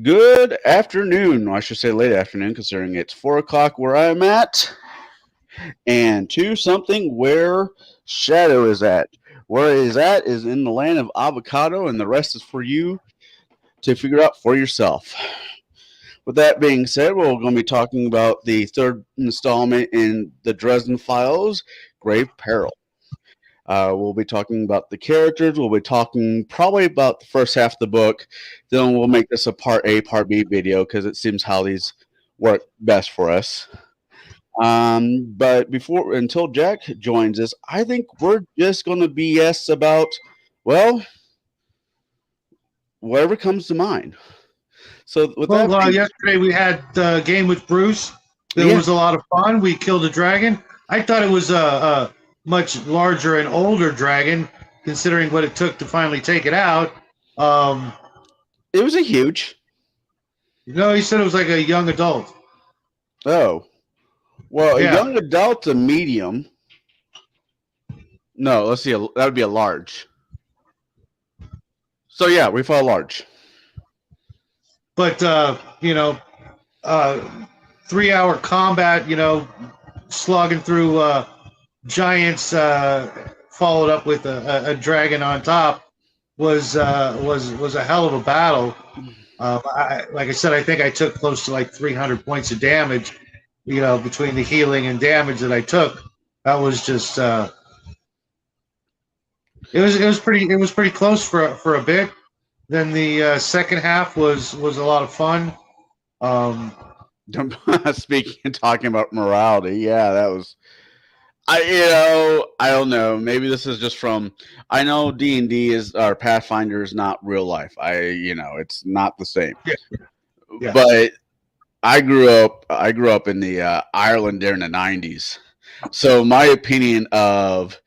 Good afternoon. I should say late afternoon, considering it's 4 o'clock where I'm at, and to something where Shadow is at. Where he's at is in the land of avocado, and the rest is for you to figure out for yourself. With that being said, we're going to be talking about the third installment in the Dresden Files, Grave Peril. We'll be talking about the characters. We'll be talking probably about the first half of the book. Then we'll make this a part A, part B video because it seems how these work best for us. But until Jack joins us, I think we're just going to BS about, well, whatever comes to mind. So yesterday we had a game with Bruce. It was a lot of fun. We killed a dragon. I thought it was a much larger and older dragon, considering what it took to finally take it out. It was a huge. No, he said it was like a young adult. Oh. Well, yeah. A young adult, a medium. No, let's see. That would be a large. So, yeah, we fought a large. But, 3-hour combat, slogging through giants, followed up with a dragon on top was a hell of a battle. Like I said, I think I took close to like 300 points of damage, between the healing and damage that I took. That was just it was pretty close for a bit. Then the second half was a lot of fun. Talking about morality, yeah, that was. I don't know. Maybe this is just from. I know D&D is our Pathfinder is not real life. It's not the same. Yeah. But I grew up in the Ireland during the 90s, so my opinion of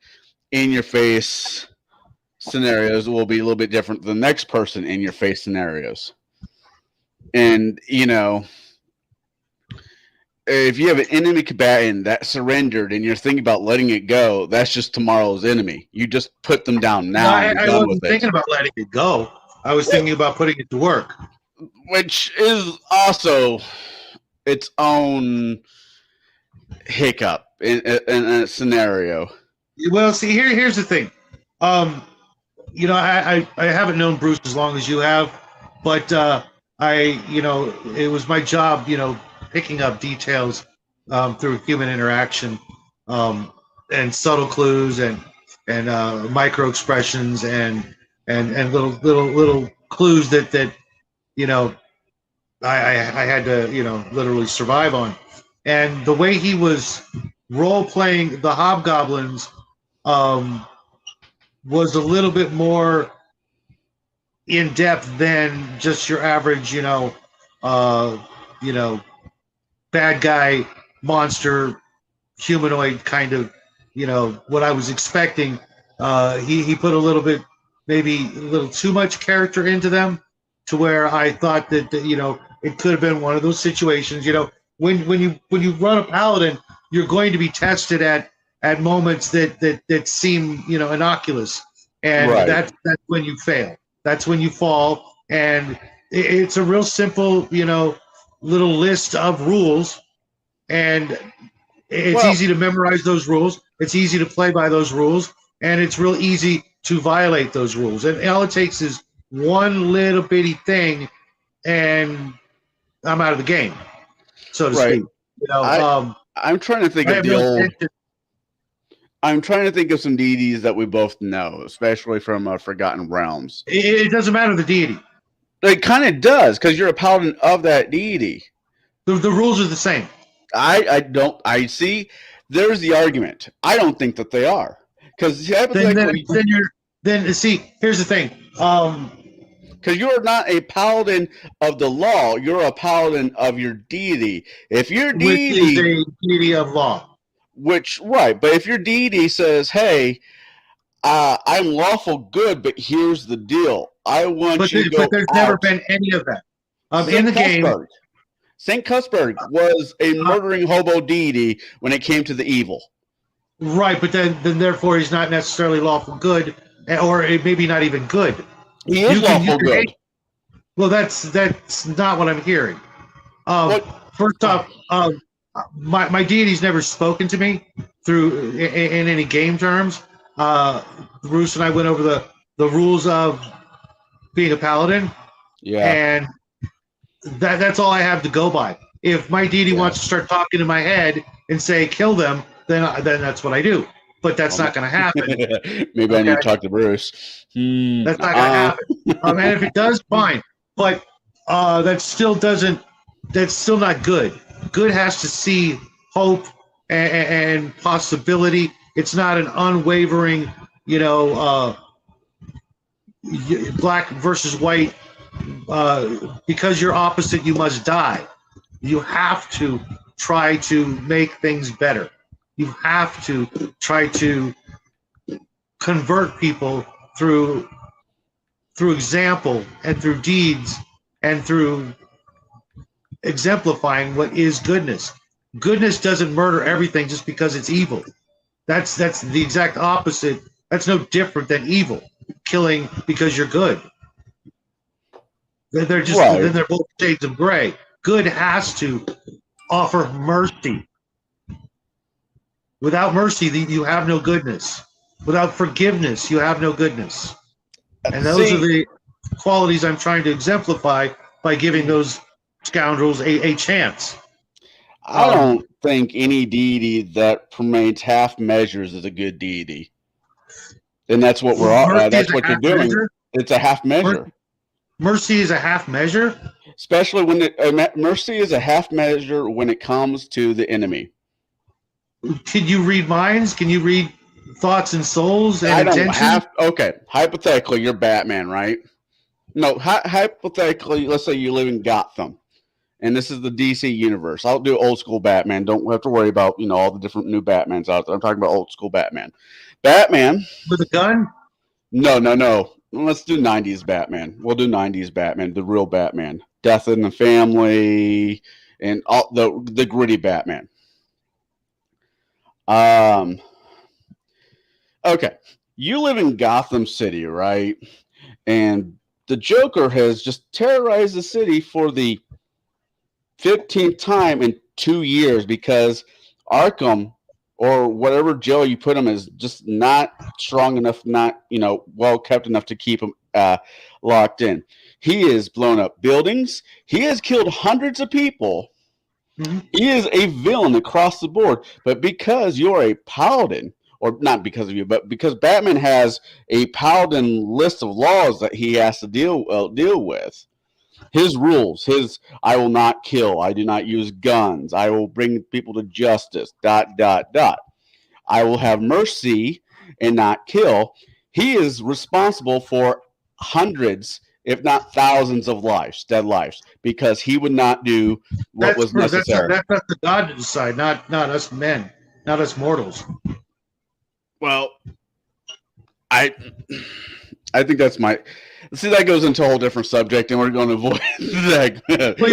in your face scenarios will be a little bit different than the next person in your face scenarios. And if you have an enemy combatant that surrendered and you're thinking about letting it go, that's just tomorrow's enemy. You just put them down now. I wasn't thinking about letting it go. I was thinking about putting it to work, which is also its own hiccup in a scenario. Well, see, here's the thing. I haven't known Bruce as long as you have, but it was my job, picking up details through human interaction, and subtle clues and micro expressions and little clues that I had to literally survive on. And the way he was role playing the hobgoblins was a little bit more in depth than just your average bad guy, monster, humanoid kind of, what I was expecting. He put a little bit, maybe a little too much character into them, to where I thought that it could have been one of those situations. When you run a paladin, you're going to be tested at moments that seem innocuous, and right. that's when you fail. That's when you fall, and it's a real simple little list of rules, and it's easy to memorize those rules. It's easy to play by those rules, and it's real easy to violate those rules. And all it takes is one little bitty thing, and I'm out of the game, so to speak. I'm trying to think of the old. I'm trying to think of some deities that we both know, especially from Forgotten Realms. It doesn't matter the deity. It kind of does, because you're a paladin of that deity. The rules are the same. I see. There's the argument. I don't think that they are, because see, here's the thing. Because you're not a paladin of the law, you're a paladin of your deity. If your deity is a deity of law. But if your deity says, "Hey, I'm lawful good, but here's the deal: I want you to go." But there's never been any of that in the game. St. Cuthbert was a murdering hobo deity when it came to the evil. Right, but then therefore he's not necessarily lawful good, or maybe not even good. He is lawful good. Well, that's not what I'm hearing. What? First off, my deity's never spoken to me through in any game terms. Bruce and I went over the rules of being a paladin, Yeah. and that's all I have to go by. If my deity wants to start talking in my head and say kill them, then that's what I do. But that's not going to happen. Maybe I need to talk to Bruce. That's not going to happen. And if it does, fine. But that still doesn't. That's still not good. Good has to see hope and possibility. It's not an unwavering, black versus white. Because you're opposite, you must die. You have to try to make things better. You have to try to convert people through example and through deeds and through exemplifying what is goodness. Goodness doesn't murder everything just because it's evil. That's the exact opposite. That's no different than evil, killing because you're good. They're just Right. then they're both shades of gray. Good has to offer mercy. Without mercy, you have no goodness. Without forgiveness, you have no goodness. And those are the qualities I'm trying to exemplify by giving those scoundrels a chance. I don't think any deity that promotes half measures is a good deity. And that's what that's what you're doing. Measure? It's a half measure. Mercy is a half measure? Especially when mercy is a half measure when it comes to the enemy. Can you read minds? Can you read thoughts and souls and intentions? Okay, hypothetically, you're Batman, right? No, hypothetically, let's say you live in Gotham, and this is the DC universe. I'll do old school Batman. Don't have to worry about all the different new Batmans out there. I'm talking about old school Batman. Batman with a gun? No. Let's do 90s Batman. We'll do 90s Batman, the real Batman. Death in the family, and all the gritty Batman. Okay. You live in Gotham City, right? And the Joker has just terrorized the city for the 15th time in 2 years because Arkham or whatever jail you put him is just not strong enough, not well kept enough to keep him locked in. He has blown up buildings. He has killed hundreds of people. Mm-hmm. He is a villain across the board. But because you're a paladin, or not because of you, but because Batman has a paladin list of laws that he has to deal with. His rules, I will not kill, I do not use guns, I will bring people to justice, ... I will have mercy and not kill. He is responsible for hundreds, if not thousands of dead lives, because he would not do what was necessary. That's up to God to decide, not us men, not us mortals. Well, I think that's my... See, that goes into a whole different subject, and we're going to avoid that. Well,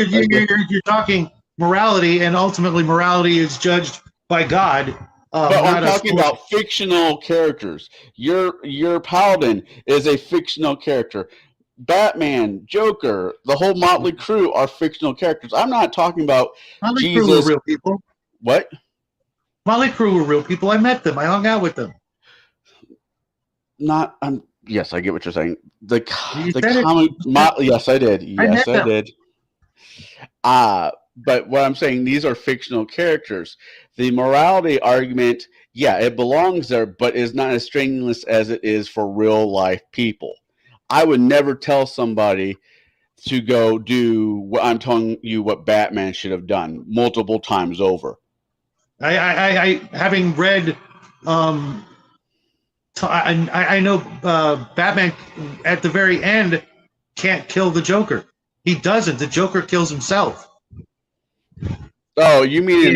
you're talking morality, and ultimately morality is judged by God. But I'm talking about fictional characters. Your paladin is a fictional character. Batman, Joker, the whole Motley Crew are fictional characters. I'm not talking about Motley Crew were real people. What? Motley Crew were real people. I met them. I hung out with them. Yes, I get what you're saying. The comic, yes, I did. Yes, I did. But what I'm saying, these are fictional characters. The morality argument, it belongs there, but is not as strenuous as it is for real life people. I would never tell somebody to go do what I'm telling you what Batman should have done multiple times over. I having read. I know Batman at the very end can't kill the Joker. He doesn't. The Joker kills himself. Oh, you mean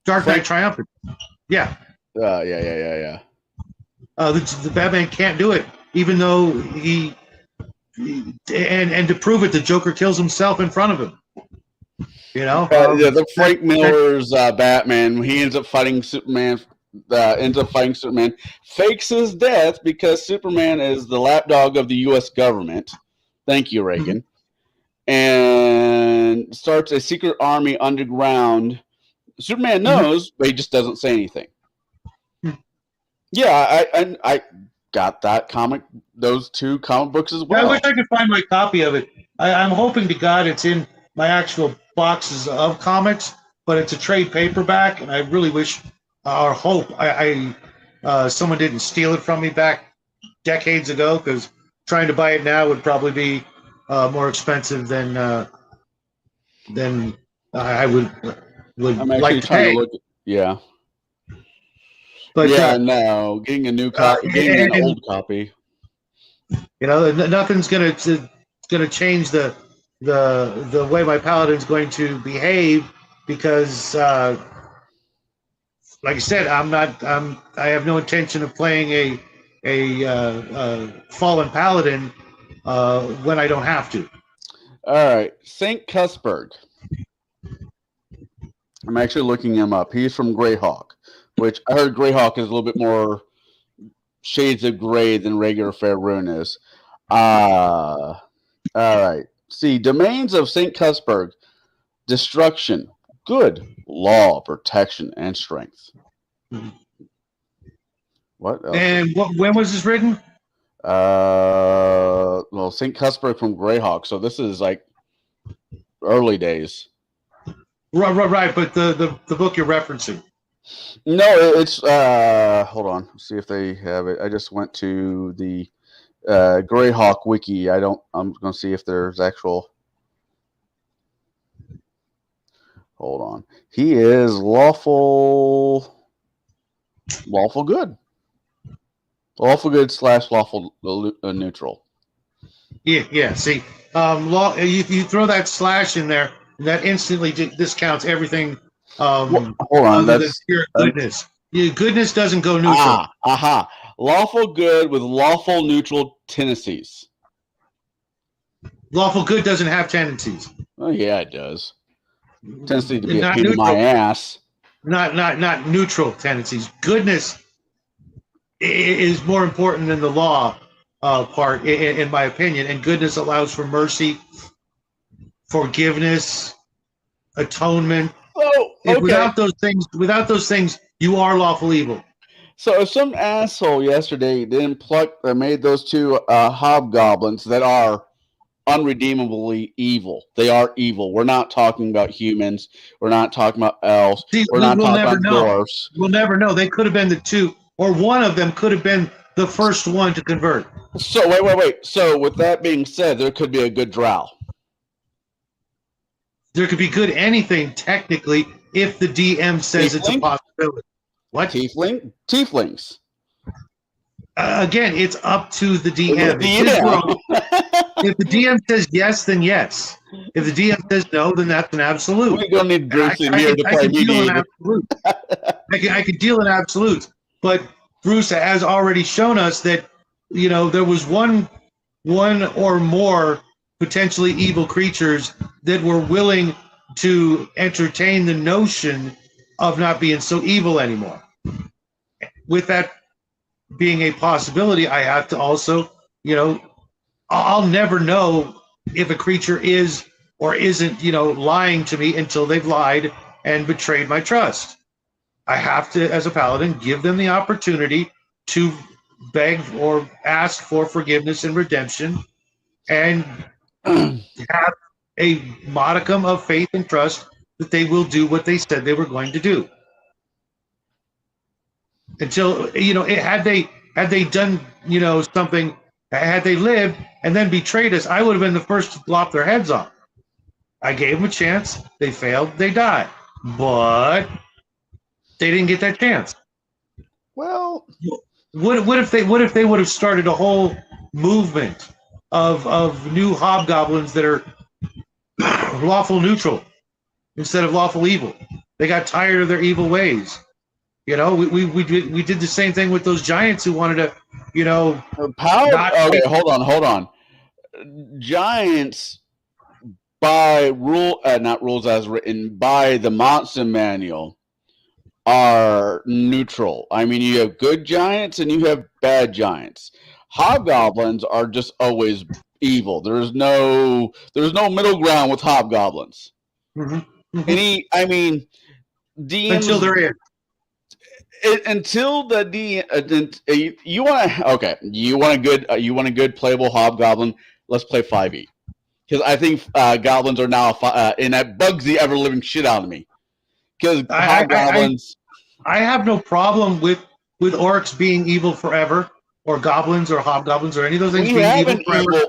Dark Knight Triumphant? Yeah. Yeah. The Batman can't do it, even though and to prove it, the Joker kills himself in front of him. The Frank Miller's Batman. He ends up fighting Superman. Fakes his death because Superman is the lapdog of the U.S. government. Thank you, Reagan. And starts a secret army underground. Superman knows, but he just doesn't say anything. Yeah, I got that comic, those two comic books as well. I wish I could find my copy of it. I'm hoping to God it's in my actual boxes of comics, but it's a trade paperback, and I really wish or hope someone didn't steal it from me back decades ago, because trying to buy it now would probably be more expensive than I would I'm actually like to trying pay. to look. Yeah. But yeah, no, getting a new copy, getting an old copy. Nothing's gonna change the way my paladin's going to behave, because like I said, I have no intention of playing a fallen paladin when I don't have to. All right, St. Cuthbert. I'm actually looking him up. He's from Greyhawk, which I heard Greyhawk is a little bit more shades of gray than regular Faerun is. All right. See, domains of St. Cuthbert: destruction, good, law, protection, and strength. What else? And when was this written? Well, St. Cuthbert from Greyhawk, so this is like early days. Right. But the book you're referencing. No, it's hold on. Let's see if they have it. I just went to the Greyhawk wiki. I'm going to see if there's actual. Hold on. He is lawful good. Lawful good / lawful neutral. Yeah. See, you throw that slash in there, and that instantly discounts everything. Hold on, that's pure goodness. Goodness doesn't go neutral. Lawful good with lawful neutral tendencies. Lawful good doesn't have tendencies. Oh yeah, it does. Tendency to be a pain in my ass. Not neutral tendencies. Goodness is more important than the law part, in my opinion. And goodness allows for mercy, forgiveness, atonement. Oh, okay. Without those things, you are lawful evil. So if some asshole yesterday didn't made those two hobgoblins that are unredeemably evil, they are evil. We're not talking about humans. We're not talking about elves. We're not talking about dwarves. We'll never know. They could have been the two, or one of them could have been the first one to convert. So wait. So with that being said, there could be a good drow. There could be good anything, technically, if the DM says it's a possibility. What? Tieflings. Again, it's up to the DM. If the DM says yes, then yes. If the DM says no, then that's an absolute. We don't need Bruce in here to play mediator. I could deal in absolutes, but Bruce has already shown us that there was one or more potentially evil creatures that were willing to entertain the notion of not being so evil anymore. With that being a possibility, I have to also, I'll never know if a creature is or isn't, lying to me until they've lied and betrayed my trust. I have to, as a paladin, give them the opportunity to beg or ask for forgiveness and redemption, and have a modicum of faith and trust that they will do what they said they were going to do. Until had they done something, had they lived and then betrayed us, I would have been the first to lop their heads off. I gave them a chance. They failed. They died. But they didn't get that chance. Well, what if they would have started a whole movement of new hobgoblins that are lawful neutral instead of lawful evil? They got tired of their evil ways. We did the same thing with those giants who wanted to, okay, hold on. Giants, by not rules as written, by the monster manual, are neutral. I mean, you have good giants and you have bad giants. Hobgoblins are just always evil. There's no middle ground with hobgoblins. Mm-hmm. Mm-hmm. I mean, DMs Until they're in. Until the you want to you want a good playable hobgoblin. Let's play 5e because I think goblins are now and that bugs the ever living shit out of me because hobgoblins. I have no problem with orcs being evil forever, or goblins or hobgoblins or any of those things being evil forever,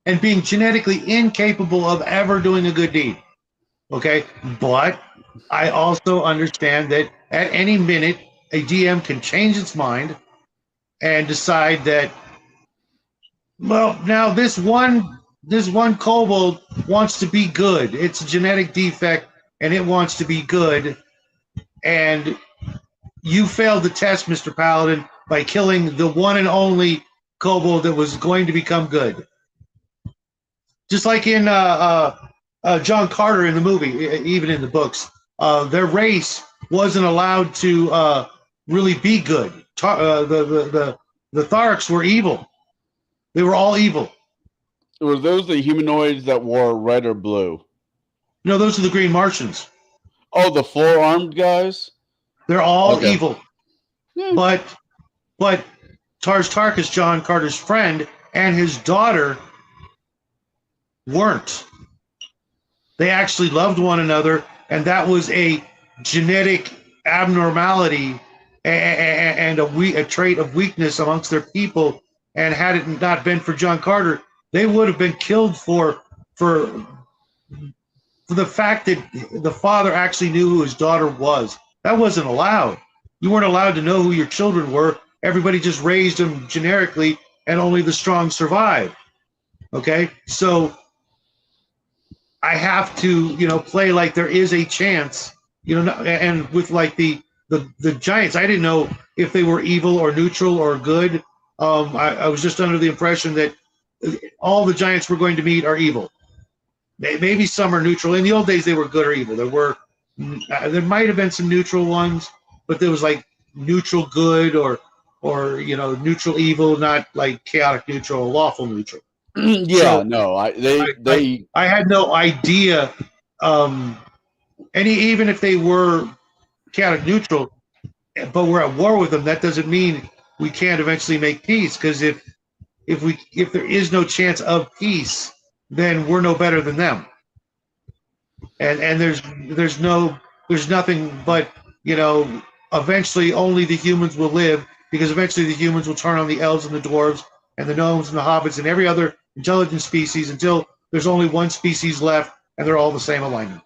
and being genetically incapable of ever doing a good deed. Okay, but I also understand that at any minute a DM can change its mind and decide that, well, now this one kobold wants to be good. It's a genetic defect and it wants to be good, and you failed the test, Mr. Paladin, by killing the one and only kobold that was going to become good. Just like in John Carter in the movie, even in the books, their race wasn't allowed to really be good. The Tharks were evil. They were all evil. Were those the humanoids that wore red or blue? No, those are the Green Martians. Oh, the four-armed guys? They're all evil. But Tars Tarkas, John Carter's friend, and his daughter weren't. They actually loved one another, and that was a genetic abnormality and a trait of weakness amongst their people. And had it not been for John Carter, they would have been killed for the fact that the father actually knew who his daughter was. That wasn't allowed. You weren't allowed to know who your children were. Everybody just raised them generically, and only the strong survived. Okay, so I have to, play like there is a chance, and with like the Giants, I didn't know if they were evil or neutral or good. I was just under the impression that all the Giants we're going to meet are evil. Maybe some are neutral. In the old days, they were good or evil. There might have been some neutral ones, but there was like neutral good or neutral evil, not like chaotic neutral or lawful neutral. Yeah, so no, I had no idea. And even if they were chaotic neutral, but we're at war with them, that doesn't mean we can't eventually make peace. Because if there is no chance of peace, then we're no better than them. And there's nothing but, eventually only the humans will live, because eventually the humans will turn on the elves and the dwarves and the gnomes and the hobbits and every other intelligent species until there's only one species left and they're all the same alignment.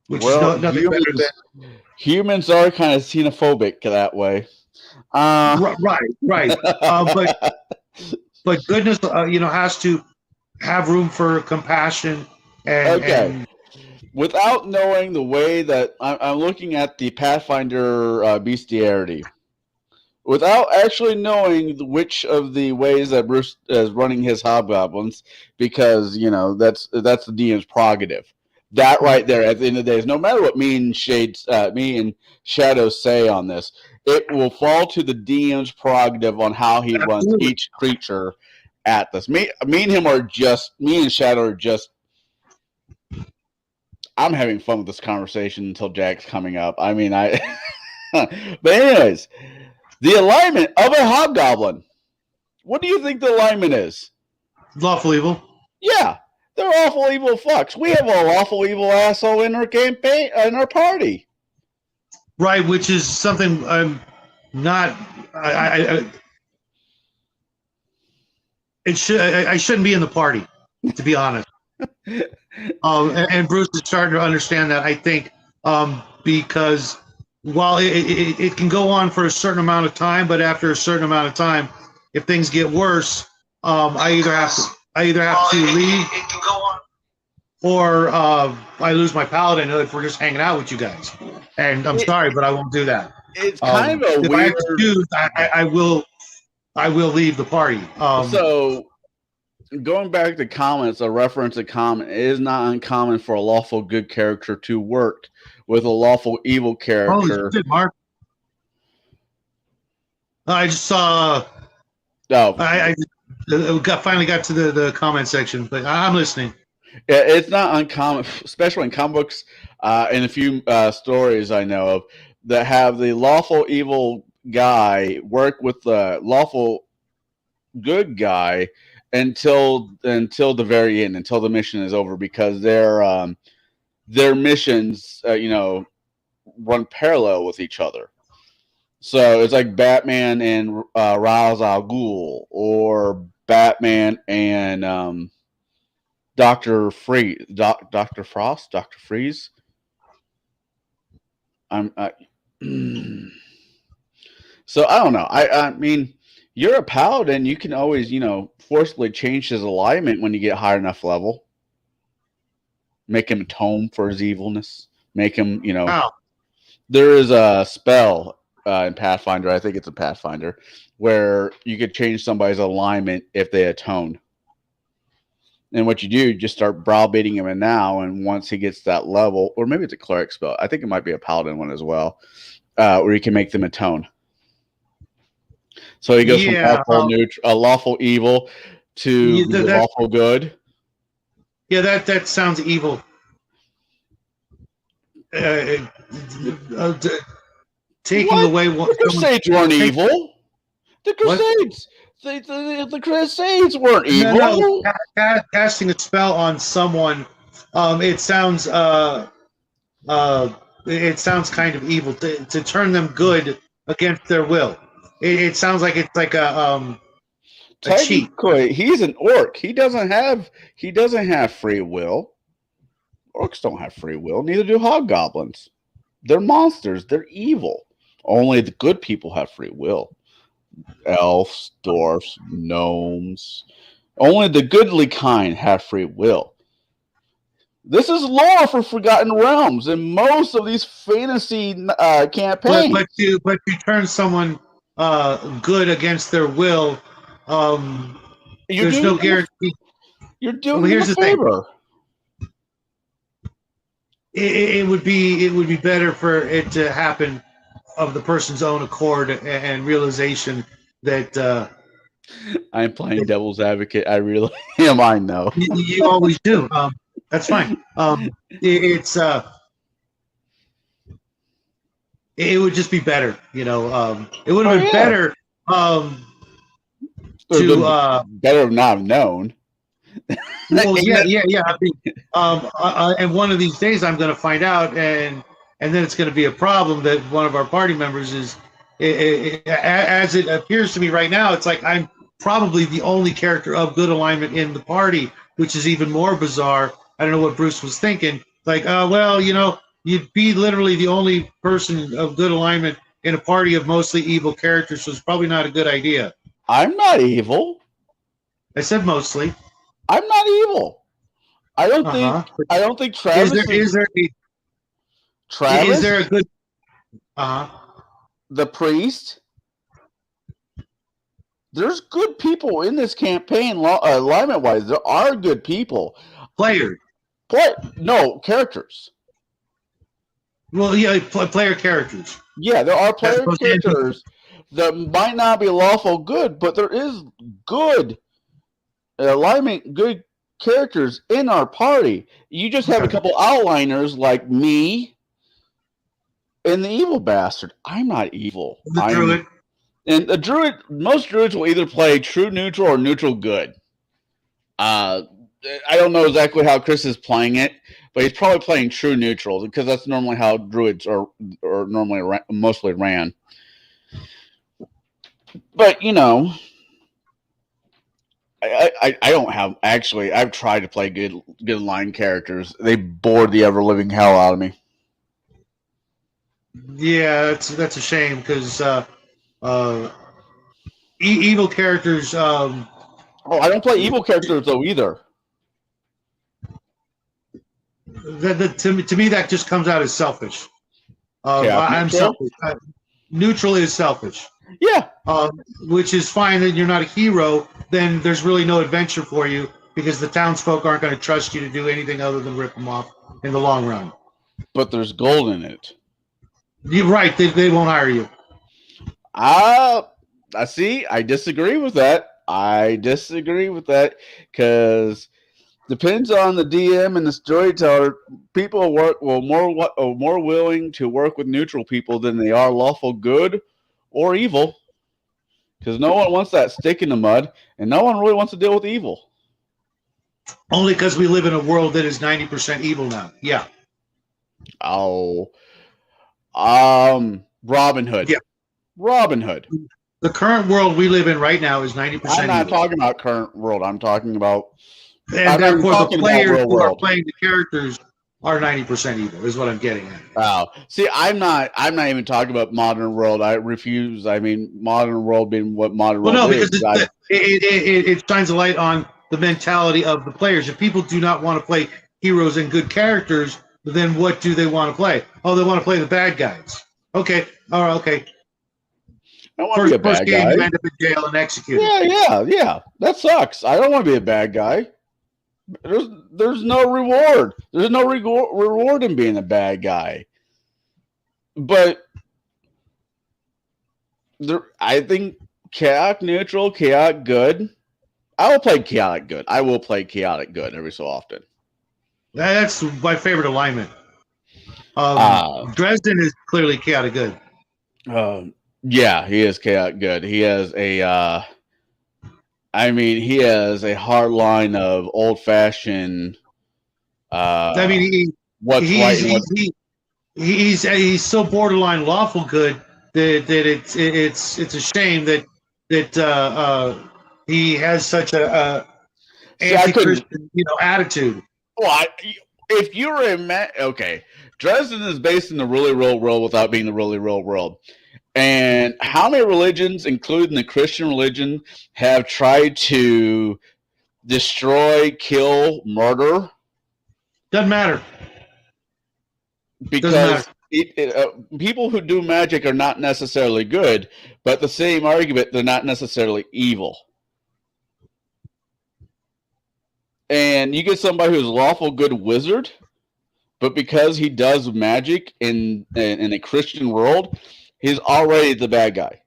Which is nothing better than humans are kind of xenophobic that way. Right. But goodness, has to have room for compassion and without knowing the way that I'm looking at the Pathfinder bestiarity, without actually knowing which of the ways that Bruce is running his hobgoblins, because that's the DM's prerogative. That right there, at the end of the day, is no matter what me and Shadow say on this, it will fall to the DM's prerogative on how he runs each creature at this. Me and Shadow are just. I'm having fun with this conversation until Jack's coming up. I mean, but anyways, the alignment of a hobgoblin. What do you think the alignment is? Lawful evil. Yeah, they're awful evil fucks. We have a lawful evil asshole in our campaign, in our party. Right, which is something I'm not. I shouldn't be in the party, to be honest. And Bruce is starting to understand that, I think, because while it can go on for a certain amount of time, but after a certain amount of time, if things get worse, I either have to leave, it can go on, or I lose my paladinhood for just hanging out with you guys. And I'm sorry, but I won't do that. It's kind of a weird. If I have to choose, I will leave the party. So, going back to comments, a reference to comment, it is not uncommon for a lawful good character to work with a lawful evil character. Oh, shit, Mark. I just saw. No. finally got to the comment section, but I'm listening. It's not uncommon, especially in comic books and a few stories I know of that have the lawful evil guy work with the lawful good guy until the very end, until the mission is over, because their missions, run parallel with each other. So it's like Batman and Ra's al Ghul, or Batman and Doctor Frost, Doctor Freeze. I'm so I don't know. I mean, you're a paladin. You can always forcibly change his alignment when you get high enough level. Make him atone for his evilness. Make him Wow. There is a spell in Pathfinder. I think it's a Pathfinder where you could change somebody's alignment if they atone. And what you do, you just start browbeating him, and now, and once he gets that level, or maybe it's a cleric spell. I think it might be a paladin one as well, where you can make them atone. So he goes from Yeah. lawful evil to lawful good. Yeah, that sounds evil. Taking What? away The Crusades weren't evil. The Crusades, the Crusades weren't evil. No. Casting a spell on someone, it sounds kind of evil to turn them good against their will. It sounds like it's like a cheat. He's an orc. He doesn't have free will. Orcs don't have free will. Neither do hobgoblins. They're monsters. They're evil. Only the good people have free will. Elves, dwarfs, gnomes. Only the goodly kind have free will. This is lore for Forgotten Realms in most of these fantasy campaigns. But you turn someone good against their will. There's no guarantee. You're doing here's a favor. It would be better for it to happen of the person's own accord and realization that I'm playing devil's advocate. I really am. I know. You always do. That's fine. It would just be better, it would have been better better not known. Well, yeah. I mean, and one of these days I'm going to find out, and then it's going to be a problem that one of our party members is. As it appears to me right now, it's like I'm probably the only character of good alignment in the party, which is even more bizarre. I don't know what Bruce was thinking. Like, well, you'd be literally the only person of good alignment in a party of mostly evil characters, so it's probably not a good idea. I'm not evil. I said mostly. I'm not evil. I don't think Travis is there a good the priest. There's good people in this campaign, alignment wise. There are good people. No characters. Well, yeah, player characters. Yeah, there are player characters that might not be lawful good, but there is good alignment, good characters in our party. You just have a couple outliners like me and the evil bastard. I'm not evil. The druid. And the druid, most druids will either play true neutral or neutral good. I don't know exactly how Chris is playing it, but he's probably playing true neutral because that's normally how druids are normally mostly ran. But I don't have actually. I've tried to play good line characters. They bored the ever living hell out of me. Yeah, that's a shame because evil characters. I don't play evil characters though either. To me, that just comes out as selfish. I'm selfish. Neutral is selfish. Yeah. Which is fine that you're not a hero. Then there's really no adventure for you because the townsfolk aren't going to trust you to do anything other than rip them off in the long run. But there's gold in it. You're right. They won't hire you. I see. I disagree with that. I disagree with that because depends on the DM and the storyteller. People are more willing to work with neutral people than they are lawful good or evil. Because no one wants that stick in the mud, and no one really wants to deal with evil. Only because we live in a world that is 90% evil now. Yeah. Oh, Robin Hood. Yeah. Robin Hood. The current world we live in right now is 90% I'm not evil. talking about current world. I'm talking about. And therefore, the players who are world. playing the characters are 90% evil. Is what I'm getting at. Oh, see, I'm not even talking about modern world. I refuse. I mean, modern world being what modern world is. Because it shines a light on the mentality of the players. If people do not want to play heroes and good characters, then what do they want to play? Oh, they want to play the bad guys. Okay, all right, okay. I don't want to be a bad game, guy. you end up in jail and executed. Yeah. That sucks. I don't want to be a bad guy. There's no reward. There's no reward in being a bad guy. But I think chaotic neutral, chaotic good. I will play chaotic good. I will play chaotic good every so often. That's my favorite alignment. Dresden is clearly chaotic good. Yeah, he is chaotic good. He has a. He has a hard line of old fashioned. He's so borderline lawful good that it's a shame that he has such a anti-Christian attitude. Well, if you were okay, Dresden is based in the really real world without being the really real world. And how many religions, including the Christian religion, have tried to destroy, kill, murder? Doesn't matter. Because people who do magic are not necessarily good, but the same argument, they're not necessarily evil. And you get somebody who's a lawful good wizard, but because he does magic in a Christian world, he's already the bad guy.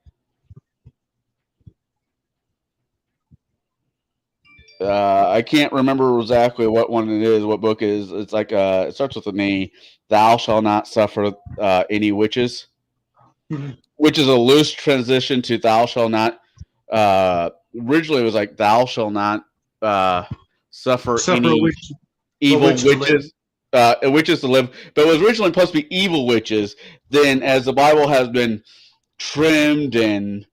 I can't remember exactly what one it is, what book it is. It's like it starts with an E. Thou shalt not suffer any witches, which is a loose transition to thou shalt not. Originally, it was like thou shalt not suffer any evil witches. Witches to live, but it was originally supposed to be evil witches. Then, as the Bible has been trimmed and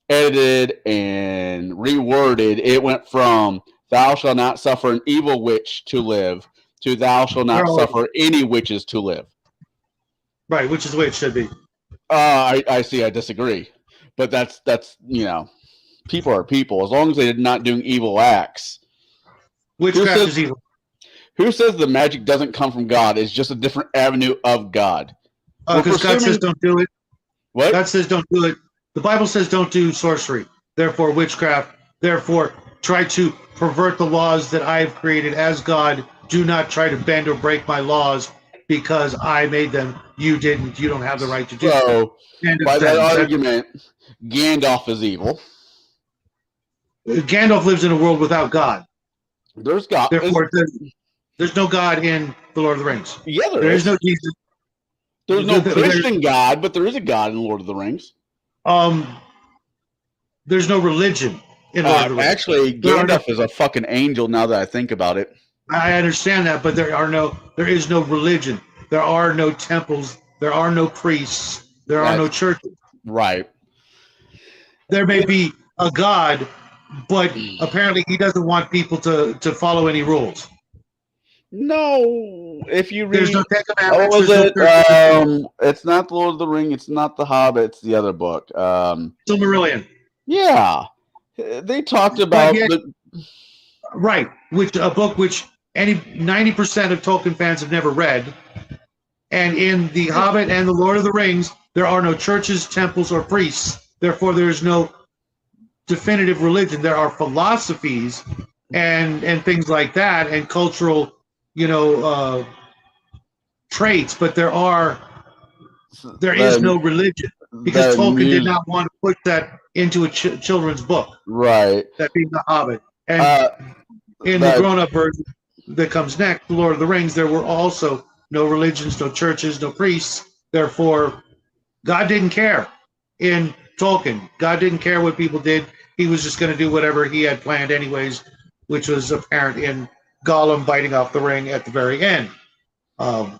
edited and reworded, it went from "Thou shalt not suffer an evil witch to live" to "Thou shalt not suffer any witches to live." Right, which is the way it should be. I see. I disagree, but that's people are people. As long as they're not doing evil acts. Witchcraft is evil. Who says the magic doesn't come from God? It's just a different avenue of God. Because God says don't do it. What? God says don't do it. The Bible says don't do sorcery. Therefore, witchcraft. Therefore, try to pervert the laws that I have created as God. Do not try to bend or break my laws because I made them. You didn't. You don't have the right to do so. By that argument, Gandalf is evil. Gandalf lives in a world without God. There's God. Therefore, there's no God in the Lord of the Rings. Yeah, there is no Jesus. There's no Christian God, but there is a God in Lord of the Rings. There's no religion in Lord of the Rings. Actually, Gandalf is a fucking angel now that I think about it. I understand that, but there is no religion. There are no temples. There are no priests. There are no churches. Right. There may be a God, but apparently he doesn't want people to follow any rules. No, if you read, there's no Ten Commandments. What was it? It's not the Lord of the Ring. It's not the Hobbit. It's the other book. Silmarillion. Yeah, they talked about right, which a book which 90% of Tolkien fans have never read, and in the Hobbit and the Lord of the Rings, there are no churches, temples, or priests. Therefore, there is no definitive religion. There are philosophies and things like that, and cultural. Traits, but there is no religion because Tolkien did not want to put that into a children's book, Right. that being The Hobbit. And Uh, in the that grown-up version that comes next, The Lord of the Rings, there were also no religions, no churches, no priests. Therefore, God didn't care in Tolkien. God didn't care what people did. He was just going to do whatever he had planned anyways, which was apparent in Gollum biting off the ring at the very end. No,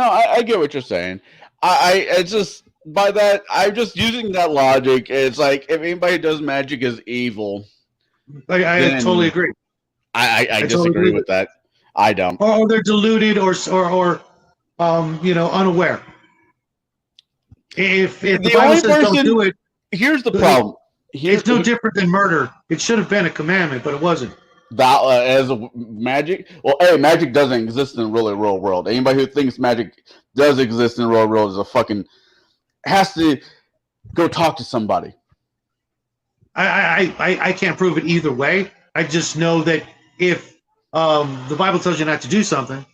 I get what you're saying. It's just by that I'm just using that logic. It's like if anybody does magic is evil, I totally then agree. I Totally disagree agree with that. I don't. Or they're deluded or unaware. If the The Bible only says don't person do it, here's the problem. it's no different than murder. It should have been a commandment, but it wasn't. That as a magic. Well, hey, magic doesn't exist in the really real world. Anybody who thinks magic does exist in the real world is a fucking has to go talk to somebody. I can't prove it either way. I just know that if the Bible tells you not to do something,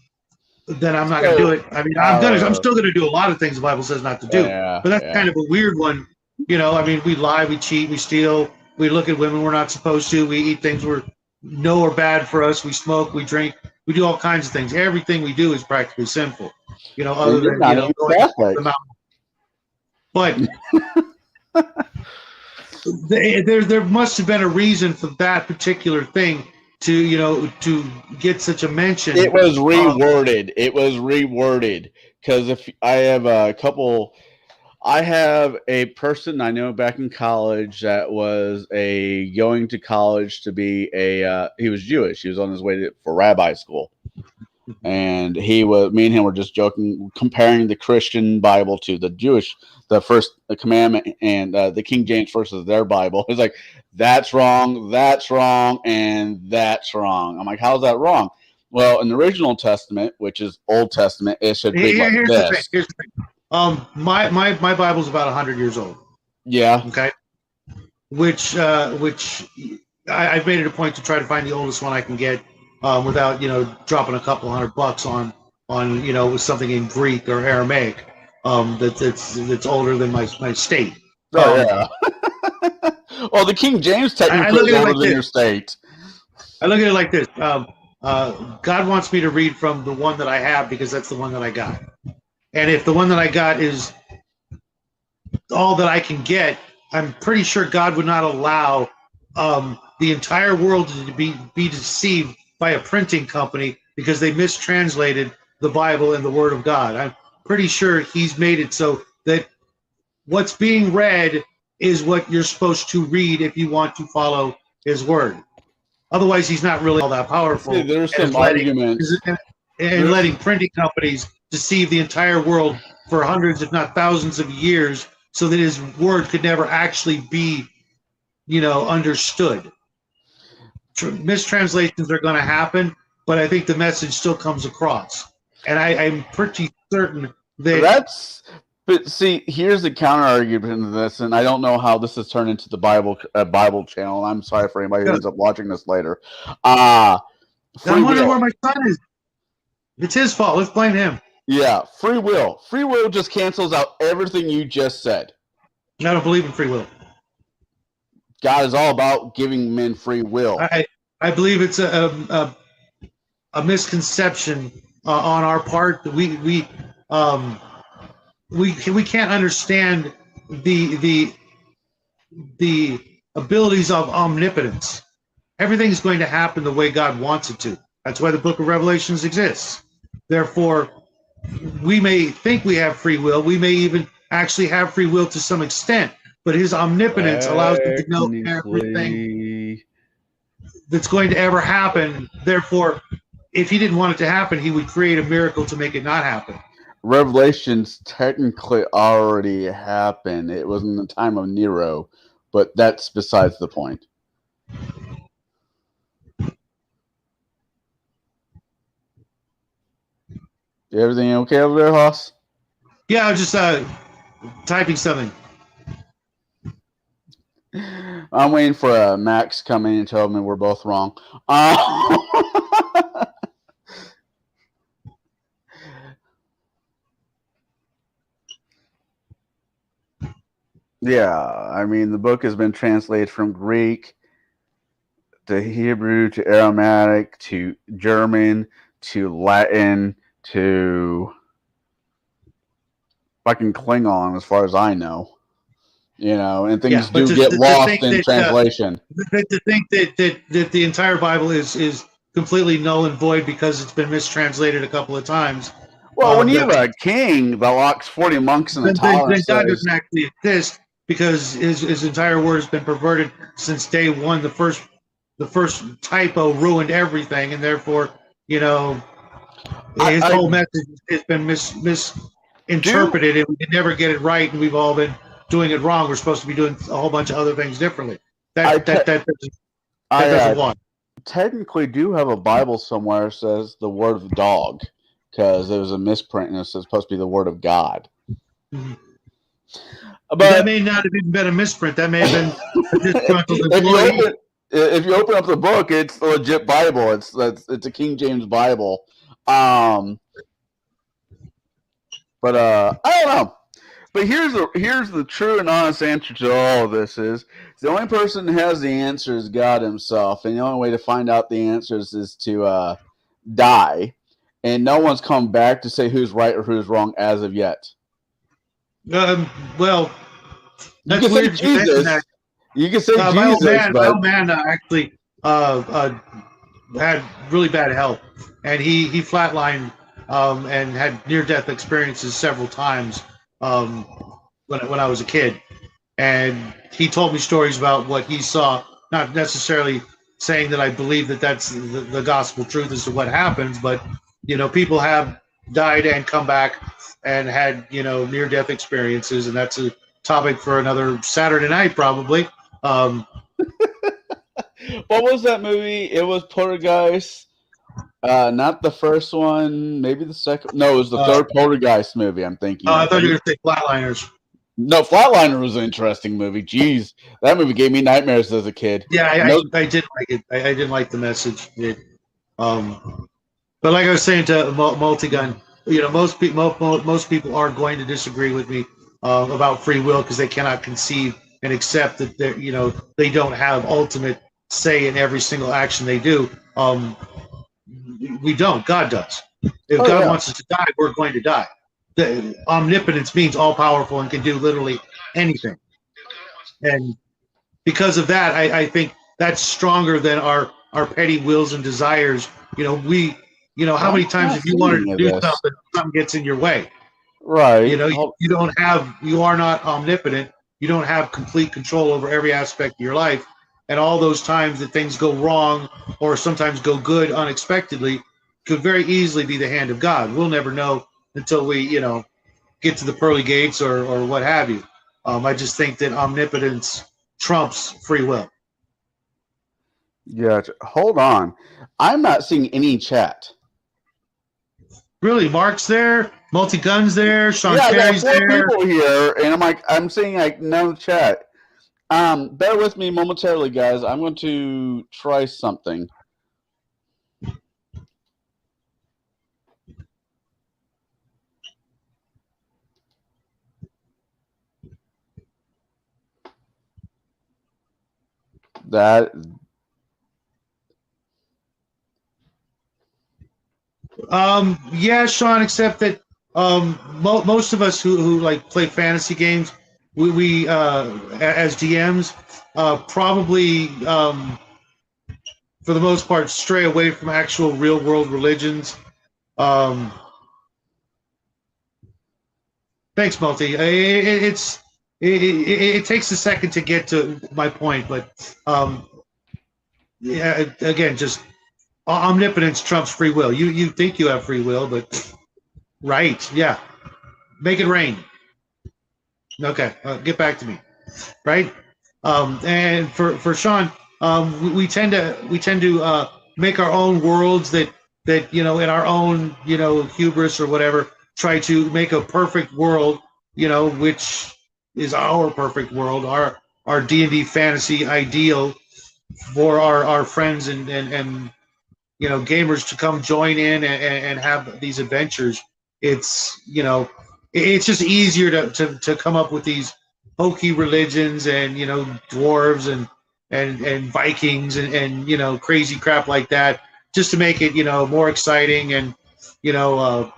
then I'm not going to do it. I mean, I'm still going to do a lot of things the Bible says not to do. But that's kind of a weird one. I mean, we lie, we cheat, we steal, we look at women we're not supposed to, we eat things we know are bad for us, we smoke, we drink, we do all kinds of things. Everything we do is practically sinful. Other than going to the mountain. But there must have been a reason for that particular thing to get such a mention. It was reworded. Because if I have I have a person I know back in college that was going to college to be he was Jewish. He was on his way for rabbi school. And me and him were just joking, comparing the Christian Bible to the Jewish, the first commandment, and the King James versus their Bible. It's like, that's wrong, and that's wrong. I'm like, how's that wrong? Well, in the original Testament, which is Old Testament, it should be like this. Here's the thing. My Bible's about 100 years old. Yeah. Okay. Which I've made it a point to try to find the oldest one I can get. Without dropping a couple $100 on something in Greek or Aramaic that's older than my state. Oh yeah. Well, the King James technically is older than your state. I look at it like this. God wants me to read from the one that I have because that's the one that I got. And if the one that I got is all that I can get, I'm pretty sure God would not allow the entire world to be deceived by a printing company because they mistranslated the Bible and the Word of God. I'm pretty sure he's made it so that what's being read is what you're supposed to read if you want to follow his word. Otherwise, he's not really all that powerful. See, there's some arguments. Letting printing companies deceive the entire world for hundreds, if not thousands of years so that his word could never actually be, understood. Mistranslations are going to happen, but I think the message still comes across. And I'm pretty certain but see, here's the counter argument to this, and I don't know how this has turned into the Bible channel. I'm sorry for anybody who ends up watching this later. I'm wondering where my son is. It's his fault. Let's blame him. Yeah, free will. Free will just cancels out everything you just said. I don't believe in free will. God is all about giving men free will. I believe it's a misconception on our part. We can't understand the abilities of omnipotence. Everything's going to happen the way God wants it to. That's why the Book of Revelations exists. Therefore, we may think we have free will. We may even actually have free will to some extent. But his omnipotence allows him to know everything that's going to ever happen. Therefore, if he didn't want it to happen, he would create a miracle to make it not happen. Revelations technically already happened. It was in the time of Nero, but that's besides the point. Everything okay over there, Hoss? Yeah, I was just typing something. I'm waiting for Max to come in and tell me we're both wrong. Yeah, I mean the book has been translated from Greek to Hebrew to Aramaic to German to Latin to fucking Klingon, as far as I know. And Yeah, things but do get to think lost in that translation. to think that the entire Bible is completely null and void because it's been mistranslated a couple of times. Well, when you That have a king that locks 40 monks in a tower and then God says, doesn't actually exist because his entire word has been perverted since day one. The first typo ruined everything, and therefore, you know, his I whole message has been do, misinterpreted, and we can never get it right, and we've all been doing it wrong. We're supposed to be doing a whole bunch of other things differently. I, That te- that that doesn't, that I doesn't want. technically do have a Bible somewhere that says the word of dog because it was a misprint and it's supposed to be the word of God. Mhm. That But may not have even been a misprint. That may have been a disgruntled if you employee. open up the book, it's a legit Bible. It's a King James Bible. Um, but I don't know. But here's the true and honest answer to all of this is the only person who has the answer is God Himself, and the only way to find out the answers is to die, and no one's come back to say who's right or who's wrong as of yet. Well, You that's can say weird that you mentioned that. Jesus. You can say My old Jesus, man, my but old man actually had really bad health, and he flatlined and had near death experiences several times um, when I was a kid, and he told me stories about what he saw. Not necessarily saying that I believe that that's the gospel truth as to what happens, but people have died and come back and had near death experiences, and that's a topic for another Saturday night probably. Um, what was that movie? It was Poltergeist. Not the first one, maybe the second. No, it was the uh, third Poltergeist movie I'm thinking I of. thought you were going to say Flatliners. No, Flatliner was an interesting movie. Jeez, that movie gave me nightmares as a kid. Yeah, No, I did like it. I didn't like the message. But like I was saying to Multigun, most people are going to disagree with me about free will because they cannot conceive and accept that they don't have ultimate say in every single action they do. We don't. God does. If oh God yeah, wants us to die, we're going to die. The omnipotence means all powerful and can do literally anything. And because of that, I think that's stronger than our petty wills and desires. How I'm many times not if you seeing wanted any to of do this. something gets in your way. Right. Oh, You are not omnipotent. You don't have complete control over every aspect of your life. And all those times that things go wrong or sometimes go good unexpectedly could very easily be the hand of God. We'll never know until we, get to the pearly gates or what have you. I just think that omnipotence trumps free will. yeah. Hold on. I'm not seeing any chat. Really, Mark's there, Multi Guns there, Sean Yeah, I got Carey's four there. people here, and I'm seeing like no chat. Bear with me momentarily, guys. I'm going to try something. That Yeah, Sean, except that most of us who like play fantasy games, we as DMs probably for the most part stray away from actual real world religions. Um, Thanks, Multi. It takes a second to get to my point, but yeah, again, just omnipotence trumps free will. You think you have free will, but right, yeah, make it rain. Okay, get back to me. Right, and for Sean, we tend to make our own worlds that in our own hubris or whatever try to make a perfect world which is our perfect world, our D&D fantasy ideal for our friends and gamers to come join in and have these adventures. It's it's just easier to come up with these hokey religions and dwarves and Vikings and crazy crap like that, just to make it more exciting and you know uh,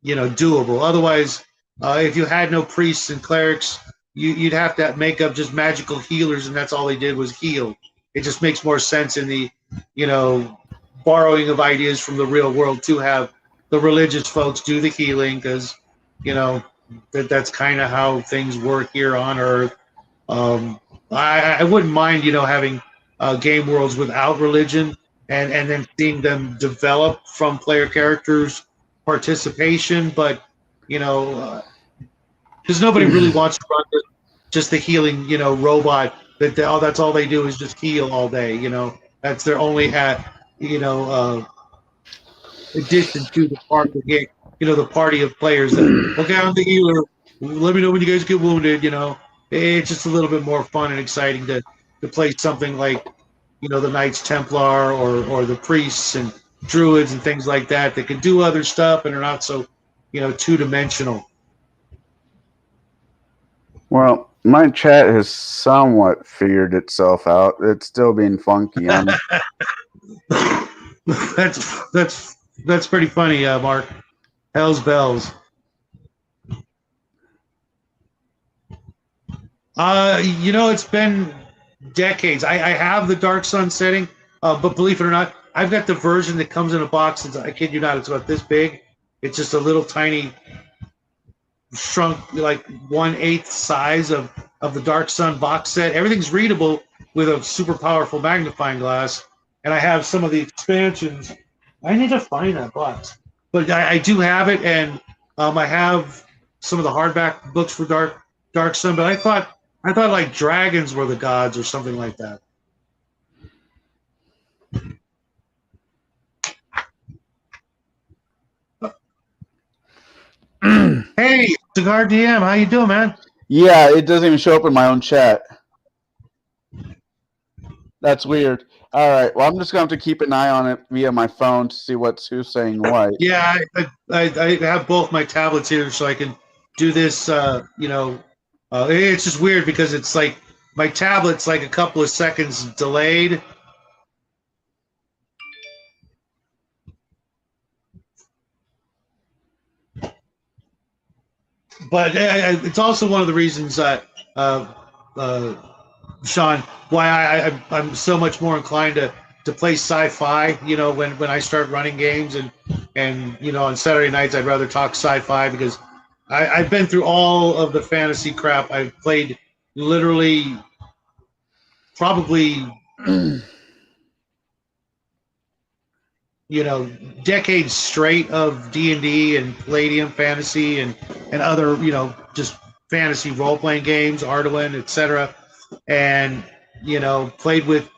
doable. Otherwise, if you had no priests and clerics, you'd have to make up just magical healers, and that's all they did was heal. It just makes more sense in the you know borrowing of ideas from the real world to have the religious folks do the healing, because that's kind of how things work here on Earth. I wouldn't mind having game worlds without religion, and then seeing them develop from player characters participation, but you know, because nobody really wants to run just the healing, robot that's all they do is just heal all day. That's their only addition to the part of the game. The party of players that okay, I'm the healer. Let me know when you guys get wounded. It's just a little bit more fun and exciting to play something like the Knights Templar or the priests and druids and things like that can do other stuff and are not so two-dimensional. Well, my chat has somewhat figured itself out. It's still being funky. That's pretty funny, Mark. Hell's bells. It's been decades. I have the Dark Sun setting, but believe it or not, I've got the version that comes in a box. I kid you not, it's about this big. It's just a little tiny, shrunk like 1/8 size of the Dark Sun box set. Everything's readable with a super powerful magnifying glass, and I have some of the expansions. I need to find that box, but I do have it, and I have some of the hardback books for Dark Sun. But I thought like dragons were the gods or something like that. Hey, Cigar DM, how you doing, man? Yeah, it doesn't even show up in my own chat. That's weird. All right. Well, I'm just going to have to keep an eye on it via my phone to see who's saying what. Yeah, I have both my tablets here so I can do this. It's just weird because it's like my tablet's like a couple of seconds delayed. But it's also one of the reasons that Sean, why I'm so much more inclined to play sci-fi. When I start running games and on Saturday nights I'd rather talk sci-fi because I've been through all of the fantasy crap. I've played literally probably decades straight of D&D and Palladium fantasy and other just fantasy role-playing games, Arduin, etc. And played with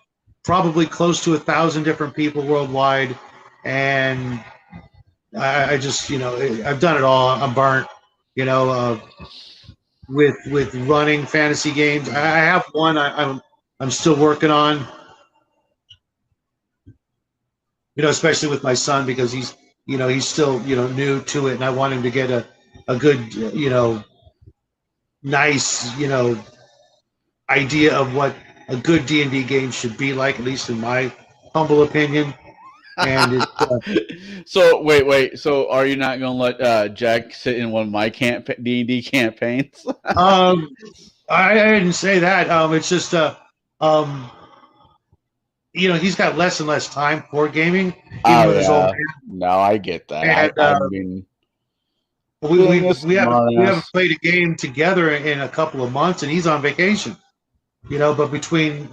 probably close to 1,000 different people worldwide, and I just I've done it all. I'm burnt, with running fantasy games. I have one I'm still working on, especially with my son because he's still new to it, and I want him to get a good nice idea of what a good D&D game should be like, at least in my humble opinion. And So wait. So are you not going to let Jack sit in one of my D&D campaigns? I didn't say that. It's just he's got less and less time for gaming, even with his old man. No, I get that. And I mean, we haven't played a game together in a couple of months, and he's on vacation. But between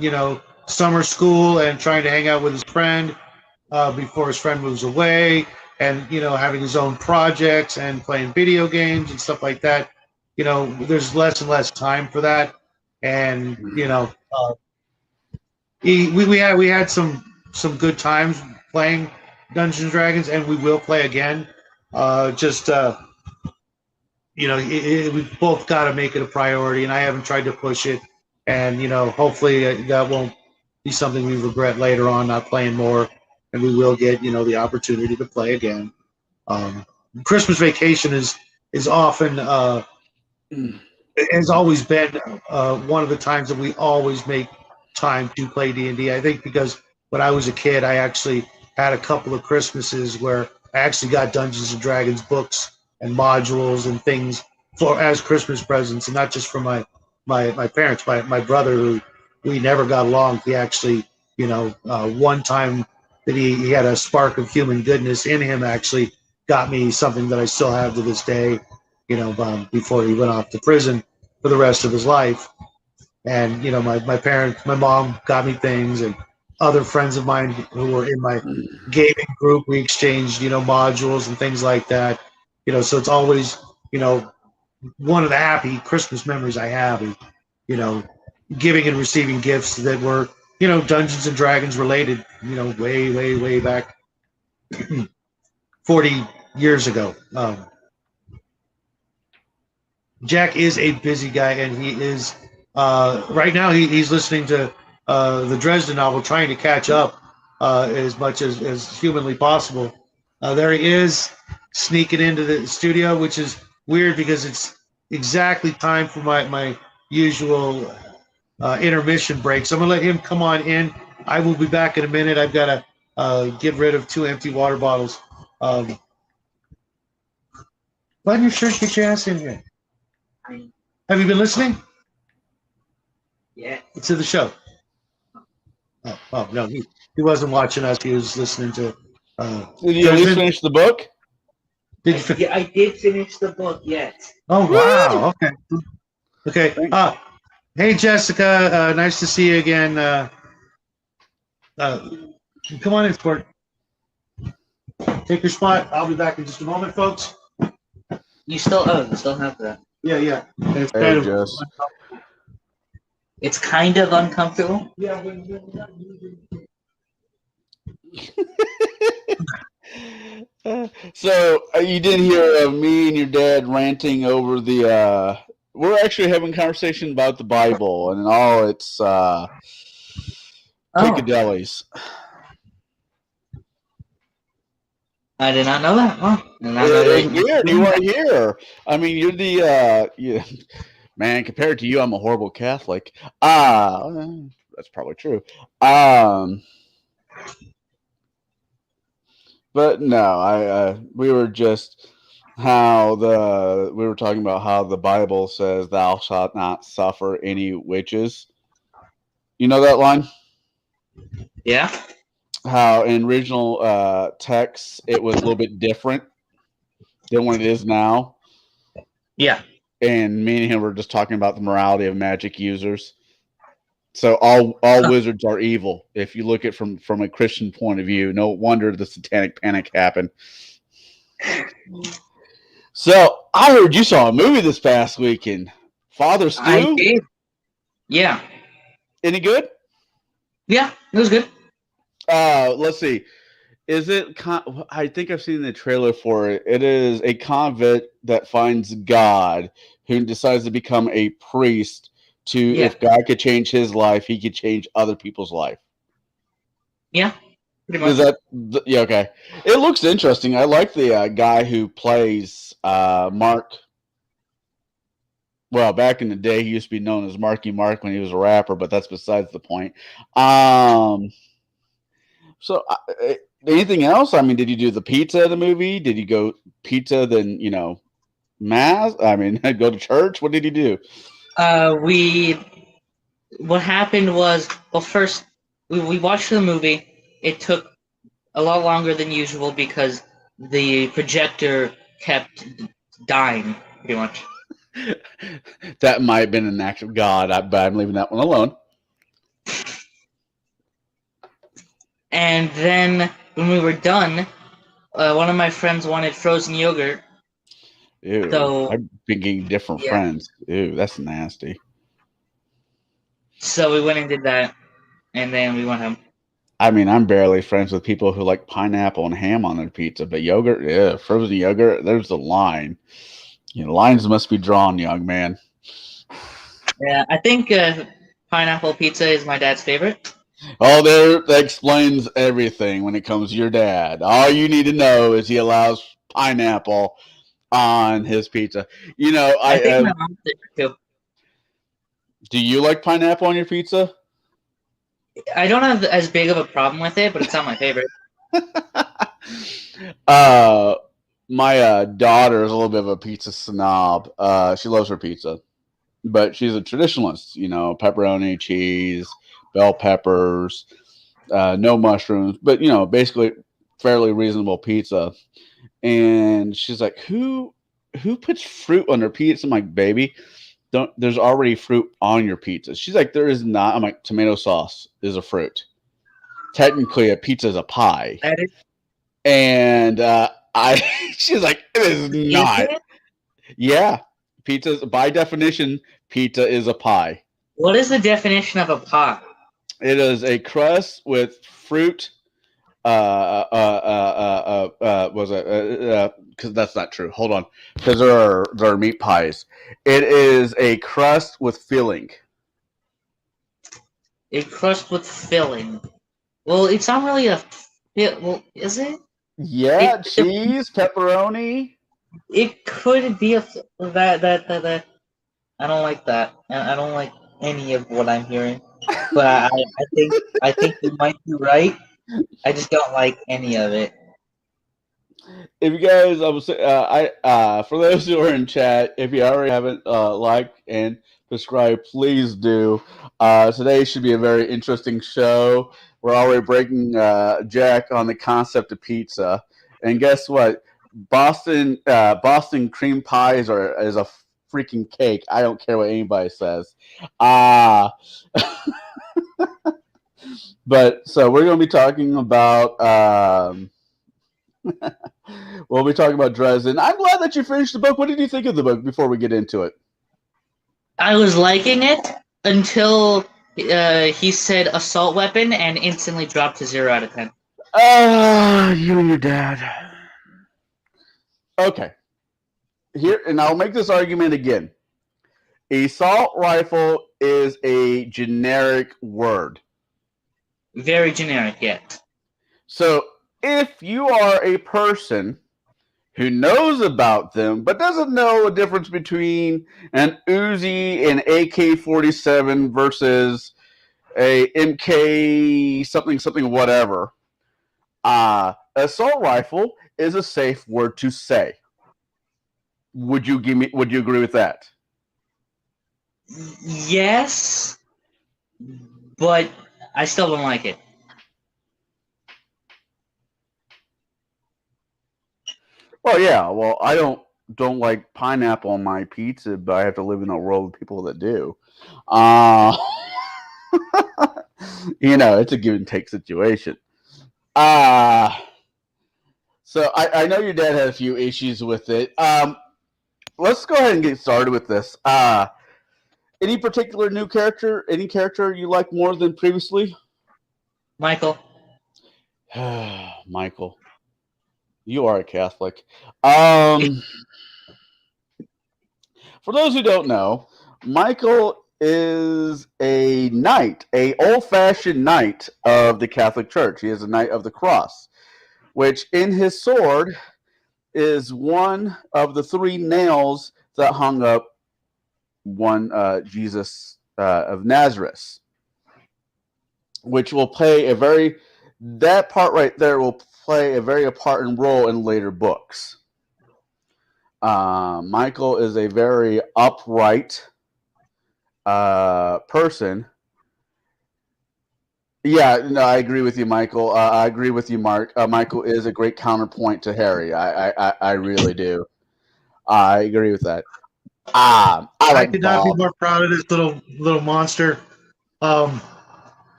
summer school and trying to hang out with his friend before his friend moves away, and having his own projects and playing video games and stuff like that, there's less and less time for that. And we had some good times playing Dungeons and Dragons, and we will play again. We've both got to make it a priority, and I haven't tried to push it. And hopefully that won't be something we regret later on, not playing more, and we will get the opportunity to play again. Christmas vacation is often it has always been one of the times that we always make time to play D&D. I think because when I was a kid, I actually had a couple of Christmases where I actually got Dungeons and Dragons books and modules and things for as Christmas presents, and not just for my parents. My brother, who we never got along, he actually, one time that he had a spark of human goodness in him, actually got me something that I still have to this day, before he went off to prison for the rest of his life. And, my parents, my mom got me things, and other friends of mine who were in my gaming group, we exchanged, modules and things like that. So it's always, one of the happy Christmas memories I have is, giving and receiving gifts that were, Dungeons and Dragons related, way, way, way back 40 years ago. Jack is a busy guy, and he is right now. He's listening to the Dresden novel, trying to catch up as much as humanly possible. There he is, sneaking into the studio, which is weird because it's exactly time for my usual intermission break. So I'm gonna let him come on in. I will be back in a minute. I've got to get rid of 2 empty water bottles. Button your shirt, get your ass in here. Have you been listening? Yeah. To the show. Oh no, he wasn't watching us. He was listening to. Did you at least finish the book? Yeah, I did finish the book. Yes. Oh wow! Okay. Hey Jessica, nice to see you again. Come on in, Sport. Take your spot. I'll be back in just a moment, folks. You still have that. Yeah. It's Hey, kind of. It's kind of uncomfortable. Yeah. So you did hear me and your dad ranting over the. We're actually having a conversation about the Bible and all its piccadillies. I did not know that. Huh? Weird. You weren't here. I mean, you're the man. Compared to you, I'm a horrible Catholic. That's probably true. But no, we were just we were talking about how the Bible says, "Thou shalt not suffer any witches." You know that line? Yeah. How in original texts it was a little bit different than what it is now. Yeah. And me and him were just talking about the morality of magic users. So all wizards are evil. If you look at it from a Christian point of view, no wonder the satanic panic happened. So I heard you saw a movie this past weekend, Father Stew. I did. Yeah. Any good? Yeah, it was good. Let's see. Is it? I think I've seen the trailer for it. It is a convict that finds God, who decides to become a priest. If God could change his life, he could change other people's life. Yeah, pretty much. Yeah, okay. It looks interesting. I like the guy who plays Mark. Well, back in the day, he used to be known as Marky Mark when he was a rapper, but that's besides the point. So, anything else? I mean, did you do the pizza of the movie? Did you go pizza, then, mass? I mean, go to church? What did you do? What happened was, well, first, we watched the movie. It took a lot longer than usual because the projector kept dying, pretty much. That might have been an act of God, but I'm leaving that one alone. And then when we were done, one of my friends wanted frozen yogurt. Ew, so I've been getting different friends. Ew, that's nasty. So we went and did that, and then we went home. I mean, I'm barely friends with people who like pineapple and ham on their pizza, but yogurt, frozen yogurt, there's the line. Lines must be drawn, young man. Yeah, I think pineapple pizza is my dad's favorite. Oh, that explains everything when it comes to your dad. All you need to know is he allows pineapple on his pizza. I think my mom's favorite too. Do you like pineapple on your pizza? I don't have as big of a problem with it, but it's not my favorite. uh, my daughter is a little bit of a pizza snob. She loves her pizza, but she's a traditionalist. You know, pepperoni, cheese, bell peppers, no mushrooms, but you know, basically fairly reasonable pizza. And she's like, "Who puts fruit on their pizza?" I'm like, "Baby, don't. There's already fruit on your pizza." She's like, "There is not." I'm like, "Tomato sauce is a fruit. Technically, a pizza is a pie." That is, And I, she's like, "It is is not." it? Yeah, pizza by definition, pizza is a pie. What is the definition of a pie? It is a crust with fruit. Was it? Because that's not true. Hold on, because there are meat pies. It is a crust with filling. A crust with filling. Well, it's not really a. Well, is it? Yeah, It cheese, pepperoni. it could be a that. I don't like that. I don't like any of what I'm hearing. But I think you might be right. I just don't like any of it. If you guys, for those who are in chat, if you already haven't liked and subscribed, please do. Today should be a very interesting show. We're already breaking Jack on the concept of pizza, and guess what? Boston cream pies is a freaking cake. I don't care what anybody says. Uh but so we're going to be talking about. We'll be talking about Dresden. I'm glad that you finished the book. What did you think of the book before we get into it? I was liking it until he said assault weapon and instantly dropped to 0 out of 10. You and your dad. Okay. Here, and I'll make this argument again. Assault rifle is a generic word. Very generic, yet. So if you are a person who knows about them but doesn't know the difference between an Uzi and AK-47 versus a MK something whatever, assault rifle is a safe word to say. Would you agree with that? Yes, but I still don't like it. Well, yeah. Well, I don't like pineapple on my pizza, but I have to live in a world of people that do. Uh, it's a give and take situation. So I know your dad had a few issues with it. Let's go ahead and get started with this. Any particular new character? Any character you like more than previously? Michael. Michael, you are a Catholic. For those who don't know, Michael is a knight, a old-fashioned knight of the Catholic Church. He is a knight of the cross, which in his sword is one of the three nails that hung up one Jesus of Nazareth, which will play that part right there will play a very important role in later books. Michael is a very upright person. Yeah, no, I agree with you, Michael. I agree with you, Mark. Michael is a great counterpoint to Harry. I really do. I agree with that. I like could not be Bob. more proud of this little monster.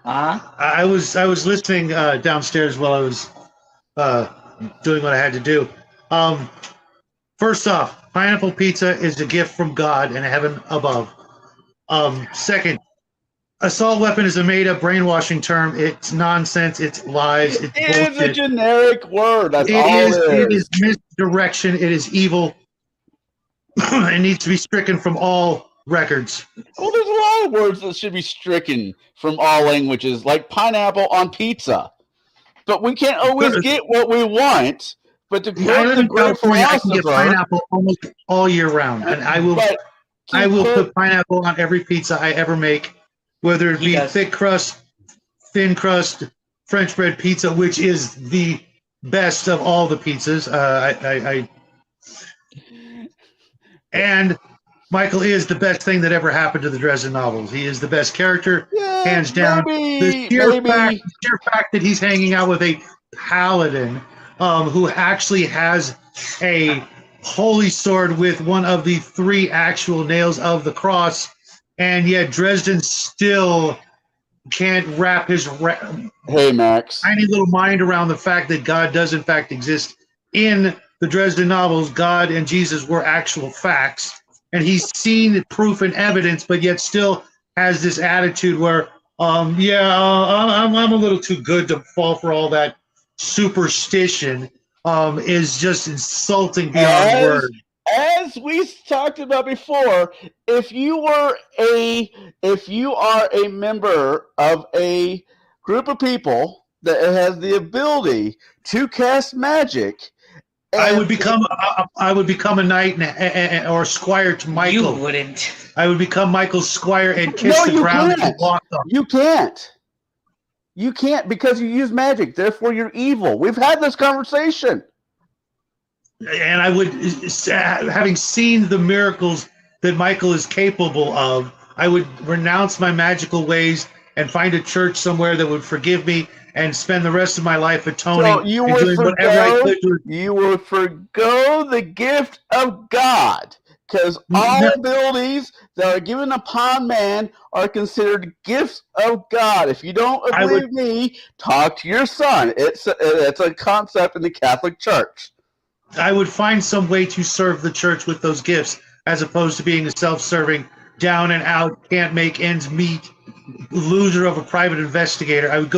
I was listening downstairs while I was doing what I had to do. First off, pineapple pizza is a gift from God and heaven above. Second, assault weapon is a made-up brainwashing term. It's nonsense. It's lies. It's It bullshit. is a generic word. That's all It is misdirection. It is evil. It needs to be stricken from all records. Well, there's a lot of words that should be stricken from all languages, like pineapple on pizza. But we can't always get what we want. But to I quote live the in great California. I can get philosopher, pineapple almost all year round, and I will. I will put pineapple on every pizza I ever make, whether it be thick crust, thin crust, French bread pizza, which is the best of all the pizzas. And Michael is the best thing that ever happened to the Dresden novels. He is the best character, hands down. The sheer fact that he's hanging out with a paladin who actually has a holy sword with one of the 3 actual nails of the cross, and yet Dresden still can't wrap his tiny little mind around the fact that God does in fact exist. In the Dresden novels, God and Jesus were actual facts, and he's seen proof and evidence, but yet still has this attitude where, I'm a little too good to fall for all that superstition. Is just insulting beyond words. As we talked about before, if you are a member of a group of people that has the ability to cast magic, I would become a knight or squire to Michael. You wouldn't. I would become Michael's squire and kiss the ground and walk on. You can't. You can't, because you use magic. Therefore, you're evil. We've had this conversation. And I would, having seen the miracles that Michael is capable of, I would renounce my magical ways and find a church somewhere that would forgive me and spend the rest of my life atoning and doing whatever I could do. You would forgo the gift of God, because all abilities that are given upon man are considered gifts of God. If you don't believe me, talk to your son. It's a concept in the Catholic Church. I would find some way to serve the church with those gifts, as opposed to being a self-serving, down and out, can't make ends meet, loser of a private investigator. I would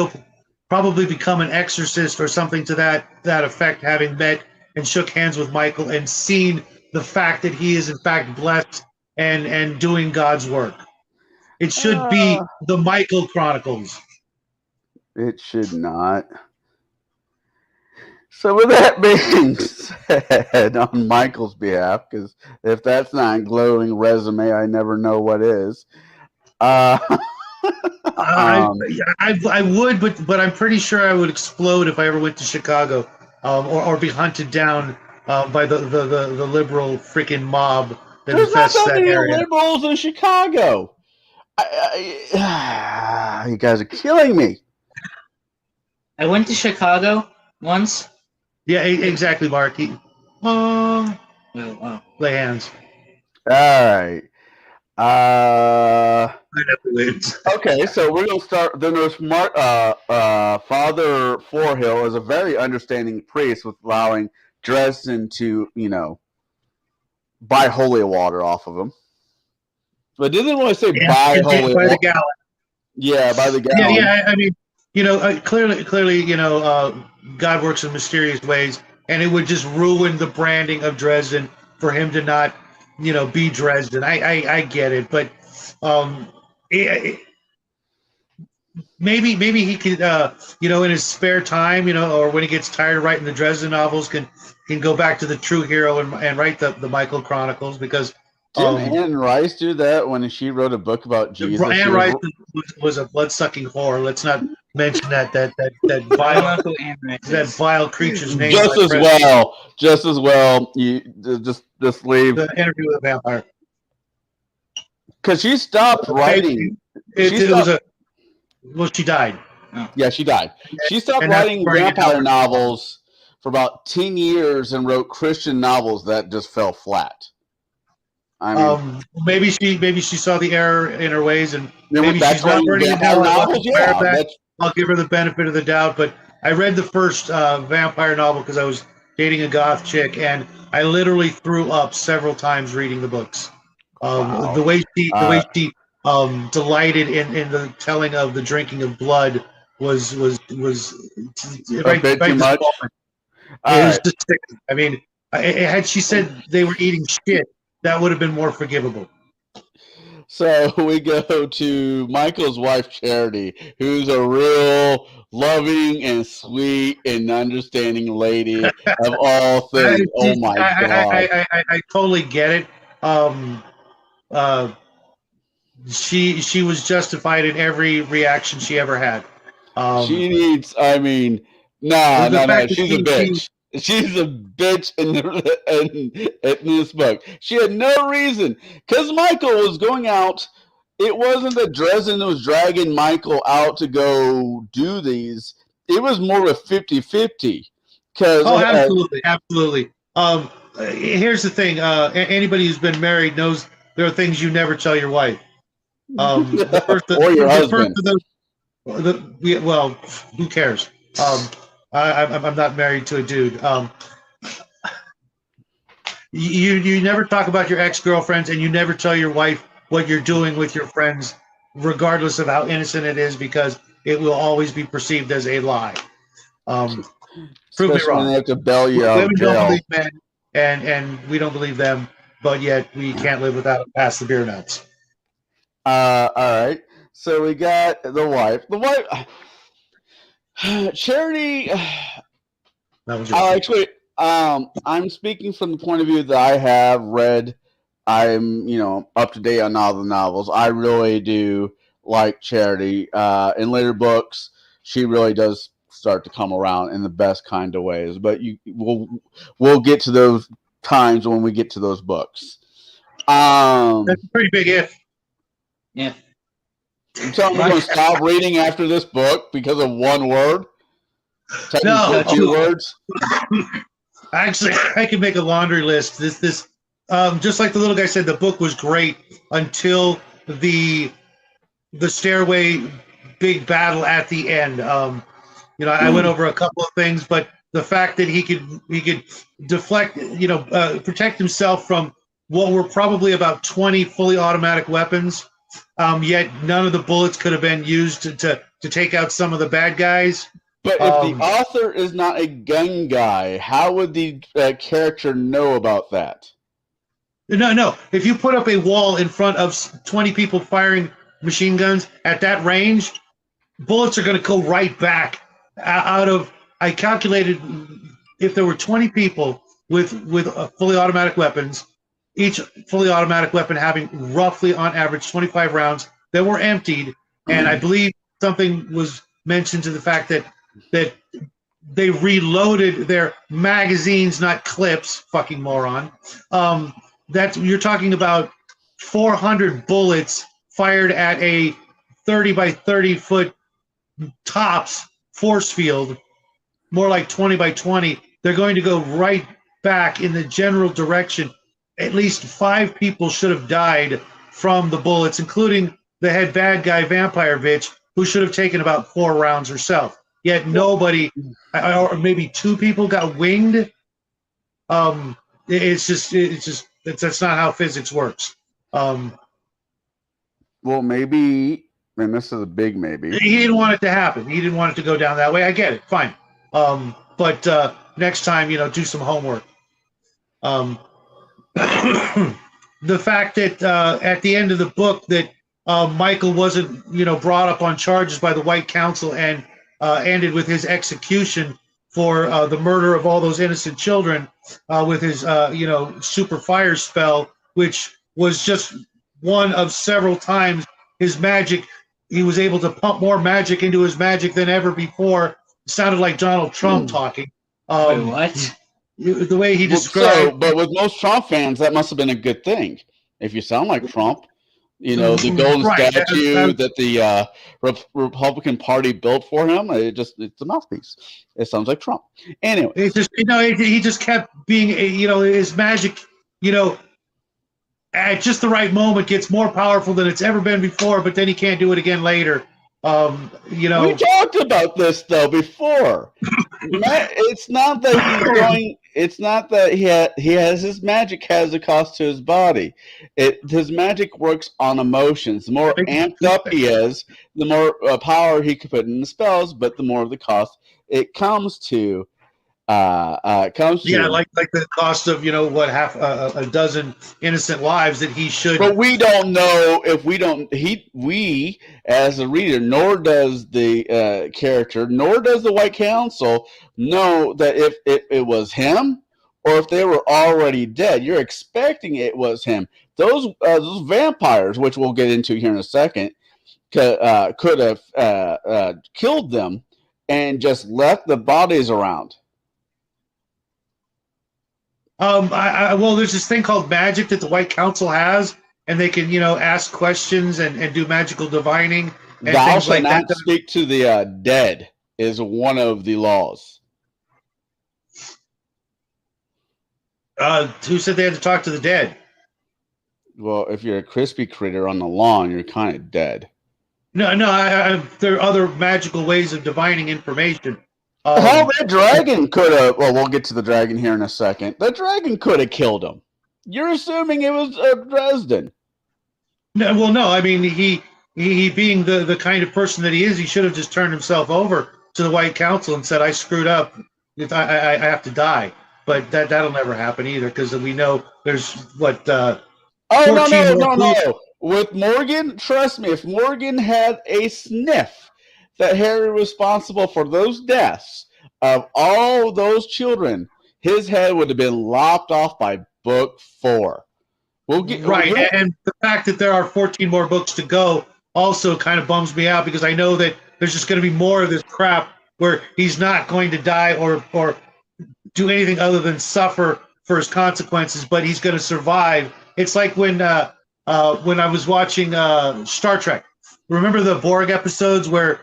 probably become an exorcist or something to that effect, having met and shook hands with Michael and seen the fact that he is in fact blessed and doing God's work. It should be the Michael Chronicles. It should not. So with that being said, on Michael's behalf, because if that's not a glowing resume, I never know what is. I would, but I'm pretty sure I would explode if I ever went to Chicago, or be hunted down by the liberal freaking mob that infests that area. There's not many liberals in Chicago. You guys are killing me. I went to Chicago once. Yeah, exactly, Mark. Lay hands. All right. Okay, so we're gonna start. Then there's Father Forhill is a very understanding priest with allowing Dresden to, buy holy water off of him. But it didn't really say buy holy water. The gallon. Yeah, by the gallon. Yeah. I mean, clearly, God works in mysterious ways, and it would just ruin the branding of Dresden for him to not, be Dresden. I get it, but maybe he could, in his spare time, or when he gets tired of writing the Dresden novels, can go back to the true hero and write the Michael Chronicles, because. Didn't Anne Rice do that when she wrote a book about Jesus? Anne Rice was a blood-sucking whore. Let's not mention that vile creature's name. Just as well. You just leave the Interview with a Vampire. Because she stopped writing. She died. Yeah, she died. She stopped writing vampire novels for about 10 years and wrote Christian novels that just fell flat. I mean, maybe she saw the error in her ways, and maybe she's not writing it now. I'll give her the benefit of the doubt. But I read the first vampire novel because I was dating a goth chick, and I literally threw up several times reading the books. Wow. The way she delighted in the telling of the drinking of blood was a bit too much. It was just sick. I mean, had she said they were eating shit, that would have been more forgivable. So we go to Michael's wife, Charity, who's a real loving and sweet and understanding lady of all things. Oh, my God. I totally get it. she was justified in every reaction she ever had. She needs. I mean, nah, The nah, nah. fact that She's a bitch. She's a bitch in this book. She had no reason because Michael was going out. It wasn't that Dresden was dragging Michael out to go do these. It was more of a 50-50. Because Oh, absolutely, absolutely. Here's the thing: anybody who's been married knows there are things you never tell your wife. The first, or your the first husband. of those, well, who cares? I'm not married to a dude. You never talk about your ex-girlfriends, and you never tell your wife what you're doing with your friends, regardless of how innocent it is, because it will always be perceived as a lie. Prove me Especially when wrong. they have to bail you out Women of don't jail. believe men, and we don't believe them, but yet we can't live without it past the beer nuts. All right. So we got the wife. The wife. Charity. That was your Actually, I'm speaking from the point of view that I have read. I'm, up to date on all the novels. I really do like Charity. In later books, she really does start to come around in the best kind of ways. But we'll get to those times when we get to those books. That's a pretty big if. Yeah. You tell me I'm going to stop reading after this book because of one word? No, Two words? Actually, I can make a laundry list. This, just like the little guy said, the book was great until the stairway big battle at the end. I went over a couple of things, but the fact that he could deflect, protect himself from what were probably about 20 fully automatic weapons, yet none of the bullets could have been used to take out some of the bad guys. But if the author is not a gun guy, how would the character know about that? No. If you put up a wall in front of 20 people firing machine guns at that range, bullets are going to go right back out of. I calculated if there were 20 people with fully automatic weapons, each fully automatic weapon having roughly on average 25 rounds that were emptied, and I believe something was mentioned to the fact that they reloaded their magazines, not clips. Fucking moron. That you're talking about 400 bullets fired at a 30 by 30 foot tops force field, more like 20 by 20. They're going to go right back in the general direction. At least 5 people should have died from the bullets, including the head bad guy, Vampire Bitch, who should have taken about 4 rounds herself. Yet nobody, or maybe 2 people, got winged. That's not how physics works. Well, maybe, and this is a big maybe. He didn't want it to happen. He didn't want it to go down that way. I get it. Fine. But next time, do some homework. The fact that at the end of the book that Michael wasn't, brought up on charges by the White Council and ended with his execution for the murder of all those innocent children with his, super fire spell, which was just one of several times his magic. He was able to pump more magic into his magic than ever before. It sounded like Donald Trump talking. Wait, what? The way he described. But with most Trump fans, that must have been a good thing. If you sound like Trump, the golden statue that the Republican Party built for him, it's a mouthpiece. It sounds like Trump. Anyway, it's just he just kept being his magic, at just the right moment gets more powerful than it's ever been before, but then he can't do it again later. We talked about this though before. It's not that he's going. It's not that he has his magic has a cost to his body. His magic works on emotions. The more amped up he is, the more power he can put in the spells, but the more of the cost it comes to. Like the cost of half a dozen innocent lives that he should. But we don't know if we as a reader, nor does the character, nor does the White Council know that if it was him or if they were already dead. You're expecting it was him. Those vampires, which we'll get into here in a second, could have killed them and just left the bodies around. Well, there's this thing called magic that the White Council has, and they can, ask questions and do magical divining and Thou things shalt like that. not speak to the dead is one of the laws. Who said they had to talk to the dead? Well, if you're a crispy critter on the lawn, you're kind of dead. No, there are other magical ways of divining information. Hell, that dragon could have. Well, we'll get to the dragon here in a second. The dragon could have killed him. You're assuming it was Dresden. No. I mean, he being the kind of person that he is, he should have just turned himself over to the White Council and said, "I screwed up. I have to die." But that'll never happen either, because we know there's what. No. With Morgan, trust me, if Morgan had a sniff that Harry was responsible for those deaths of all those children, his head would have been lopped off by book 4. And the fact that there are 14 more books to go also kind of bums me out, because I know that there's just going to be more of this crap where he's not going to die or do anything other than suffer for his consequences, but he's going to survive. It's like when I was watching Star Trek. Remember the Borg episodes where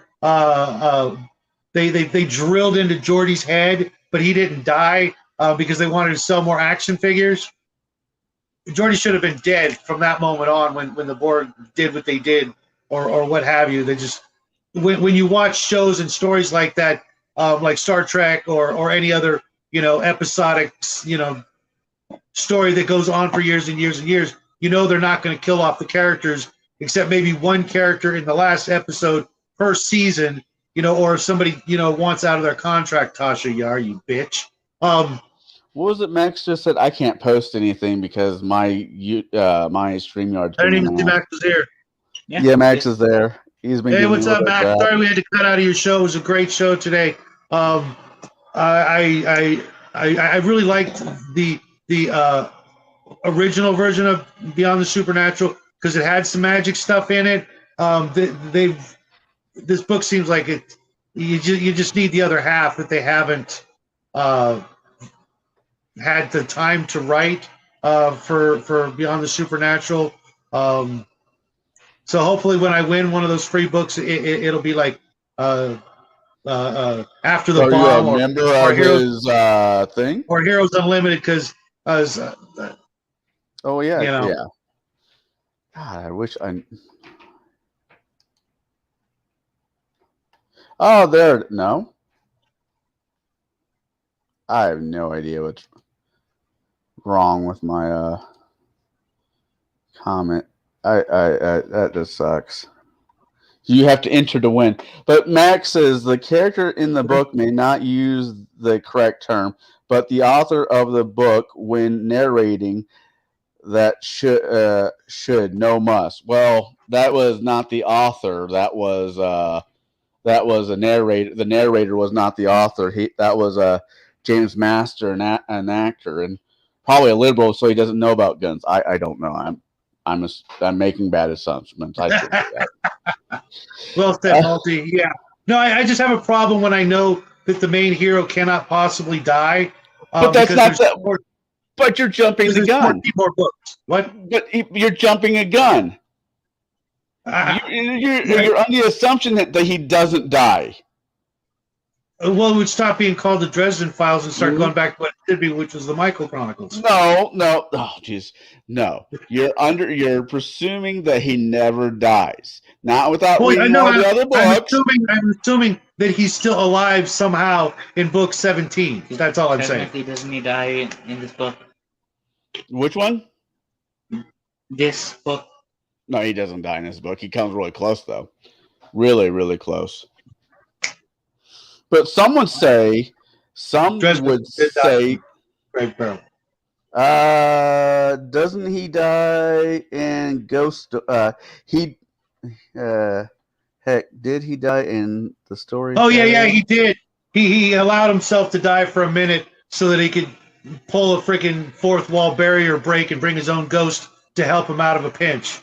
they drilled into Geordi's head, but he didn't die because they wanted to sell more action figures? Geordi should have been dead from that moment on when the Borg did what they did, or what have you. They just when you watch shows and stories like that, like Star Trek or any other episodic story that goes on for years and years and years, they're not going to kill off the characters, except maybe one character in the last episode per season, or if somebody wants out of their contract. Tasha Yar, you bitch. What was it Max just said? I can't post anything because my StreamYard's I didn't even see Max was here. Yeah, Max is there. He's been. Hey, what's up, Max? Sorry we had to cut out of your show. It was a great show today. I really liked the original version of Beyond the Supernatural because it had some magic stuff in it. This book seems like it. You just need the other half that they haven't had the time to write for Beyond the Supernatural. So hopefully, when I win one of those free books, it'll be like After the Bomb, or member of Heroes, his thing, or Heroes Unlimited, because oh yeah, yeah. God, I wish I. Oh, there. No, I have no idea what's wrong with my comment. I that just sucks. You have to enter to win. But Max says the character in the book may not use the correct term, but the author of the book, when narrating, that should no must. Well, that was not the author. That was a narrator. The narrator was not the author. That was James Master, an actor, and probably a liberal, so he doesn't know about guns. I don't know. I'm making bad assumptions. I should do that. Well said, Multi. Yeah. No, I just have a problem when I know that the main hero cannot possibly die. But that's not that. But you're jumping the gun. More books. What? But you're jumping a gun. You're under the assumption that he doesn't die. Well, it would stop being called the Dresden Files and start going back to what it should be, which was the Michael Chronicles. No. Oh, jeez. No. You're presuming that he never dies. Not without reading all the other books. I'm assuming that he's still alive somehow in book 17. That's all I'm saying. Technically, doesn't he die in this book? Which one? This book. No, he doesn't die in this book. He comes really close, though. Really, really close. But some would say, Great Peril. Doesn't he die in Ghost? Heck, did he die in the story? Oh yeah, he did. He allowed himself to die for a minute so that he could pull a freaking fourth wall barrier break and bring his own ghost to help him out of a pinch.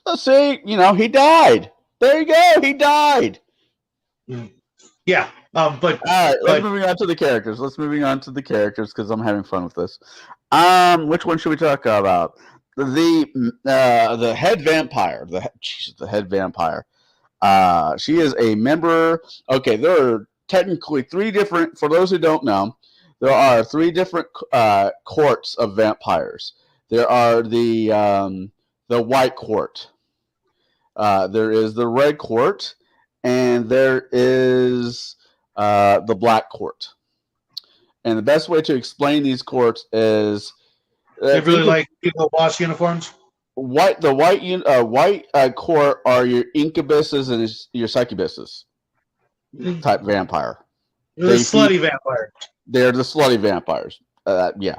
Let's see. He died. There you go. He died. Yeah, but all right. Let's but moving on to the characters. Because I'm having fun with this. Which one should we talk about? The head vampire. The head vampire. She is a member. Okay, there are technically three different. For those who don't know, there are three different courts of vampires. There are the white court. There is the red court, and there is the black court. And the best way to explain these courts is they really like people with boss uniforms. The white court are your incubuses and your succubuses type vampire. They're the slutty vampires. They're the slutty vampires. Yeah.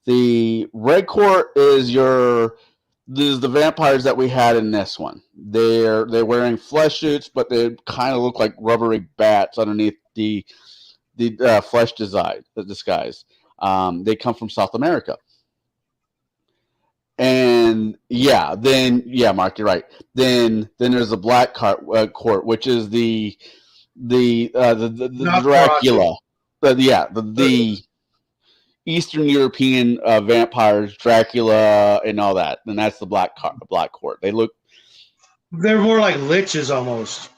The red court is the vampires that we had in this one. They're wearing flesh suits, but they kind of look like rubbery bats underneath the flesh disguise. They come from South America. And Mark, you're right. Then there's the black court, which is the Dracula. The Eastern European vampires, Dracula, and all that. And that's the black court. They're more like liches almost.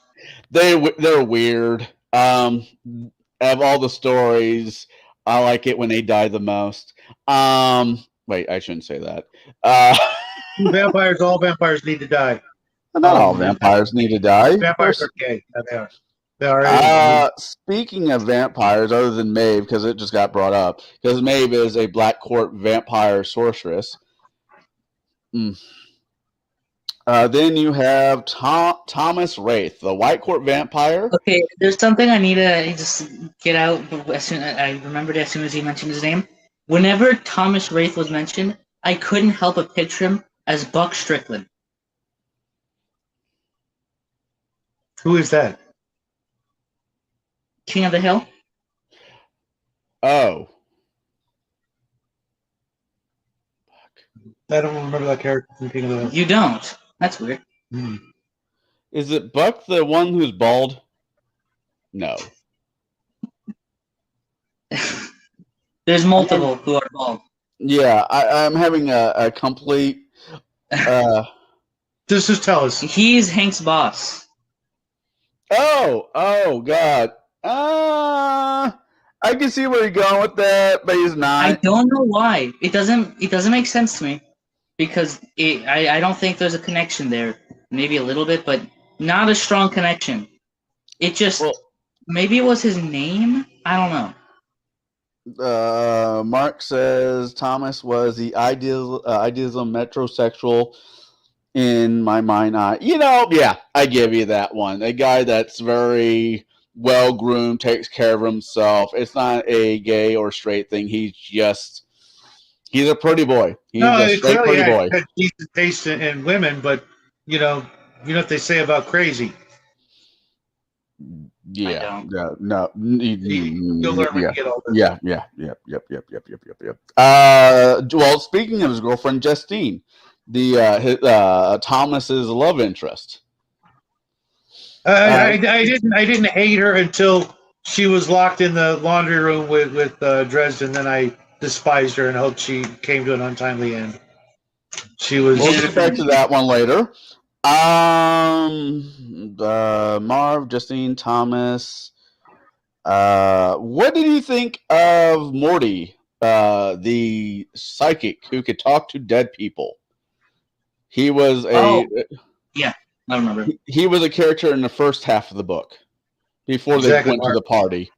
They're weird. Of all the stories, I like it when they die the most. Wait, I shouldn't say that. All vampires need to die. Not all vampires need to die. Vampires are gay. Yeah, they are. They are. Speaking of vampires, other than Maeve, because it just got brought up, because Maeve is a black court vampire sorceress. Then you have Thomas Wraith, the white court vampire. Okay, there's something I need to just get out. I remembered as soon as he mentioned his name. Whenever Thomas Wraith was mentioned, I couldn't help but picture him as Buck Strickland. Who is that? King of the Hill? Oh. I don't remember that character from King of the Hill. You don't? That's weird. Is it Buck the one who's bald? No. There's multiple who are bald. Yeah, I'm having a complete... Just tell us. He's Hank's boss. Oh, God. I can see where you're going with that, but he's not. I don't know why. It doesn't make sense to me. Because I don't think there's a connection there. Maybe a little bit, but not a strong connection. It just... maybe it was his name? I don't know. Mark says Thomas was the idealism metrosexual in my mind. Yeah, I give you that one. A guy that's very well groomed, takes care of himself. It's not a gay or straight thing. He's a pretty boy. He's a straight pretty boy. Had decent taste in women, but you know what they say about crazy. Yeah. No. You'll learn when you get older. Yeah. Yep. Well, speaking of his girlfriend Justine, Thomas's love interest. I didn't hate her until she was locked in the laundry room with Dresden. Then I despised her and hoped she came to an untimely end. We'll get back to that one later. Marv, Justine, Thomas. What did you think of Morty, the psychic who could talk to dead people? He was yeah, I remember. He was a character in the first half of the book before they went to the party.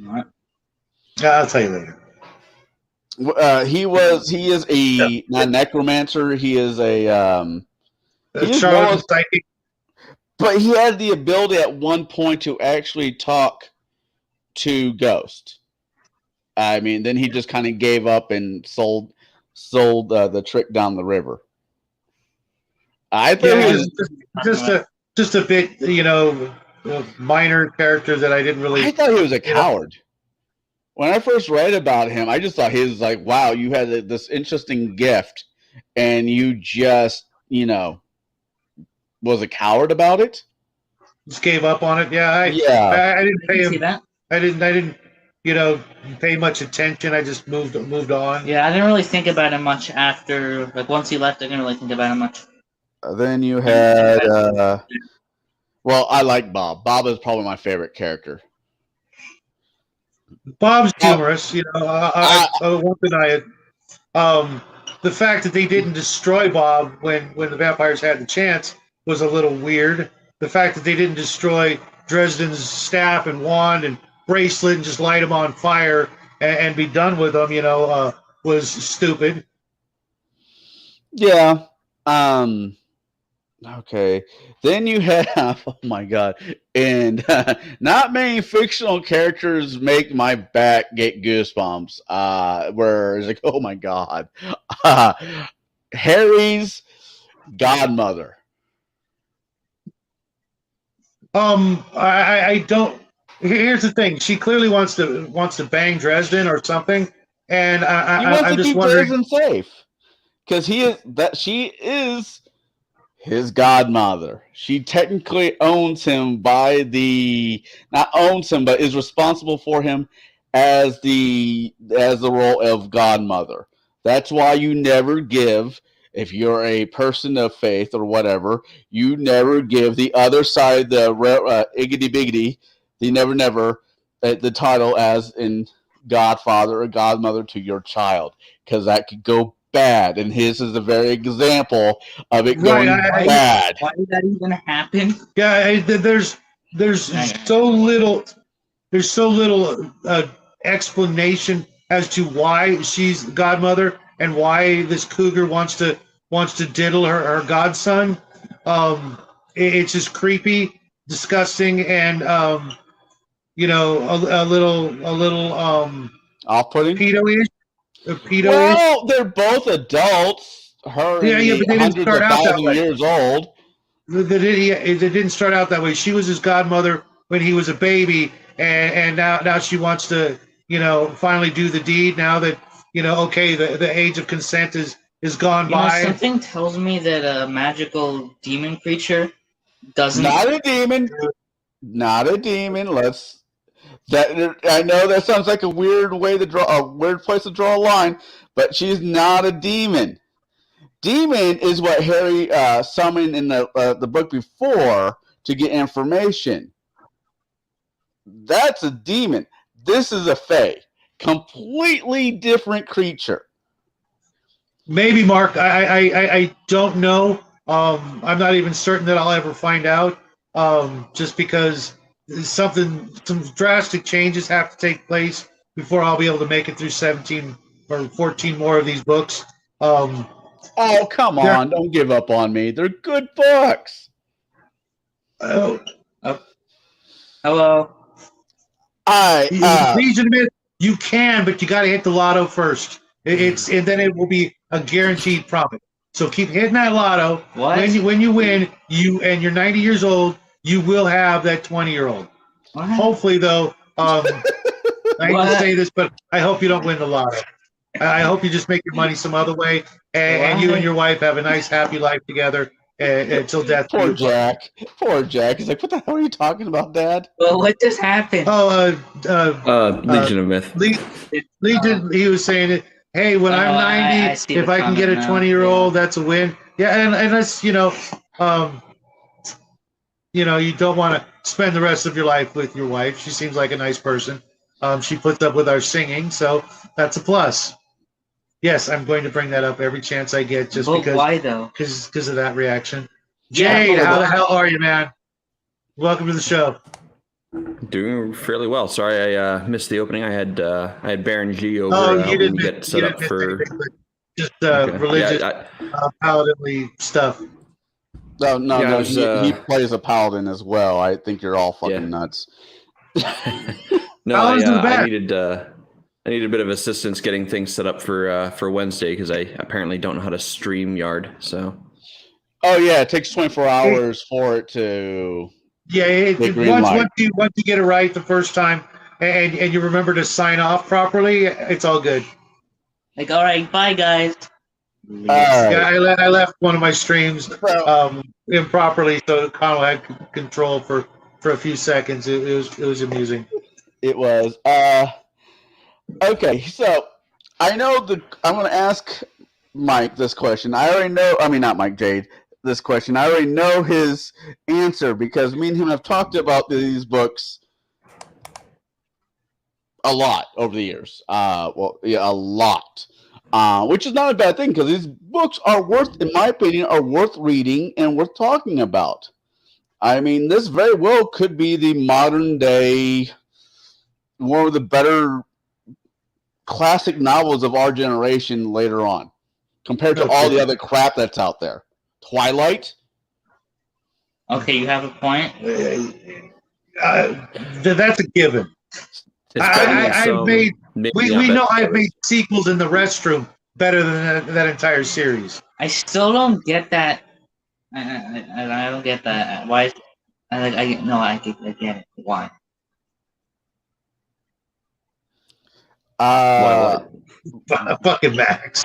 Right. I'll tell you later. He is a necromancer. He is a psychic. But he had the ability at one point to actually talk to ghosts. I mean, then he just kind of gave up and sold the trick down the river. I think it was just a bit, minor character that I didn't really. I thought he was a coward. when I first read about him, I just thought he was like, wow, you had this interesting gift, and you just, was a coward about it. Just gave up on it. Yeah, Yeah. I didn't I pay can see him. that. I didn't, pay much attention. I just moved on. Yeah, I didn't really think about him much after, like, once he left, I didn't really think about him much. Then you had, well, I like Bob. Bob is probably my favorite character. Bob's humorous. I won't deny it. The fact that they didn't destroy Bob when the vampires had the chance was a little weird. The fact that they didn't destroy Dresden's staff and wand and bracelet and just light him on fire and be done with them, was stupid. Yeah. Okay. Then you have, oh my God, and not many fictional characters make my back get goosebumps. Where it's like, oh my God, Harry's godmother. I don't. Here's the thing. She clearly wants to bang Dresden or something, and He I'm wants to just keep wondering. Dresden safe because she is his godmother. She technically owns him not owns him, but is responsible for him as the role of godmother. That's why you never give, if you're a person of faith or whatever, you never give the other side the iggity biggity, the never the title as in godfather or godmother to your child, because that could go bad, and his is a very example of it going bad. Why did that even happen? Yeah, there's so little explanation as to why she's godmother and why this cougar wants to diddle her godson. It's just creepy, disgusting, and a little Off-putting. pedo-ish. Well, they're both adults. Her Yeah, and but the they didn't hundreds start of out that thousand way. years old. It didn't start out that way. She was his godmother when he was a baby, and now she wants to, finally do the deed. Now that okay, the age of consent is gone by. Something tells me that a magical demon creature doesn't. Not a demon. Not a demon. I know that sounds like a weird place to draw a line, but she's not a demon. Demon is what Harry summoned in the book before to get information. That's a demon. This is a fae. Completely different creature. Maybe, Mark. I don't know. I'm not even certain that I'll ever find out. Just because some drastic changes have to take place before I'll be able to make it through 17 or 14 more of these books. Oh, come on. Don't give up on me. They're good books. Hello. Legion of Myth, you can, but you got to hit the lotto first. And then it will be a guaranteed profit. So keep hitting that lotto. What? When you win, and you're 90 years old, you will have that 20-year-old. What? Hopefully, though, I hate to say this, but I hope you don't win the lotto. I hope you just make your money some other way, and you and your wife have a nice, happy life together until death. Poor Jack. Poor Jack. He's like, what the hell are you talking about, Dad? Well, what just happened? Legion of Myth. Legion, he was saying it. Hey, when I'm 90, if I can get a 20-year-old, that's a win. Yeah, and that's, you don't want to spend the rest of your life with your wife. She seems like a nice person. She puts up with our singing, so that's a plus. Yes, I'm going to bring that up every chance I get, just because. Why though? Because of that reaction. Jade, how the hell are you, man? Welcome to the show. Doing fairly well. Sorry, I missed the opening. I had Baron G over you didn't get set up for just religious paladinly stuff. No, he plays a paladin as well. I think you're all fucking nuts. No, I needed a bit of assistance getting things set up for Wednesday because I apparently don't know how to stream Yard. So. Oh yeah, it takes 24 hours for it to. Yeah, once you get it right the first time, and you remember to sign off properly, it's all good. Like, all right, bye guys. Yeah, I left one of my streams improperly, so Connell had control for a few seconds. It was amusing. It was. Okay, so I know I'm going to ask Mike this question. I already know. I mean, not Mike, Jade. This question. I already know his answer because me and him have talked about these books a lot over the years. Well, yeah, a lot. Which is not a bad thing because these books are worth, in my opinion, are worth reading and worth talking about. I mean, this very well could be the modern day, one of the better classic novels of our generation later on, compared to all the other crap that's out there. Twilight. Okay, you have a point. That's a given. I've made sequels in the restroom better than that entire series. I still don't get that. I don't get that. Why? I get it. Why? Fucking Max.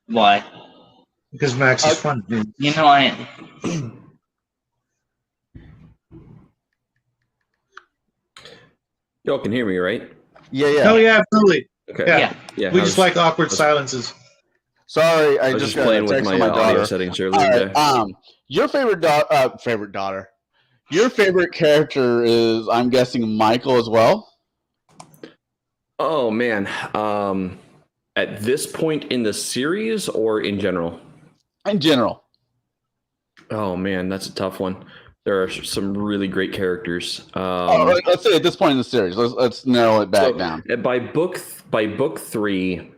Why? Because Max is fun, dude. You know Y'all can hear me, right? Yeah. Oh yeah, absolutely. Okay. Yeah. We just like awkward silences. Sorry, I was just playing with my audio daughter. settings earlier. Your favorite daughter. Your favorite character is, I'm guessing, Michael as well. Oh man, at this point in the series or in general? In general. Oh man, that's a tough one. There are some really great characters. Let's say at this point in the series, let's narrow it back down. By book 3,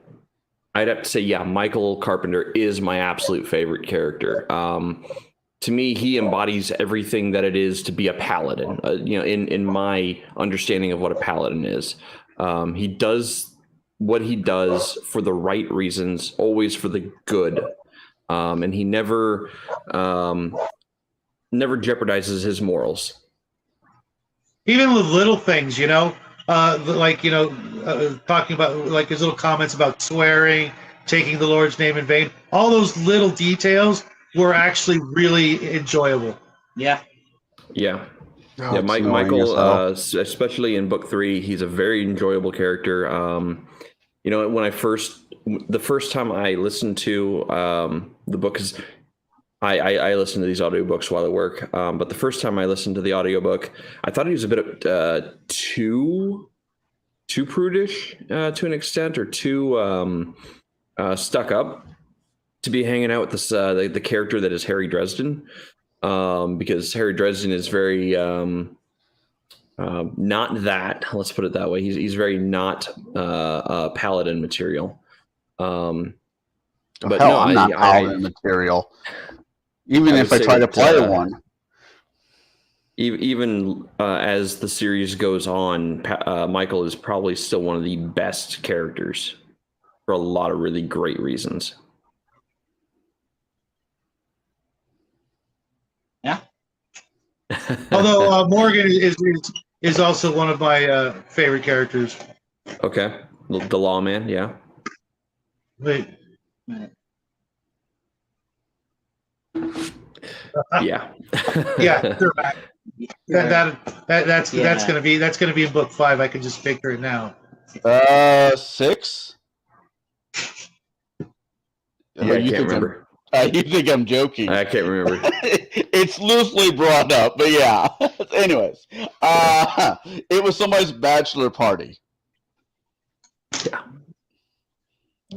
I'd have to say, yeah, Michael Carpenter is my absolute favorite character. To me, he embodies everything that it is to be a paladin. In my understanding of what a paladin is, he does what he does for the right reasons, always for the good, and he never jeopardizes his morals. Even with little things, talking about like his little comments about swearing, taking the Lord's name in vain. All those little details were actually really enjoyable. Yeah. Michael, especially in book 3, he's a very enjoyable character. When the first time I listened to the book, because I listen to these audiobooks while I work, but the first time I listened to the audiobook, I thought he was a bit too prudish to an extent, or too stuck up to be hanging out with this the character that is Harry Dresden, because Harry Dresden is very not that. Let's put it that way. He's very not paladin material. I'm not paladin material. Even if I try to play one. Even as the series goes on, Michael is probably still one of the best characters for a lot of really great reasons. Yeah. Although Morgan is also one of my favorite characters. Okay, the lawman, yeah. Wait. Yeah. Yeah, sure. That's gonna be in book 5. I can just picture it now. 6. Yeah, I can't remember. You think I'm joking? I can't remember. It's loosely brought up, but yeah. Anyways, it was somebody's bachelor party. Yeah.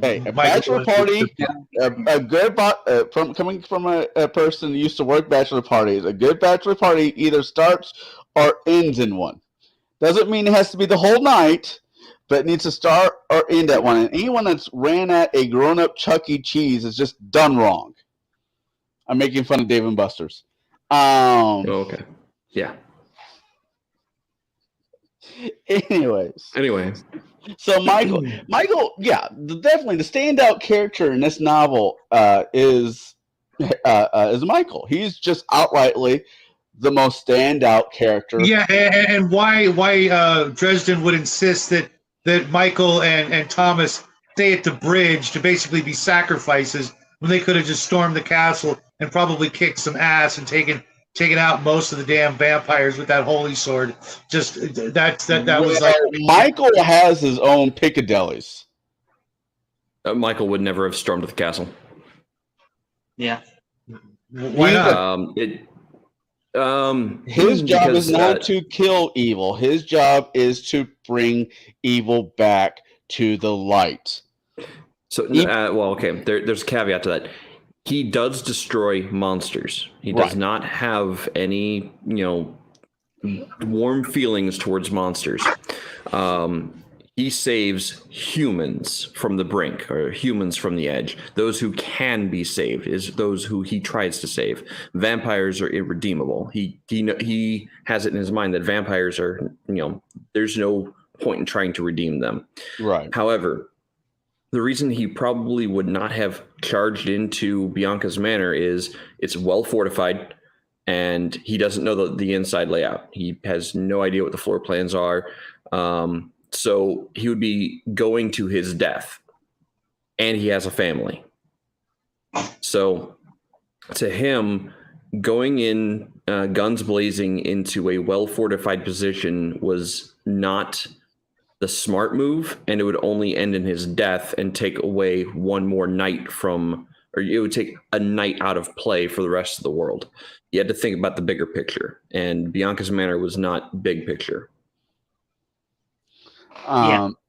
Hey, a bachelor party, a good coming from a person who used to work bachelor parties. A good bachelor party either starts or ends in one. Doesn't mean it has to be the whole night, but it needs to start or end at one. And anyone that's ran at a grown-up Chuck E. Cheese is just done wrong. I'm making fun of Dave and Buster's. Okay. Yeah. Anyway. So Michael, yeah, definitely the standout character in this novel is Michael. He's just outrightly the most standout character. Yeah, and why Dresden would insist that Michael and Thomas stay at the bridge to basically be sacrifices when they could have just stormed the castle and probably kicked some ass and taken out most of the damn vampires with that holy sword. Just that was like Michael has his own Piccadillys. Michael would never have stormed the castle. Yeah. why not? His job is not to kill evil. His job is to bring evil back to the light. So, okay. There's a caveat to that. He does destroy monsters. He does not have any, warm feelings towards monsters. He saves humans from the brink, or humans from the edge. Those who can be saved is those who he tries to save. Vampires are irredeemable. He has it in his mind that vampires are, there's no point in trying to redeem them. Right. However, the reason he probably would not have charged into Bianca's manor is it's well fortified, and he doesn't know the inside layout. He has no idea what the floor plans are. So he would be going to his death, and he has a family. So to him, going in guns blazing into a well-fortified position was not the smart move, and it would only end in his death and take away one more night or it would take a night out of play for the rest of the world. You had to think about the bigger picture, and Bianca's Manor was not big picture. Going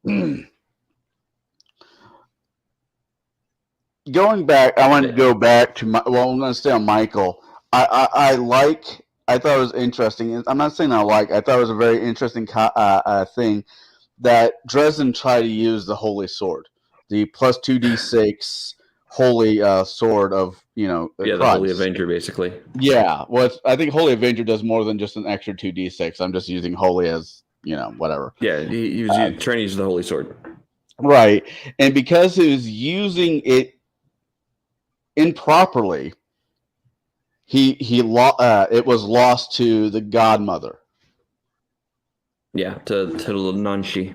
back, I want to go back to I'm going to stay on Michael. I thought it was interesting. I'm not saying I thought it was a very interesting thing that Dresden tried to use the Holy Sword, the plus 2d6 Holy Sword of, the Christ. Holy Avenger, basically. Yeah, well, I think Holy Avenger does more than just an extra 2d6. I'm just using Holy as, whatever. Yeah, he was trying to use the Holy Sword. Right, and because he was using it improperly, it was lost to the Godmother. Yeah, to the Nanshi.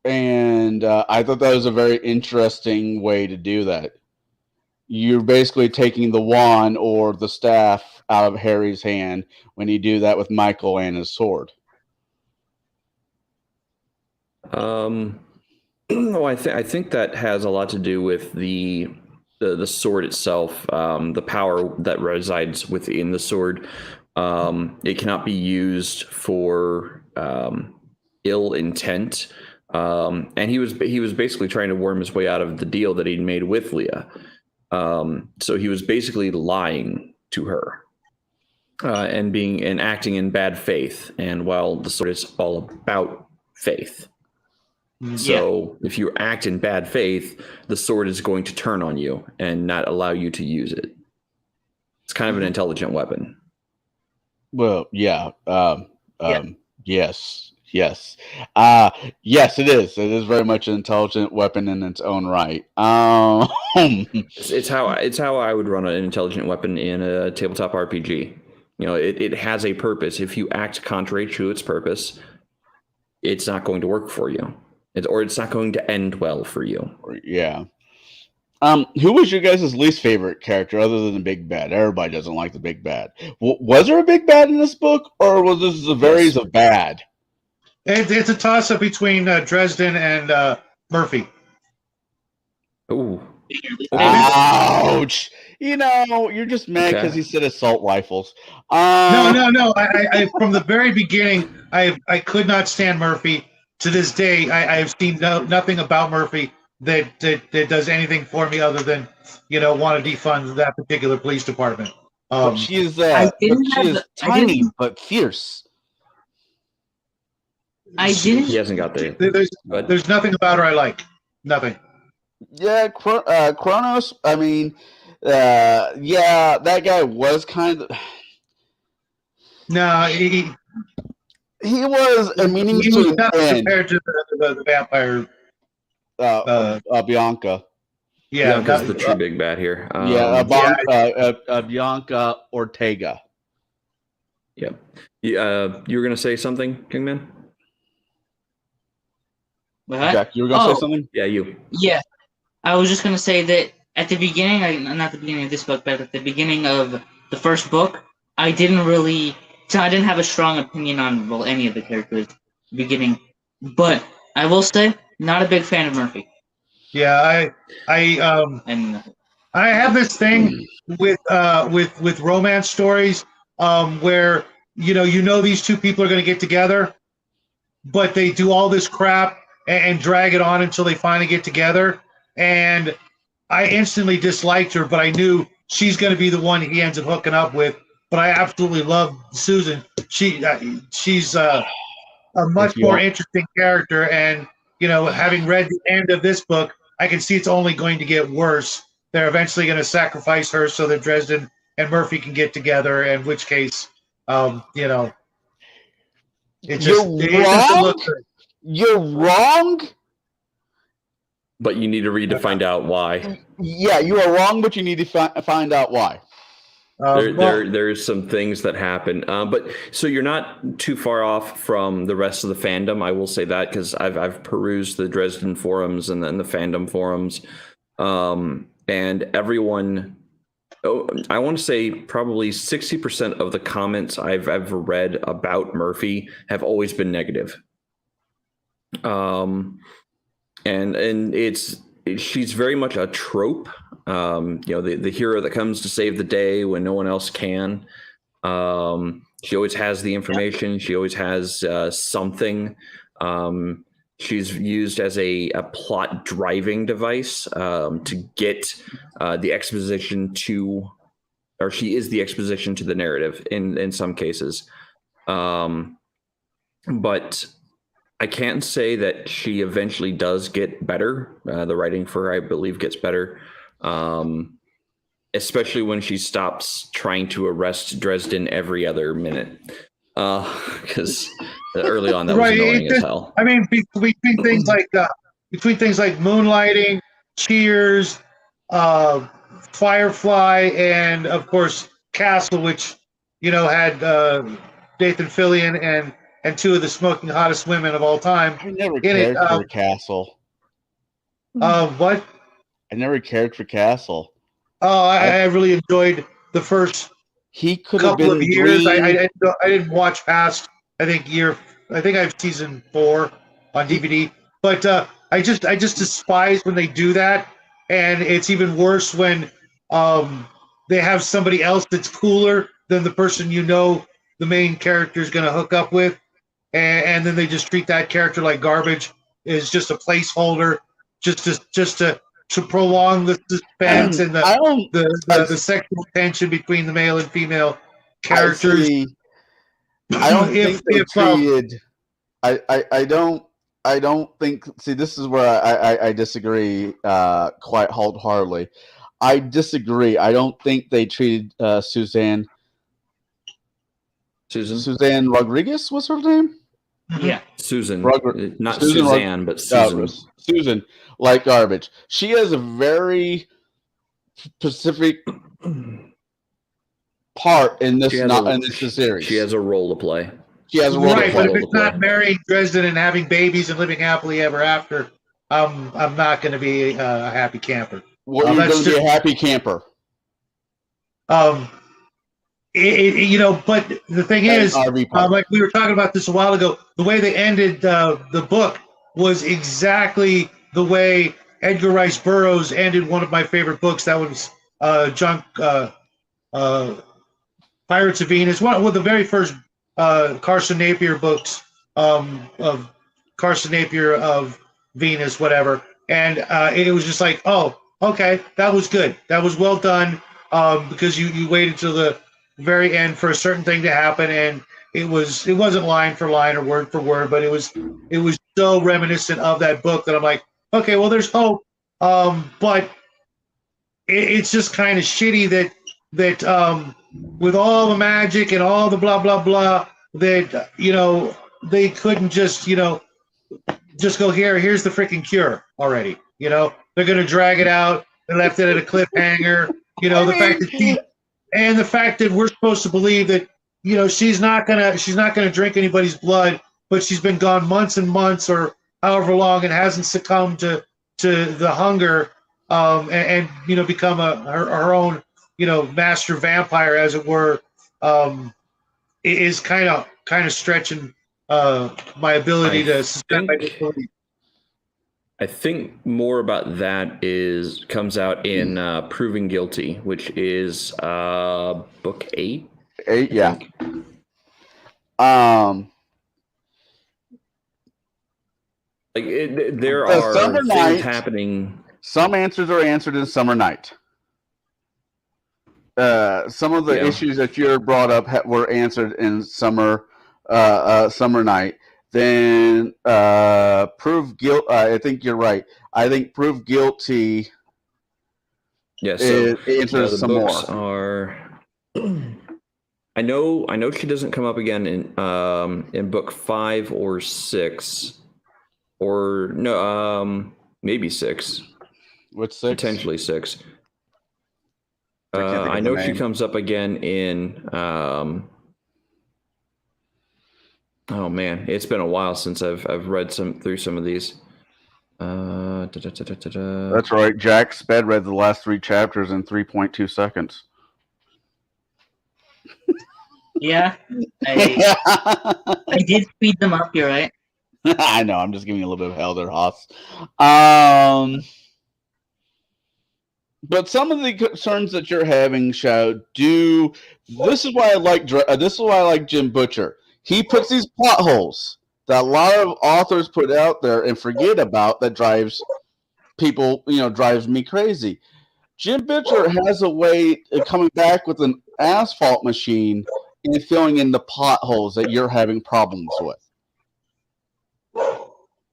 And I thought that was a very interesting way to do that. You're basically taking the wand or the staff out of Harry's hand when you do that with Michael and his sword. I think that has a lot to do with the sword itself, the power that resides within the sword. It cannot be used for ill intent. And he was basically trying to worm his way out of the deal that he'd made with Leah. So he was basically lying to her, and acting in bad faith. And while the sword is all about faith, so if you act in bad faith, the sword is going to turn on you and not allow you to use it. It's kind of an intelligent weapon. Well, yeah. Yes. Yes, it is. It is very much an intelligent weapon in its own right. It's how I would run an intelligent weapon in a tabletop RPG. It has a purpose. If you act contrary to its purpose, it's not going to work for you, or it's not going to end well for you. Yeah. Who was your guys' least favorite character other than the Big Bad? Everybody doesn't like the Big Bad. Was there a Big Bad in this book, or was this the varies of bad? It's a toss-up between Dresden and Murphy. Ooh. Ouch! You're just mad because he said assault rifles. No. I from the very beginning, I could not stand Murphy. To this day, I have seen nothing about Murphy that does anything for me other than want to defund that particular police department. She is tiny but fierce. He hasn't got there. There's nothing about her I like. Nothing. Yeah, Kronos. I mean, that guy was kind of. No, he was. I mean, he was nothing compared to the vampire. Bianca. Yeah, Bianca's the true big bad here. Bianca Ortega. Yep. You were gonna say something, Kingman? What? Jack, you were gonna say something? Yeah, you. Yeah, I was just gonna say that at the beginning, not the beginning of this book, but at the beginning of the first book, I didn't have a strong opinion on any of the characters at the beginning. But I will say, not a big fan of Murphy. Yeah, And I have this thing with romance stories where you know these two people are going to get together, but they do all this crap and drag it on until they finally get together. And I instantly disliked her, but I knew she's going to be the one he ends up hooking up with. But I absolutely love Susan. She's a much If you more all, interesting character, and having read the end of this book, I can see it's only going to get worse. They're eventually going to sacrifice her so that Dresden and Murphy can get together. In which case, it you're doesn't wrong. look good. You're wrong. But you need to read to find out why. Yeah, you are wrong, but you need to find out why. There's some things that happen, but so you're not too far off from the rest of the fandom. I will say that because I've perused the Dresden forums and then the fandom forums, and everyone. Oh, I want to say probably 60% of the comments I've ever read about Murphy have always been negative. And she's very much a trope. The hero that comes to save the day when no one else can. She always has the information. She always has something. She's used as a plot driving device to get the exposition to, or she is the exposition to the narrative in some cases. But I can't say that she eventually does get better. The writing for her, I believe, gets better. Especially when she stops trying to arrest Dresden every other minute. Because early on that was annoying as hell. I mean, between things like Moonlighting, Cheers, Firefly, and of course Castle, which had Nathan Fillion and two of the smoking hottest women of all time. I never cared for Castle. What? I never cared for Castle. Oh, I really enjoyed the first he could have couple been of years. Green. I didn't watch past. I think I have season 4 on DVD. But I just despise when they do that, and it's even worse when they have somebody else that's cooler than the person the main character is going to hook up with, and then they just treat that character like garbage. Is just a placeholder, just to prolong the suspense and the sexual tension between the male and female characters. I don't think they treated. I don't think. See, this is where I disagree quite wholeheartedly. I disagree. I don't think they treated Susan Rodriguez was her name. Yeah, Susan, not Suzanne, but Susan. Susan, like garbage. She has a very specific part in this series. She has a role to play. She has a role to play. But if it's not marrying Dresden and having babies and living happily ever after, I'm not going to be a happy camper. Well, you're going to be a happy camper. But the thing is, like we were talking about this a while ago, the way they ended the book was exactly the way Edgar Rice Burroughs ended one of my favorite books. That was Pirates of Venus, one of the very first Carson Napier books of Carson Napier of Venus, whatever. And it was just like, oh, okay, that was good. That was well done because you waited till the very end for a certain thing to happen, and it wasn't line for line or word for word, but it was so reminiscent of that book that I'm like, okay, well, there's hope. But it's just kind of shitty that with all the magic and all the blah blah blah that they couldn't just go here's the freaking cure already. They're gonna drag it out. They left it at a cliffhanger. The fact that we're supposed to believe that she's not gonna drink anybody's blood, but she's been gone months and months or however long and hasn't succumbed to the hunger, and become her own master vampire, as it were. Is kind of stretching my ability to suspend my disbelief. I think more about that comes out in Proving Guilty, which is book 8. 8, yeah. There are things happening. Some answers are answered in Summer Night. Some of the issues that you brought up were answered in Summer Night. Then Prove Guilty. I think you're right. I think Prove Guilty. Yeah. So answers some books more. I know she doesn't come up again in book 5 or 6, or no, maybe 6. What's 6? Potentially 6. I know she comes up again in. Oh man, it's been a while since I've read through some of these. That's right. Jack Sped read the last 3 chapters in 3.2 seconds. Yeah, I did speed them up. You're right. I know. I'm just giving you a little bit of Helder Haas. But some of the concerns that you're having, Shadow, this is why I like Jim Butcher. He puts these plot holes that a lot of authors put out there and forget about, that drives people, drives me crazy. Jim Butcher has a way of coming back with an asphalt machine and filling in the plot holes that you're having problems with.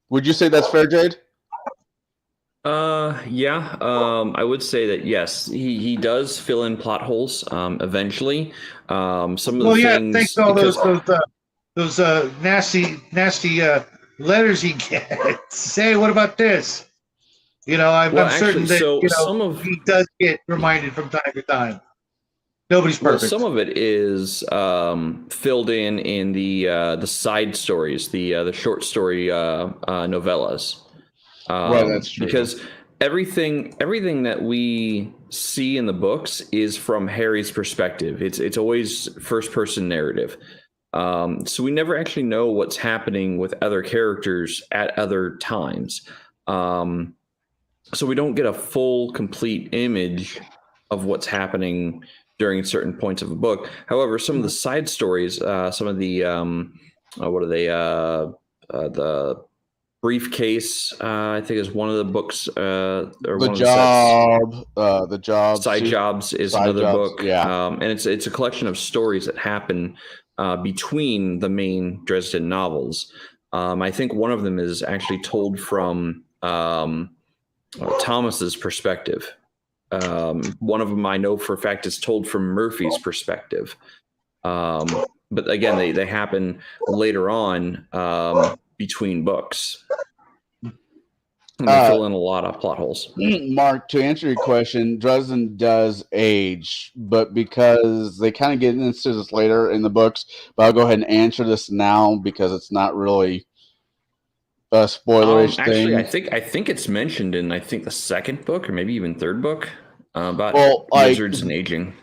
Would you say that's fair, Jade? Yeah. I would say that yes, he does fill in plot holes eventually. Some of the things. Thanks to all those nasty letters he gets. Hey, what about this? I'm certain that he does get reminded from time to time. Nobody's perfect. Some of it is filled in the side stories, the short story novellas. Right, that's true. Because everything that we see in the books is from Harry's perspective. It's always first person narrative. So we never actually know what's happening with other characters at other times. So we don't get a full, complete image of what's happening during certain points of a book. However, some of the side stories, some of the the briefcase, I think, is one of the books. Or the job. Side Jobs is another book. Yeah, and it's a collection of stories that happen between the main Dresden novels. I think one of them is actually told from Thomas's perspective. One of them I know for a fact is told from Murphy's perspective. But again, they happen later on between books. And they fill in a lot of plot holes. Mark, to answer your question, Dresden does age, but because they kind of get into this later in the books, but I'll go ahead and answer this now because it's not really a spoilerish thing. Actually, I think it's mentioned in the second book or maybe even third book about wizards and aging.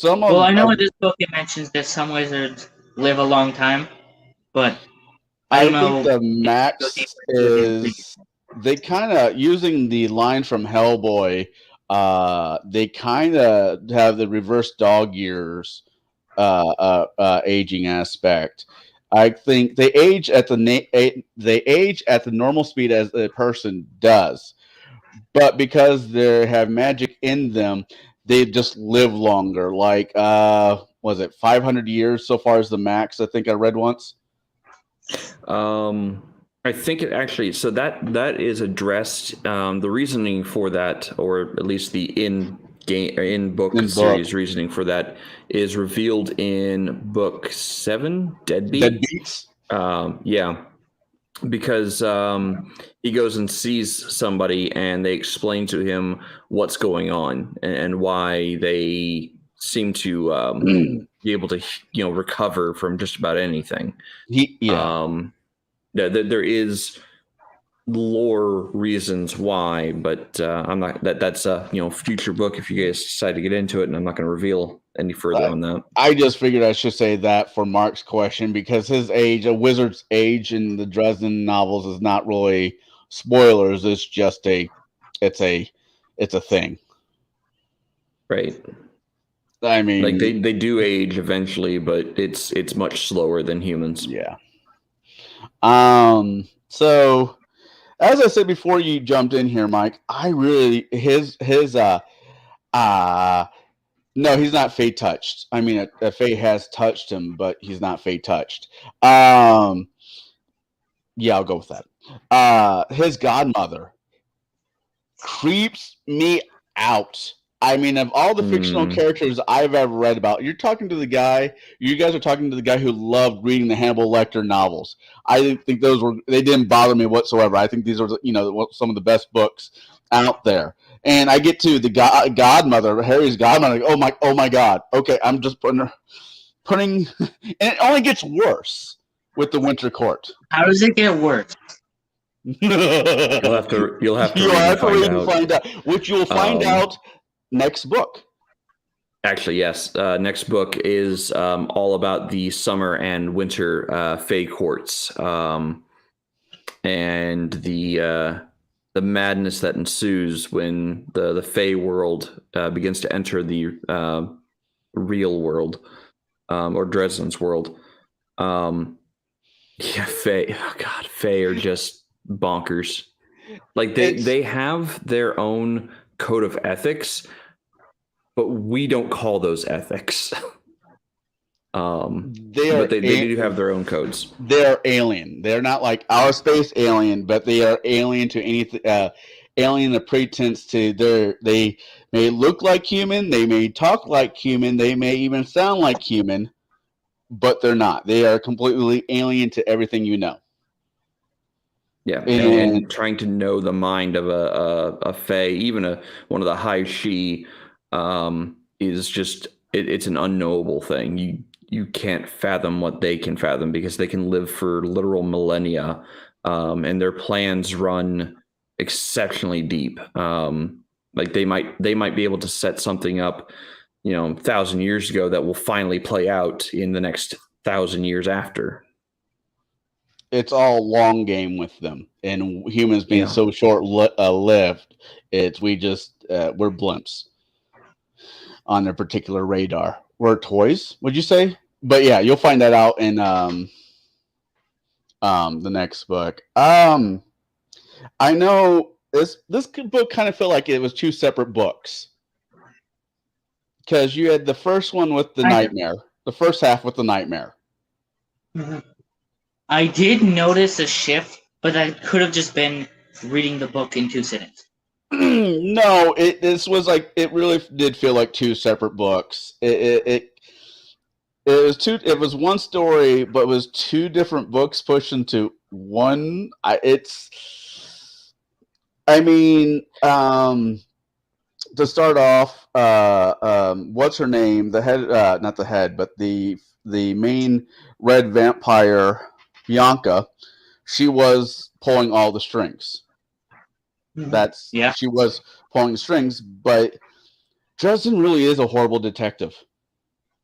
I know in this book it mentions that some wizards live a long time, but I don't know. The max is they kind of, using the line from Hellboy, they kind of have the reverse dog years aging aspect. I think they age at the normal speed as a person does, but because they have magic in them, they just live longer. Like, was it 500 years so far as the max? I think I read once. I think it actually, so that is addressed. The reasoning for that, or at least the in-book series reasoning for that, is revealed in book 7, Deadbeats. Yeah, because he goes and sees somebody and they explain to him what's going on and why they seem to be able to recover from just about anything. There is lore reasons why, but I'm not that's a future book if you guys decide to get into it, and I'm not going to reveal any further on that. I just figured I should say that for Mark's question, because his age, a wizard's age in the Dresden novels, is not really spoilers. It's just it's a thing, right? I mean, like they do age eventually, but it's much slower than humans. Yeah. So, as I said before you jumped in here, Mike, I really no, he's not fate touched. I mean, a fate has touched him, but he's not fate touched. Yeah, I'll go with that. His godmother creeps me out. I mean, of all the fictional characters I've ever read about, you guys are talking to the guy who loved reading the Hannibal Lecter novels. I didn't think they didn't bother me whatsoever. I think these are, some of the best books out there. And I get to the godmother, Harry's godmother. Oh my God. Okay, I'm just putting, and it only gets worse with the Winter Court. How does it get worse? You'll have to read and find out, which you'll find out next book. Actually, yes. Next book is all about the summer and winter Fae courts, and the madness that ensues when the Fae world begins to enter the real world, or Dresden's world. Yeah, Fae. Oh God, Fae are just bonkers. Like they have their own code of ethics, but we don't call those ethics. They do have their own codes. They're alien. They're not like our space alien, but they are alien to anything. Alien the pretense to they may look like human, they may talk like human, they may even sound like human, but they're not. They are completely alien to everything you know. Yeah, and trying to know the mind of a Fae, even one of the High Shi, is just it's an unknowable thing. You can't fathom what they can fathom, because they can live for literal millennia, and their plans run exceptionally deep. Like they might be able to set something up, 1,000 years ago that will finally play out in the next 1,000 years after. It's all long game with them, and humans being so short lived. We're blimps on their particular radar. We're toys, would you say? But yeah, you'll find that out in the next book. I know this book kind of felt like it was two separate books, because you had the first one with the nightmare, the first half with the nightmare. Mm-hmm. I did notice a shift, but that could have just been reading the book in 2 sittings. No, it really did feel like two separate books. It was one story, but it was two different books pushed into one. To start off, what's her name? The head, not the head, but the main red vampire, Bianca. She was pulling all the strings. She was pulling the strings, but Dresden really is a horrible detective.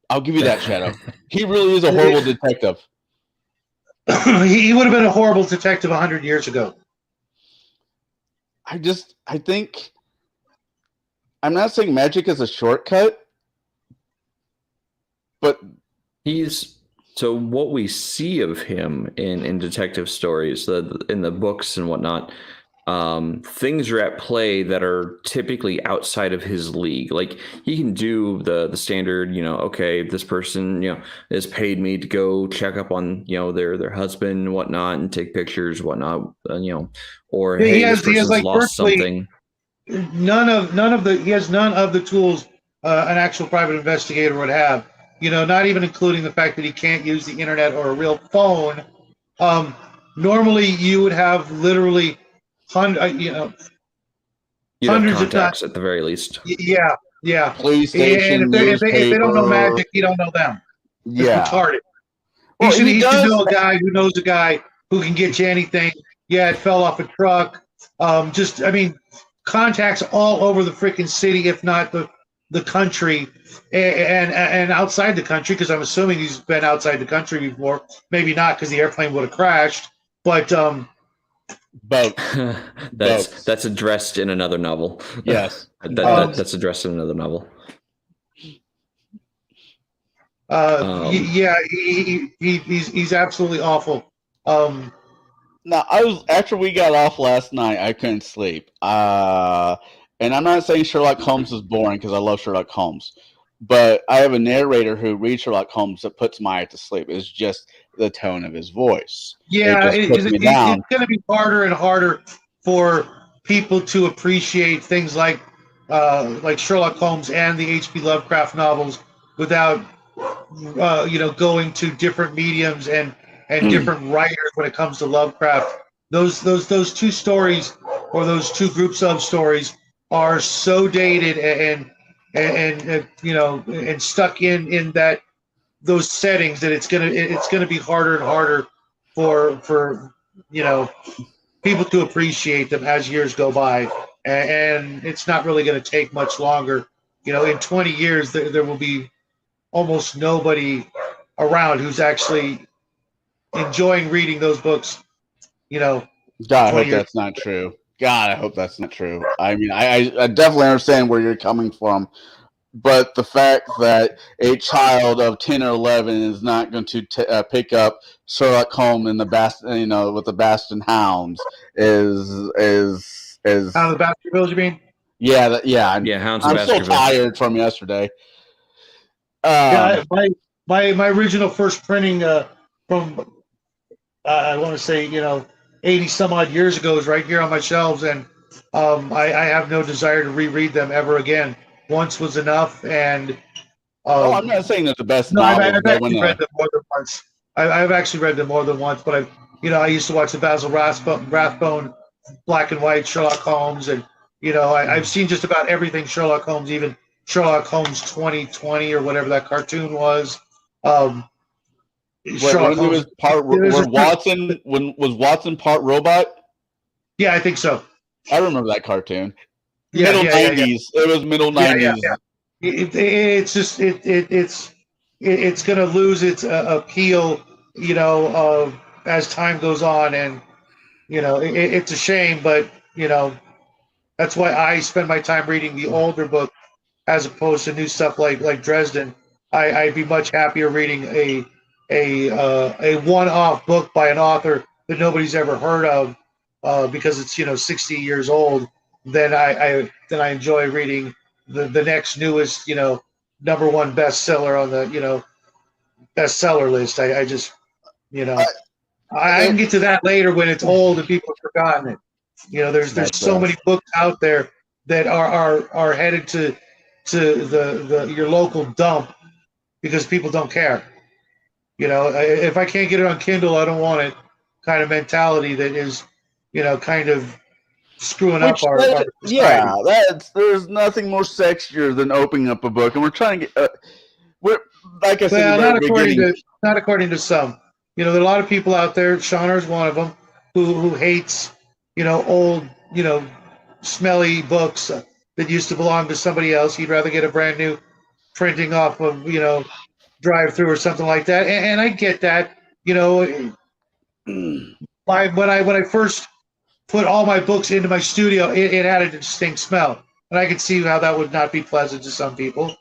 I'll give you that, Shadow. He really is a horrible detective. He would have been a horrible detective 100 years ago. I think, I'm not saying magic is a shortcut, but so what we see of him in detective stories, in the books and whatnot, things are at play that are typically outside of his league. Like, he can do the standard, okay, this person, has paid me to go check up on, their husband and whatnot, and take pictures, whatnot, or hey, this person's lost something. He has none of the tools an actual private investigator would have. Not even including the fact that he can't use the internet or a real phone. Normally, you would have literally hundreds, hundreds of contacts at the very least. Yeah, Yeah. police And station, if they don't know newspaper. magic, you don't know them. It's Yeah. retarded. Well, he He should does. know a guy who knows a guy who can get you anything. Yeah, it fell off a truck. I mean, contacts all over the freaking city, if not the country, and outside the country, because I'm assuming he's been outside the country before. Maybe not, because the airplane would have crashed. But Boats. That's addressed in another novel. Yes. That's addressed in another novel. yeah, he's absolutely awful. Now, after we got off last night, I couldn't sleep. And I'm not saying Sherlock Holmes is boring because I love Sherlock Holmes, but I have a narrator who reads Sherlock Holmes that puts my eye to sleep. It's just the tone of his voice. Yeah, it just puts me down. it's going to be harder and harder for people to appreciate things like Sherlock Holmes and the H.P. Lovecraft novels without going to different mediums and different writers when it comes to Lovecraft. Those two stories or those two groups of stories are so dated and stuck in that those settings that it's gonna be harder and harder for people to appreciate them as years go by, and it's not really going to take much longer. In 20 years there will be almost nobody around who's actually enjoying reading those books. God, I hope that's not true. God, I hope that's not true. I mean, I definitely understand where you're coming from, but the fact that a child of 10 or 11 is not going to pick up Sherlock Holmes and with the Bastion Hounds is Hound of the Baskervilles, you mean? Yeah, Hounds of I'm so Baskerville. tired from yesterday. Yeah, my original first printing from I want to say 80 some odd years ago is right here on my shelves, and I have no desire to reread them ever again. Once was enough, and I'm not saying they're the best no, novels. I've actually read them more than once. I've actually read them more than once, but I used to watch the Basil Rathbone black and white Sherlock Holmes, and I've seen just about everything Sherlock Holmes, even Sherlock Holmes 2020 or whatever that cartoon was. Sherlock Holmes was Watson part robot? Yeah, I think so. I remember that cartoon. Yeah, middle 90s. Yeah. It was middle 90s. Yeah. It's just it's going to lose its appeal, as time goes on, and it's a shame, but that's why I spend my time reading the older book as opposed to new stuff like Dresden. I'd be much happier reading a one-off book by an author that nobody's ever heard of because it's 60 years old. Then I enjoy reading the next newest number one bestseller on the bestseller list. I just I can get to that later when it's old and people have forgotten it. There's so many books out there that are headed to your local dump because people don't care. If I can't get it on Kindle, I don't want it. Kind of mentality that is, kind of screwing up our society. There's nothing more sexier than opening up a book, and we're trying to get. Like I said, not according to some. There are a lot of people out there. Shauner's one of them who hates, old, smelly books that used to belong to somebody else. He'd rather get a brand new printing off of, drive through or something like that. And I get that. When I first put all my books into my studio, it had a distinct smell, and I could see how that would not be pleasant to some people.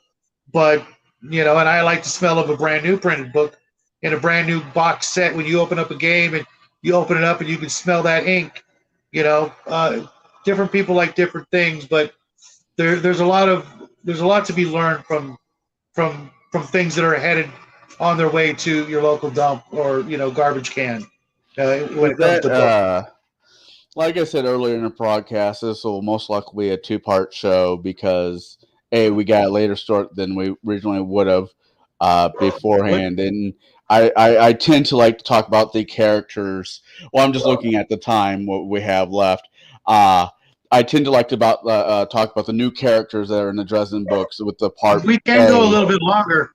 But and I like the smell of a brand new printed book in a brand new box set. When you open up a game and you open it up and you can smell that ink, different people like different things, but there's a lot to be learned from things that are headed on their way to your local dump or garbage can when it comes to books. Like I said earlier in the broadcast, this will most likely be a two-part show because we got a later start than we originally would have beforehand, and I tend to like to talk about the characters. Well, I'm just looking at the time what we have left. I tend to like to talk about the new characters that are in the Dresden books with the part. We can go a little bit longer.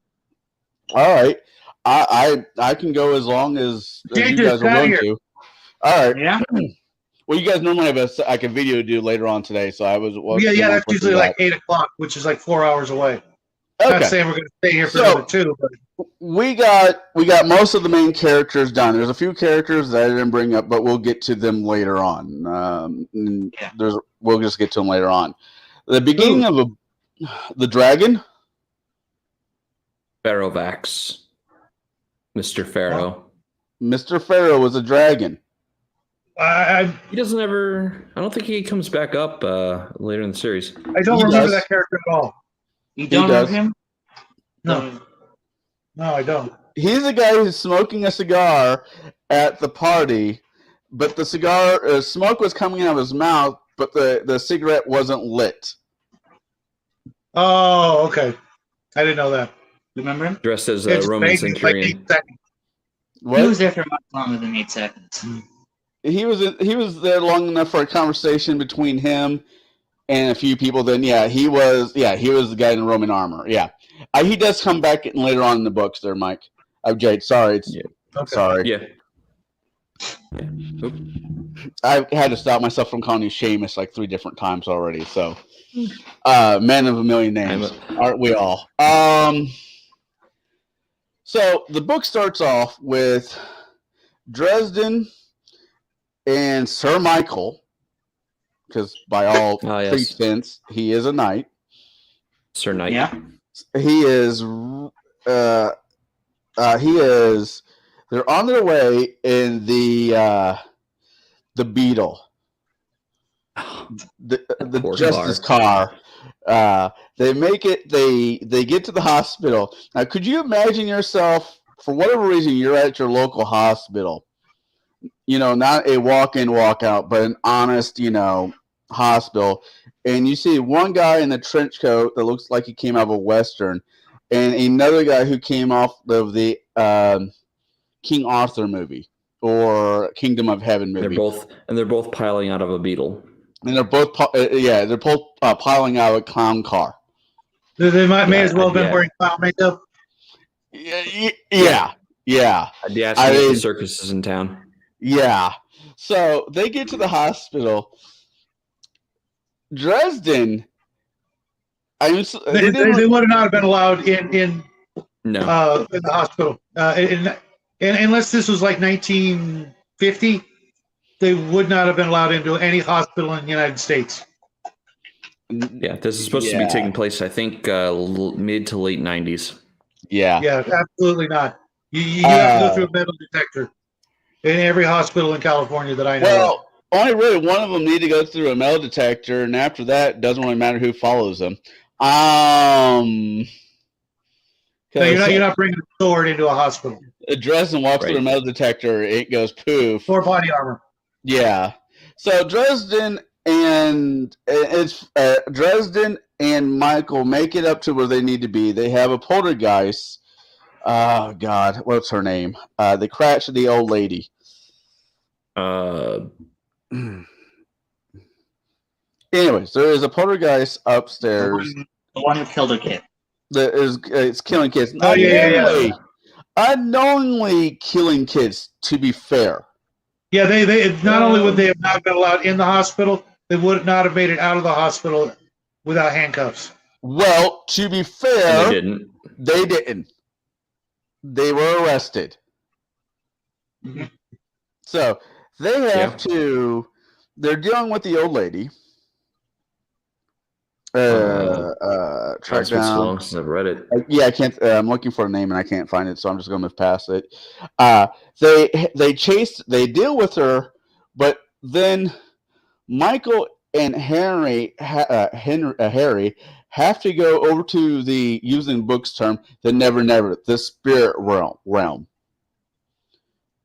All right, I can go as long as Jay you just guys are got willing here. to. All right. Yeah. Well, you guys normally have a video to do later on today, so I was. Yeah, that's usually like 8 o'clock, which is like 4 hours away. Okay. Not saying we're going to stay here for another 2, but We got most of the main characters done. There's a few characters that I didn't bring up, but we'll get to them later on. We'll just get to them later on. The beginning of the dragon. Pharaohvax. Mr. Pharaoh. Mr. Pharaoh was a dragon. He doesn't ever. I don't think he comes back up later in the series. I don't remember that character at all. You don't know him? No. No, I don't. He's the guy who's smoking a cigar at the party, but the cigar smoke was coming out of his mouth, but the cigarette wasn't lit. Oh, okay. I didn't know that. Remember him? Dressed as a Roman centurion. What? He was there for much longer than 8 seconds. He was there long enough for a conversation between him and a few people. Then he was the guy in the Roman armor. Yeah, he does come back later on in the books. There, Mike. Jade. Sorry, sorry. Yeah. I had to stop myself from calling you Seamus like 3 different times already. So, man of a million names, aren't we all? So the book starts off with Dresden and Sir Michael, because by all pretense he is a knight. Sir Knight. Yeah. He is. They're on their way in the Beetle, the Justice car. They make it. They get to the hospital. Now, could you imagine yourself, for whatever reason, you're at your local hospital? Not a walk-in, walk-out, but an honest, hospital. And you see one guy in a trench coat that looks like he came out of a Western, and another guy who came off of the King Arthur movie or Kingdom of Heaven movie. They're both piling out of a beetle. And they're both piling out of a clown car. They may as well have been wearing clown makeup. Yeah. I'd ask if the circus is in town. Yeah. So they get to the hospital. Dresden. They would not have been allowed in the hospital. Unless this was like 1950, they would not have been allowed into any hospital in the United States. Yeah, this is supposed to be taking place, I think, mid to late 90s. Yeah. Yeah, absolutely not. You have to go through a metal detector in every hospital in California that I know. Well, only really one of them need to go through a metal detector, and after that, it doesn't really matter who follows them. No, you're not bringing a sword into a hospital. Dresden walks through a metal detector, it goes poof. Or body armor. Yeah. So Dresden and Michael make it up to where they need to be. They have a poltergeist. Oh God, what's her name? They crash the old lady. Anyways, there is a poltergeist upstairs. The one who killed her kid. It's killing kids. Yeah. Unknowingly killing kids, to be fair. Yeah, they not only would they have not been allowed in the hospital, they would not have made it out of the hospital without handcuffs. Well, to be fair, they didn't. They were arrested. Mm-hmm. So they have to. They're dealing with the old lady. Track it's been so down. long since I've read it. I can't. I'm looking for a name and I can't find it, so I'm just going to move past it. They deal with her, but then Michael and Harry have to go over to the, using Book's term, the the spirit realm,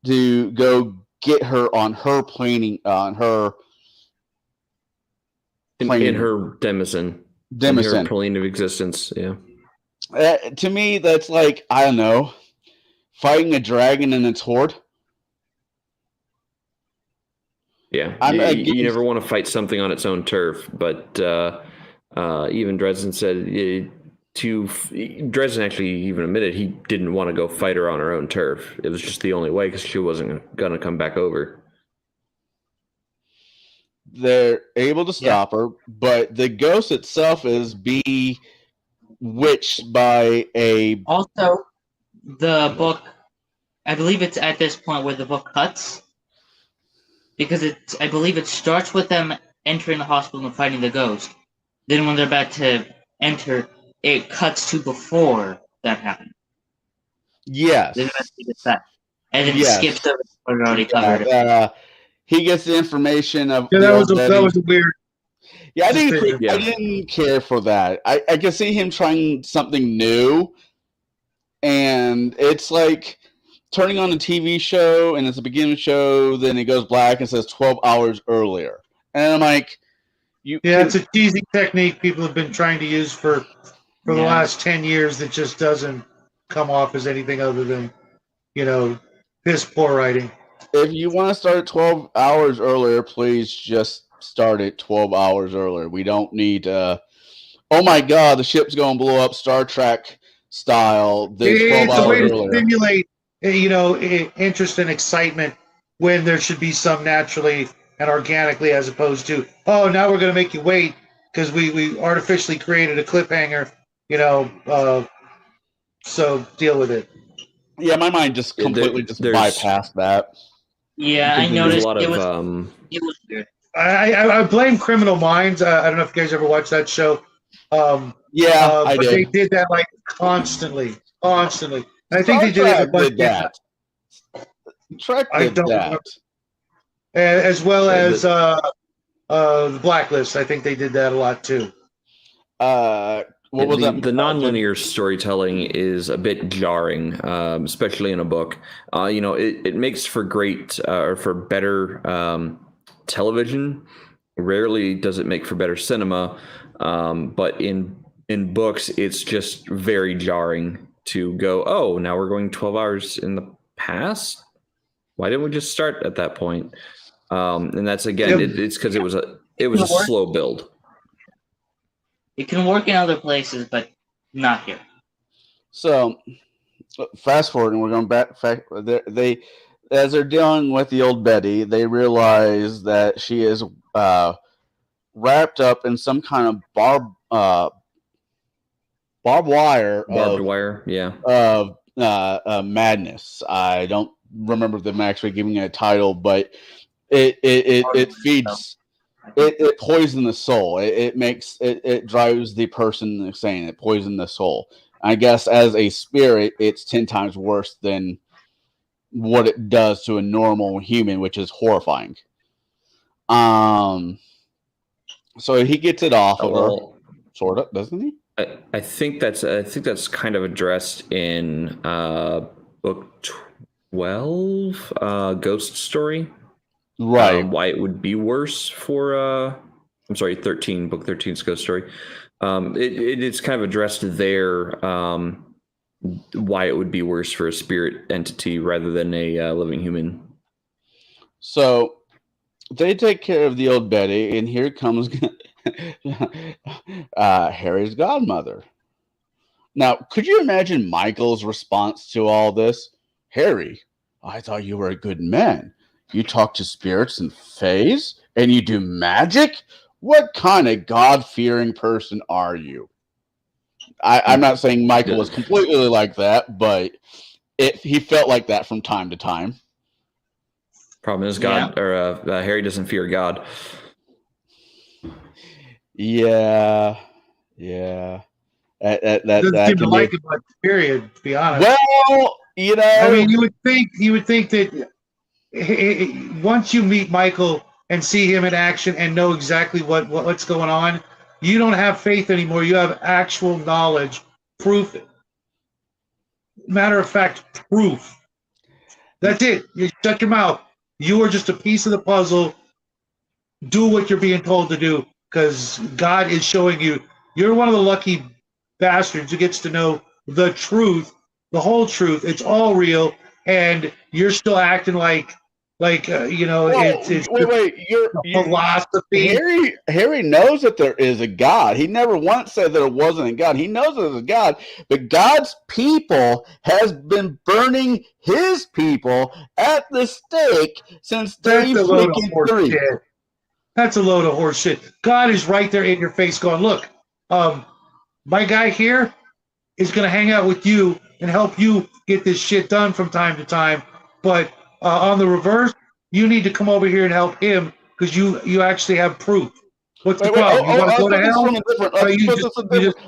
to go get her on her planing, in her demison. In her plane of existence, yeah. To me, that's like, I don't know, fighting a dragon and its horde. Yeah, I'm you against. never want to fight something on its own turf, but even Dresden said Dresden actually even admitted he didn't want to go fight her on her own turf. It was just the only way because she wasn't gonna come back over. They're able to Yeah. stop her, but the ghost itself is bewitched by a. Also, the book, I believe it's at this point where the book cuts, because I believe it starts with them entering the hospital and fighting the ghost. Then when they're about to enter, it cuts to before that happened. Yes. Then it gets that. And then Yes. skips over what we already Yeah, covered. he gets the information of Yeah, the that old was a weird Yeah, decision. I didn't care for that. I could see him trying something new, and it's like turning on a TV show, and it's a beginning show, then it goes black and says 12 hours earlier, and I'm like, Yeah, it's a cheesy technique people have been trying to use for the last 10 years that just doesn't come off as anything other than, piss poor writing. if you want to start 12 hours earlier, please just start it 12 hours earlier. We don't need. Oh my God, the ship's going to blow up Star Trek style. Then 12 It's a way hours to earlier. stimulate, interest and excitement when there should be some naturally and organically, as opposed to, oh, now we're going to make you wait because we artificially created a cliffhanger, so deal with it. Yeah, my mind just completely just bypassed that. Yeah, I There's a noticed lot it was of weird. I blame Criminal Minds. I don't know if you guys ever watched that show. Yeah, I but did. they did that like constantly. And I think Star they did it a Trek bunch did that. Trek I did don't that. remember. As well as the Blacklist. I think they did that a lot too. What was that? The nonlinear storytelling is a bit jarring, especially in a book. It makes for great or for better television. Rarely does it make for better cinema, but in books, it's just very jarring to go, oh, now we're going 12 hours in the past. Why didn't we just start at that point? And that's again, it's because it was a slow build. It can work in other places, but not here. So, fast forward, and we're going back. They, as they're dealing with the old Betty, they realize that she is wrapped up in some kind of barbed wire. Barbed wire, yeah. Of madness. I don't remember them actually giving it a title, but it feeds. It poisons the soul. It drives the person insane. It poisons the soul. I guess as a spirit, it's 10 times worse than what it does to a normal human, which is horrifying. So he gets it off of her, sort of, doesn't he? I think that's kind of addressed in book 12, Ghost Story. Right. Why it would be worse for I'm sorry, 13, book 13's Ghost Story. It's kind of addressed there, why it would be worse for a spirit entity rather than a living human. So they take care of the old Betty, and here comes Harry's godmother. Now, could you imagine Michael's response to all this? Harry, I thought you were a good man. You talk to spirits and fays, and you do magic? What kind of God-fearing person are you? I'm not saying Michael was completely like that, but he felt like that from time to time. Problem is, Harry doesn't fear God. That doesn't seem to like it much. Period. To be honest. Well, I mean, you would think that once you meet Michael and see him in action and know exactly what's going on, you don't have faith anymore. You have actual knowledge, proof. Matter of fact, proof. That's it. You shut your mouth. You are just a piece of the puzzle. Do what you're being told to do, because God is showing you. You're one of the lucky bastards who gets to know the truth, the whole truth. It's all real, and you're still acting like Like it's wait. philosophy. Harry knows that there is a God. He never once said there wasn't a God. He knows there's a God, but God's people has been burning his people at the stake since day That's a load of freaking horse 3. shit. That's a load of horse shit. God is right there in your face, going, "Look, my guy here is going to hang out with you and help you get this shit done from time to time. But on the reverse, you need to come over here and help him because you actually have proof. What's the problem? You want to go to hell?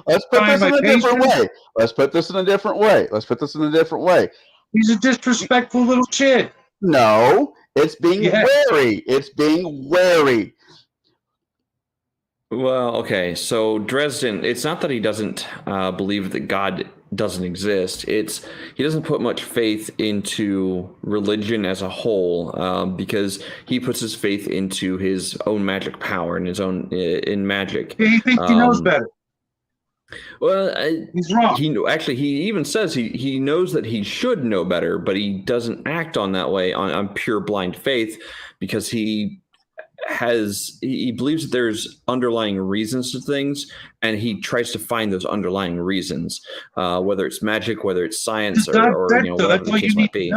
Let's put this in a different way. Let's put this in a different way. Let's put this in a different way. He's a disrespectful little shit. No, it's being wary. It's being wary. Well, okay. So Dresden, it's not that he doesn't believe that God doesn't exist. It's he doesn't put much faith into religion as a whole because he puts his faith into his own magic power and his own in magic. He thinks he knows better. Well, he's wrong. He even says he knows that he should know better, but he doesn't act on that way on pure blind faith because he believes that there's underlying reasons to things, and he tries to find those underlying reasons, whether it's magic, whether it's science, or whatever the case might be.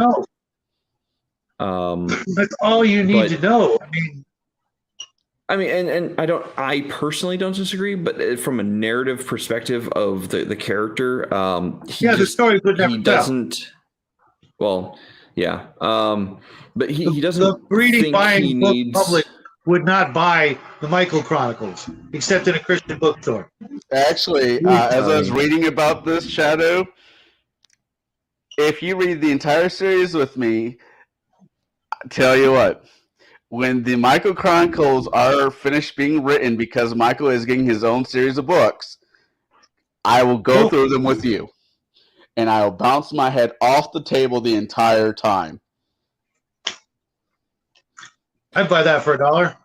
That's all you need to know. I mean, and I personally don't disagree, but from a narrative perspective of the character, the story would never doesn't. Well, yeah, but he doesn't. The greedy think buying he book needs. Public would not buy the Michael Chronicles except in a Christian bookstore. Actually, as I was reading about this, Shadow, if you read the entire series with me, I tell you what, when the Michael Chronicles are finished being written, because Michael is getting his own series of books, I will go through them with you, and I will bounce my head off the table the entire time. I'd buy that for $1.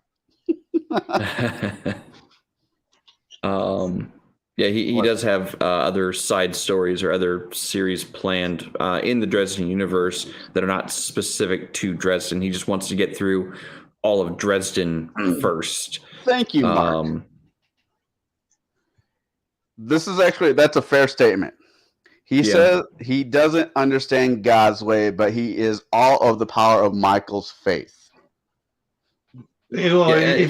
Yeah, he does have other side stories or other series planned in the Dresden universe that are not specific to Dresden. He just wants to get through all of Dresden first. Thank you, Mark. That's a fair statement. He says he doesn't understand God's way, but he is all of the power of Michael's faith. Again,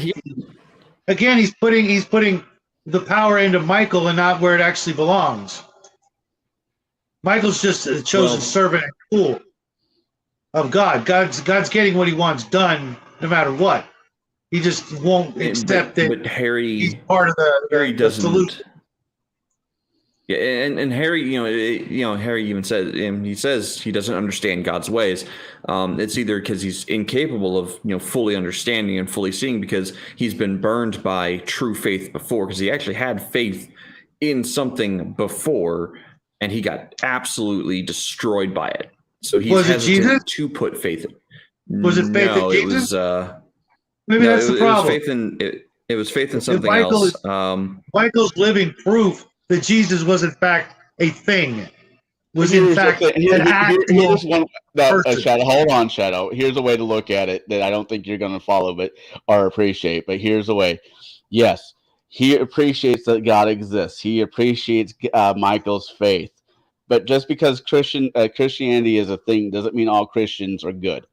he's putting the power into Michael and not where it actually belongs. Michael's just a chosen servant and tool of God. God's getting what he wants done no matter what. He just won't accept it. But Harry, he's part of the solution. Yeah, and Harry, Harry even says, he says he doesn't understand God's ways. It's either because he's incapable of, fully understanding and fully seeing, because he's been burned by true faith before, because he actually had faith in something before, and he got absolutely destroyed by it. So he's hesitant to put faith in. Was it faith in Jesus? It was. Maybe that's the problem. It was faith in something else. Michael's living proof that Jesus was in fact a thing. Shadow, hold on, Shadow. Here's a way to look at it that I don't think you're going to follow, or appreciate. But here's the way. Yes, he appreciates that God exists. He appreciates Michael's faith. But just because Christianity is a thing doesn't mean all Christians are good.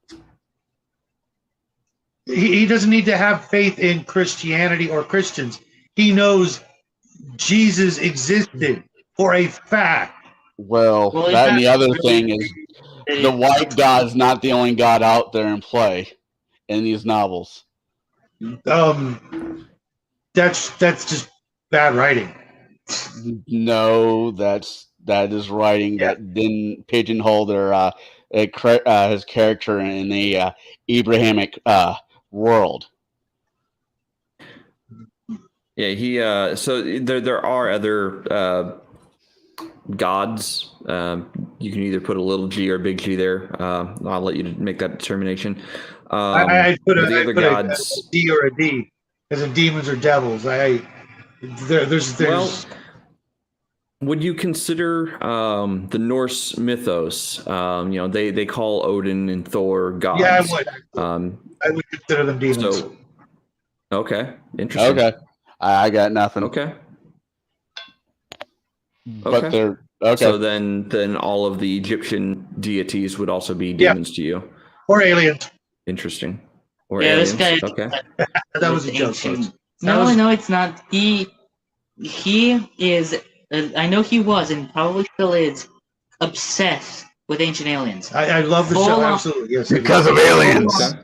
He doesn't need to have faith in Christianity or Christians. He knows Jesus existed for a fact. Well, that and the other thing is the white God's not the only God out there in play in these novels. That's just bad writing. No, that is writing that didn't pigeonhole his character in the Abrahamic world. Yeah, so there are other gods. You can either put a little G or a big G there. I'll let you make that determination. I put other gods, a D or a D, as in demons or devils. There's Would you consider the Norse mythos? They call Odin and Thor gods. Yeah, I would. I would consider them demons. So, okay, interesting. Okay, I got nothing. Okay. But Okay. they're okay. So then all of the Egyptian deities would also be demons to you. Or aliens. Interesting. Or Yeah, aliens. this guy. Okay. That was a joke. Ancient. folks. No, it's not. He is. I know he was, and probably still is, obsessed with ancient aliens. I love the Full show. on- Absolutely. Yes. Because of aliens. Okay.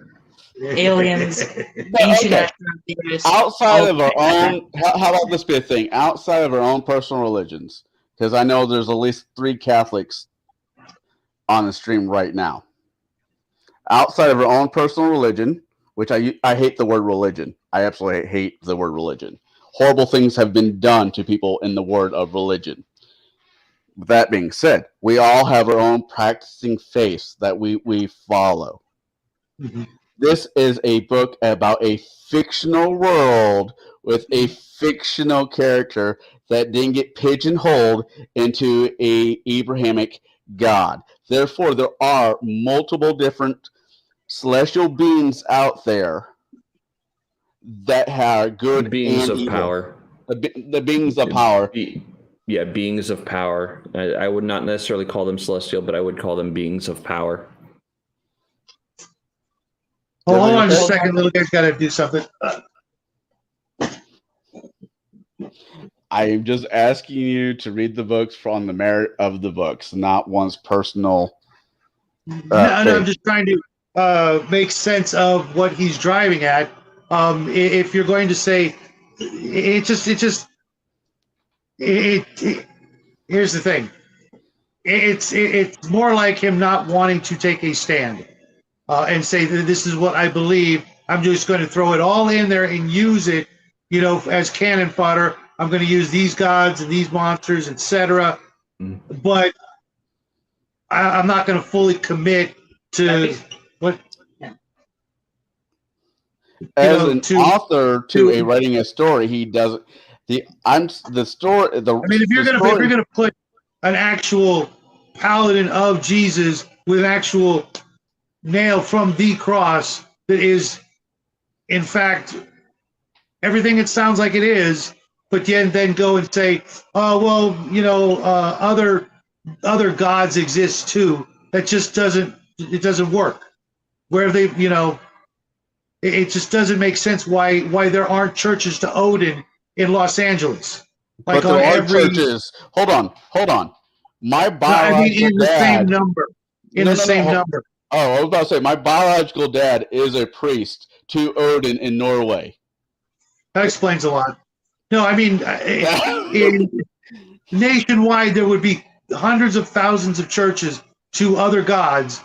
Aliens, But, ancient okay, astronaut theorists. outside of our own, how about this be a thing? Outside of our own personal religions, because I know there's at least 3 Catholics on the stream right now. Outside of our own personal religion, which I hate the word religion. I absolutely hate the word religion. Horrible things have been done to people in the word of religion. With that being said, we all have our own practicing faiths that we follow. Mhm. This is a book about a fictional world with a fictional character that didn't get pigeonholed into a Abrahamic god. Therefore, there are multiple different celestial beings out there that have good Beings and of evil. power. The beings of power. Yeah, beings of power. I would not necessarily call them celestial, but I would call them beings of power. Hold on just a second. Little guy's got to do something. I am just asking you to read the books from the merit of the books, not one's personal. No, I'm just trying to make sense of what he's driving at. If you're going to say, here's the thing. It's more like him not wanting to take a stand and say that this is what I believe. I'm just going to throw it all in there and use it, as cannon fodder. I'm going to use these gods and these monsters, etc. But I'm not going to fully commit to what. As an author to a writing a story, he doesn't. The story. I mean, if you're gonna put an actual paladin of Jesus with an actual nail from the cross that is, in fact, everything it sounds like it is, but then go and say, oh well, other gods exist too. That just doesn't work. Where they, it just doesn't make sense why there aren't churches to Odin in Los Angeles. Like but there are churches. Hold on. My biological in the dad, same number. In the same number. Oh, I was about to say my biological dad is a priest to Odin in Norway. That explains a lot. No, I mean, nationwide there would be hundreds of thousands of churches to other gods.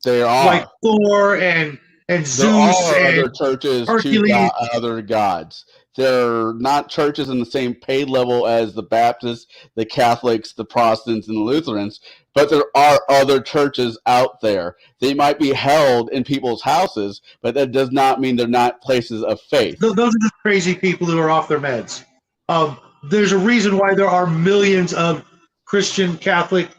There are like Thor and Zeus and other churches Hercules. To other gods. They're not churches in the same pay level as the Baptists, the Catholics, the Protestants, and the Lutherans, but there are other churches out there. They might be held in people's houses, but that does not mean they're not places of faith. Those are just crazy people who are off their meds. There's a reason why there are millions of Christian, Catholic,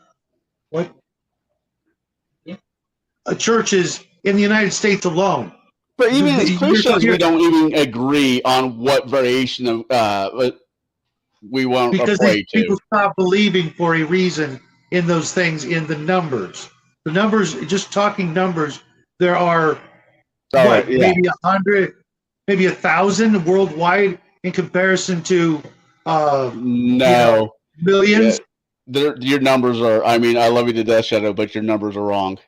churches in the United States alone. But even as Christians, we don't even agree on what variation of we want to pray to. People stop believing for a reason in those things, in the numbers. The numbers, just talking numbers, there are maybe 100, maybe 1,000 worldwide in comparison to millions. Yeah. Your numbers are, I mean, I love you to death, Shadow, but your numbers are wrong.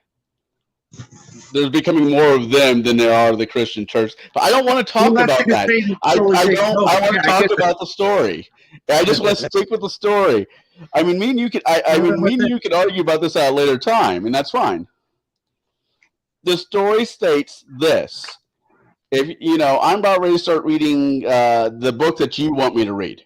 There's becoming more of them than there are the Christian church. But I don't want to talk about that. I want to talk about the story. I just want to stick with the story. I mean, me and you could argue about this at a later time, and that's fine. The story states this. If I'm about ready to start reading the book that you want me to read.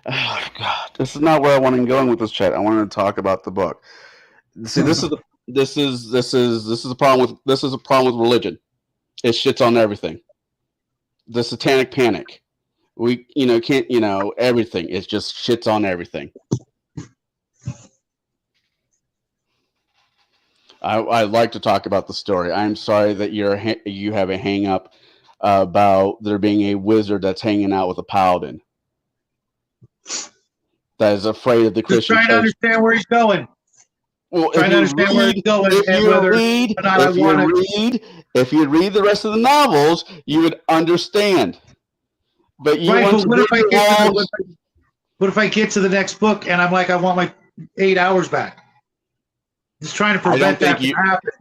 Oh God, this is not where I want to go with this chat. I wanted to talk about the book. See, this is a problem with religion. It shits on everything. the Satanic Panic. We, can't, everything. It just shits on everything. I'd like to talk about the story. I'm sorry that you have a hang up about there being a wizard that's hanging out with a paladin that is afraid of the Just Christian trying to church. understand where he's going. Well, Trying to understand where he's going and whether or not I want to. If you read the rest of the novels, you would understand. But you Right, want but to what if read I get to the next book and I'm like, I want my 8 hours back? Just trying to prevent that from happening.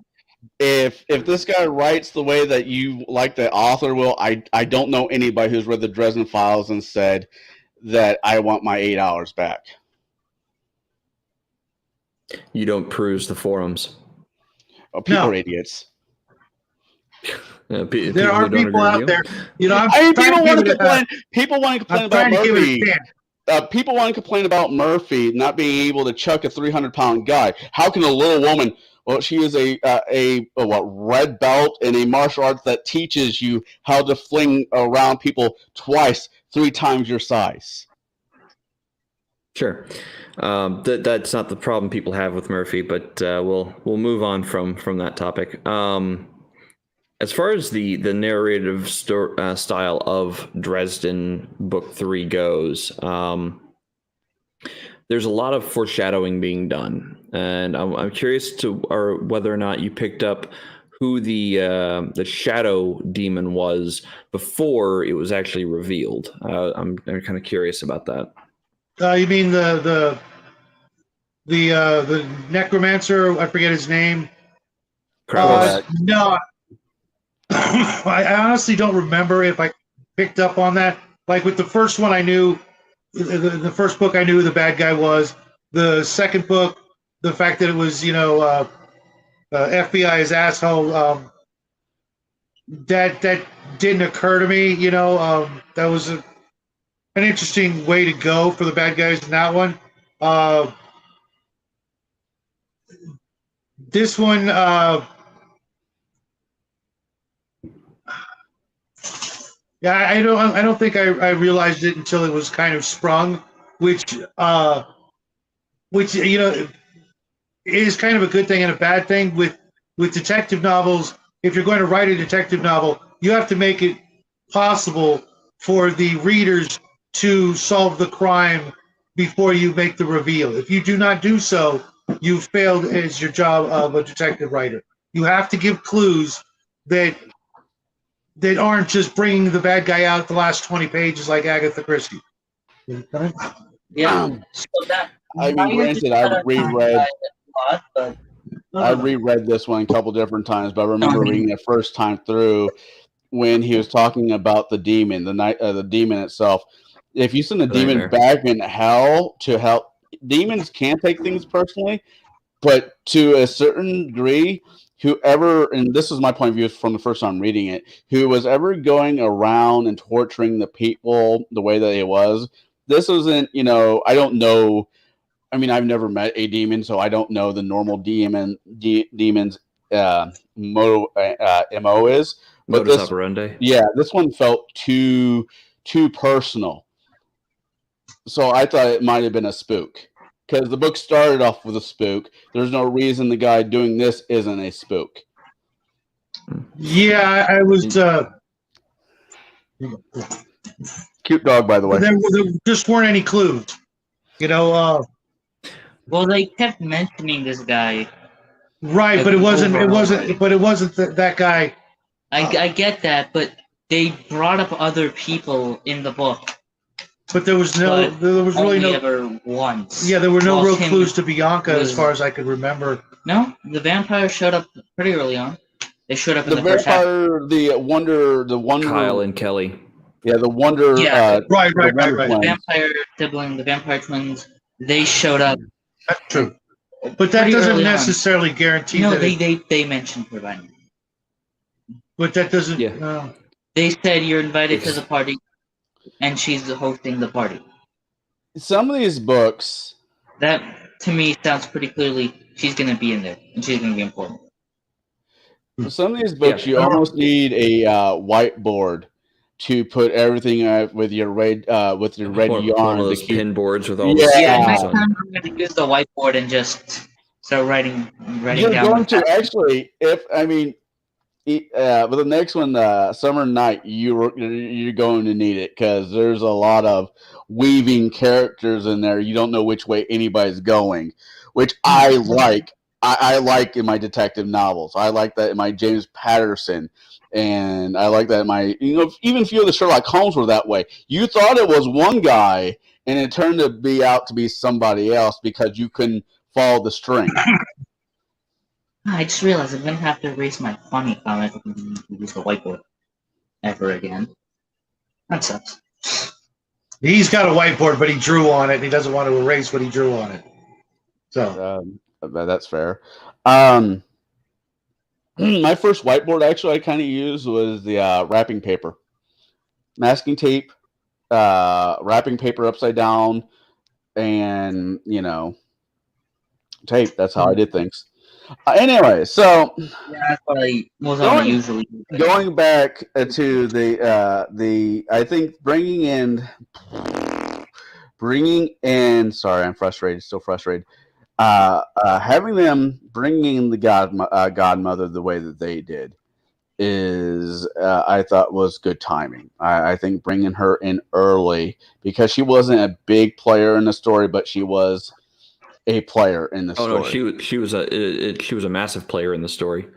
If this guy writes the way that you like the author will, I don't know anybody who's read the Dresden Files and said that I want my 8 hours back. You don't peruse the forums. Oh, people are idiots. There are people out there. People want to complain about Murphy. People want to complain about Murphy not being able to chuck a 300-pound guy. How can a little woman? Well, she is a red belt in a martial arts that teaches you how to fling around people twice, 3 times your size. Sure, that's not the problem people have with Murphy, but we'll move on from that topic. As far as the narrative style of Dresden Book 3 goes, there's a lot of foreshadowing being done, and I'm curious whether or not you picked up who the shadow demon was before it was actually revealed. I'm kind of curious about that. You mean the necromancer? I forget his name. No. I honestly don't remember if I picked up on that. Like with the first one, I knew the first book I knew who the bad guy was. The second book, the fact that it was FBI's asshole, that didn't occur to me. That was an interesting way to go for the bad guys in that one. This one. Yeah, I don't think I realized it until it was kind of sprung, which is kind of a good thing and a bad thing with detective novels. If you're going to write a detective novel, you have to make it possible for the readers to solve the crime before you make the reveal. If you do not do so, you've failed as your job of a detective writer. You have to give clues that aren't just bringing the bad guy out the last 20 pages like Agatha Christie. Yeah. So that, I mean, granted, I reread this one a couple different times, but I remember reading it first time through when he was talking about the demon, the demon itself. If you send a demon back in hell to help, demons can take things personally, but to a certain degree, whoever, and this is my point of view from the first time reading it, who was ever going around and torturing the people the way that it was, this wasn't, I don't know. I mean, I've never met a demon, so I don't know the normal demon's MO is. But Modus operandi. Yeah, this one felt too personal. So I thought it might have been a spook. Because the book started off with a spook. There's no reason the guy doing this isn't a spook. Yeah, I was... Cute dog, by the way. There just weren't any clues. Well, they kept mentioning this guy. Right, but it wasn't that guy. I get that, but they brought up other people in the book. But there was really no ever once. Yeah, there were no real clues to Bianca as far as I could remember. No, the vampire showed up pretty early on. They showed up in the first half. The Wonder, Kyle and Kelly. Yeah, the Wonder. Yeah, right. The vampire sibling, the vampire twins. They showed up. That's true. But that doesn't necessarily guarantee. No, they mentioned her by name. But that doesn't. Yeah. They said you're invited to the party. And she's hosting the party. Some of these books... That, to me, sounds pretty clearly she's going to be in there, and she's going to be important. Some of these books, you almost need a whiteboard to put everything with your red One yarn. of those to keep, pin boards with all the Yeah. Yeah, next stamps time on. I'm going to use the whiteboard and just start writing You're down going the to actually, but the next one, Summer Night, you're going to need it because there's a lot of weaving characters in there. You don't know which way anybody's going, which I like. I like in my detective novels. I like that in my James Patterson, and I like that in my even a few of the Sherlock Holmes were that way. You thought it was one guy, and it turned to be out to be somebody else because you couldn't follow the string. I just realized I'm going to have to erase my funny comment if I'm going to use the whiteboard ever again. That sucks. He's got a whiteboard, but he drew on it, and he doesn't want to erase what he drew on it. So That's fair. My first whiteboard actually I kind of used was the wrapping paper, masking tape, wrapping paper upside down, and tape. That's how I did things. Anyway, so Yeah, that's what I was on usually. going back to the I think bringing in. Sorry, I'm frustrated. Still frustrated. Having them bringing in the godmother the way that they did is I thought was good timing. I think bringing her in early because she wasn't a big player in the story, but she was a player in the story. No, she was a massive player in the story.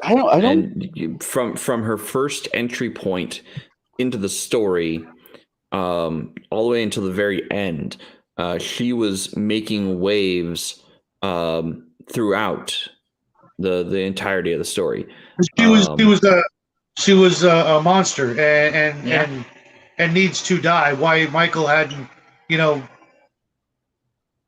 I don't. And from her first entry point into the story, all the way until the very end, she was making waves throughout the entirety of the story. She was a monster and needs to die. Why Michael hadn't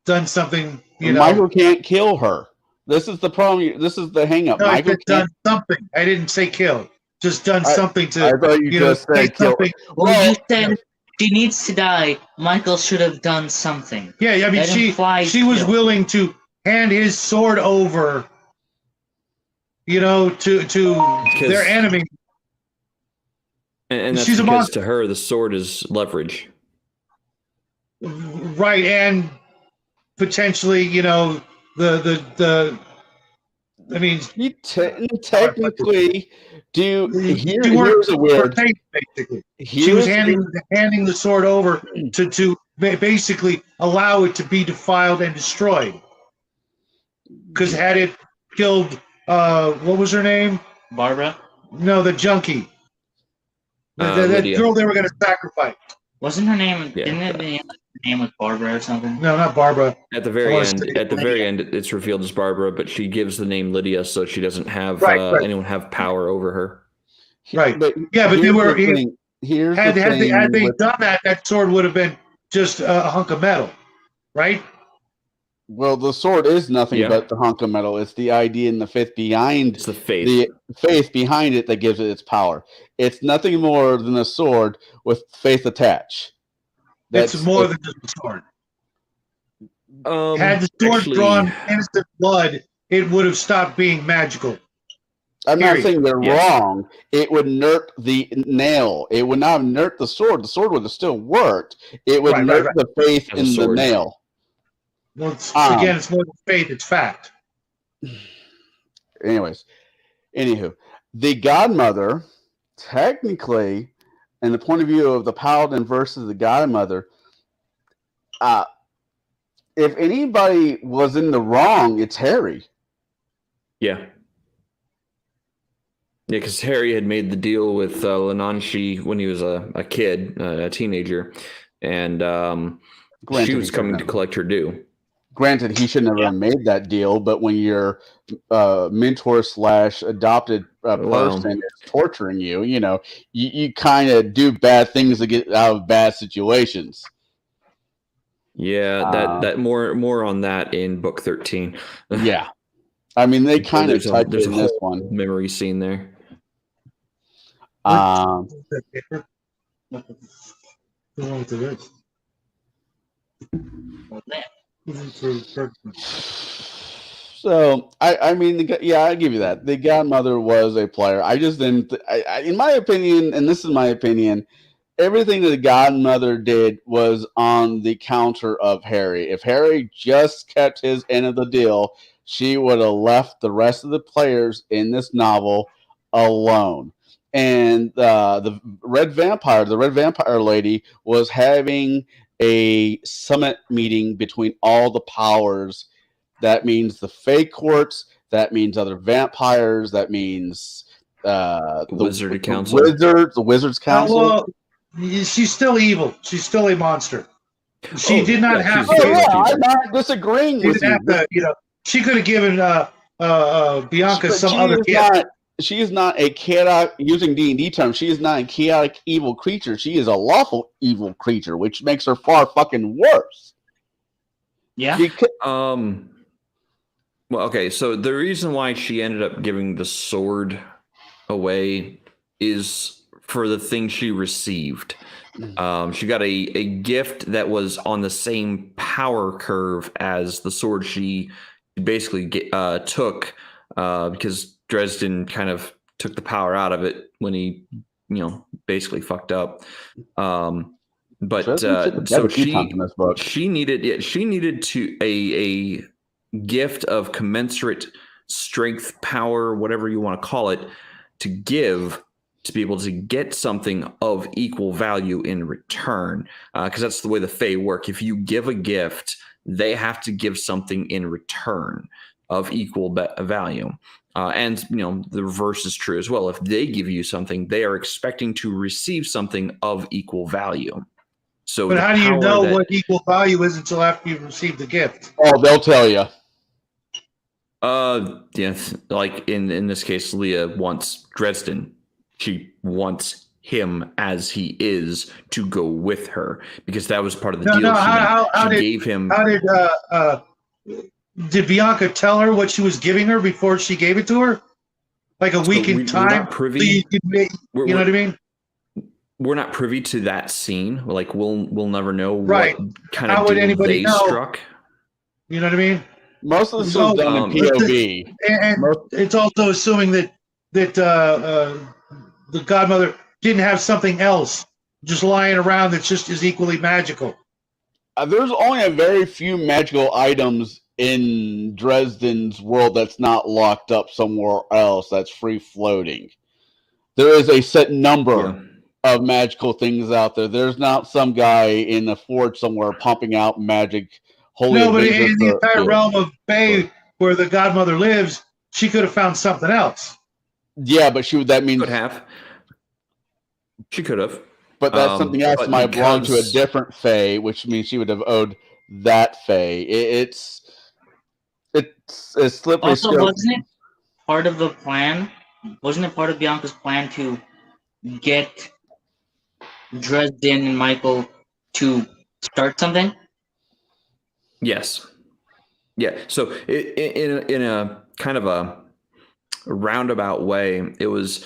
done something? Michael can't kill her. This is the problem. This is the hang up. No, Michael can't done something. I didn't say kill. Just done something to. I thought you just said kill. Well, you said she needs to die. Michael should have done something. Yeah, I mean, she was willing to hand his sword over, to their enemy. And that's because to her, the sword is leverage. Right, and potentially, I mean, technically, here's a weird. Basically, she was handing the sword over to basically allow it to be defiled and destroyed. Because had it killed, what was her name? Barbara? No, the junkie. That girl they were going to sacrifice. Wasn't her name? Yeah. Didn't it be her name was Barbara or something? No, not Barbara. At the very end, it's revealed as Barbara, but she gives the name Lydia, so she doesn't have anyone have power over her. Right, but they were. Had they done that, that sword would have been just a hunk of metal, right? Well, the sword is nothing but the hunk of metal. It's the idea and the faith behind the faith. The faith behind it that gives it its power. It's nothing more than a sword with faith attached. It's more than just a sword. Had the sword drawn innocent blood, it would have stopped being magical. I'm not saying they're wrong. It would nerf the nail. It would not have nerfed the sword. The sword would have still worked. It would nerf the faith in the nail. Well, again, it's more than faith; it's fact. Anywho, the godmother, technically, in the point of view of the paladin versus the godmother, if anybody was in the wrong, it's Harry. Yeah. Yeah, because Harry had made the deal with Lenanshi when he was a kid, a teenager, and she was coming to collect her due. Granted, he should never have made that deal, but when your mentor / adopted person is torturing you, you kind of do bad things to get out of bad situations. Yeah, that more on that in book 13. Yeah, I mean they kind of touch there's in a this whole one memory scene there. So I mean, yeah, I give you that. The Godmother was a player. I just didn't. In my opinion, and this is my opinion, everything that the Godmother did was on the counter of Harry. If Harry just kept his end of the deal, she would have left the rest of the players in this novel alone. And the Red Vampire lady, was having a summit meeting between all the powers. That means the Fey Courts. That means other vampires. That means Council. the Wizards Council. Well, she's still evil. She's still a monster. She did not have Oh, to. yeah, I'm not disagreeing She with didn't you. have to, she could have given Bianca some other gift. She is not a chaotic, using D&D terms, she is not a chaotic evil creature. She is a lawful evil creature, which makes her far fucking worse. Yeah. Well, okay, so the reason why she ended up giving the sword away is for the thing she received. She got a gift that was on the same power curve as the sword she basically took, because Dresden kind of took the power out of it when he, basically fucked up. But so she needed to a gift of commensurate strength, power, whatever you want to call it, to give, to be able to get something of equal value in return, because that's the way the Fae work. If you give a gift, they have to give something in return of equal value. And the reverse is true as well. If they give you something, they are expecting to receive something of equal value. So, but how do you know what equal value is until after you've received the gift? Oh, they'll tell you. Yes, like in this case, Leah wants Dresden. She wants him as he is to go with her, because that was part of the deal. She gave him. How did Bianca tell her what she was giving her before she gave it to her? Like a week in time? We're not privy. You know what I mean? We're not privy to that scene. Like we'll never know what kind of deal they struck. You know what I mean? Most of this is done in POV. And it's also assuming that the Godmother didn't have something else just lying around that's just as equally magical. There's only a very few magical items in Dresden's world that's not locked up somewhere else, that's free floating. There is a set number of magical things out there. There's not some guy in a forge somewhere pumping out magic. But in the entire realm of Bay, where the Godmother lives, she could have found something else. Yeah, but that means could have. She could have. But that's something else might belong to a different Fae, which means she would have owed that Fae. It's a slippery. Also, wasn't it part of the plan? Wasn't it part of Bianca's plan to get Dresden and Michael to start something? Yes. Yeah. So in a kind of a roundabout way, it was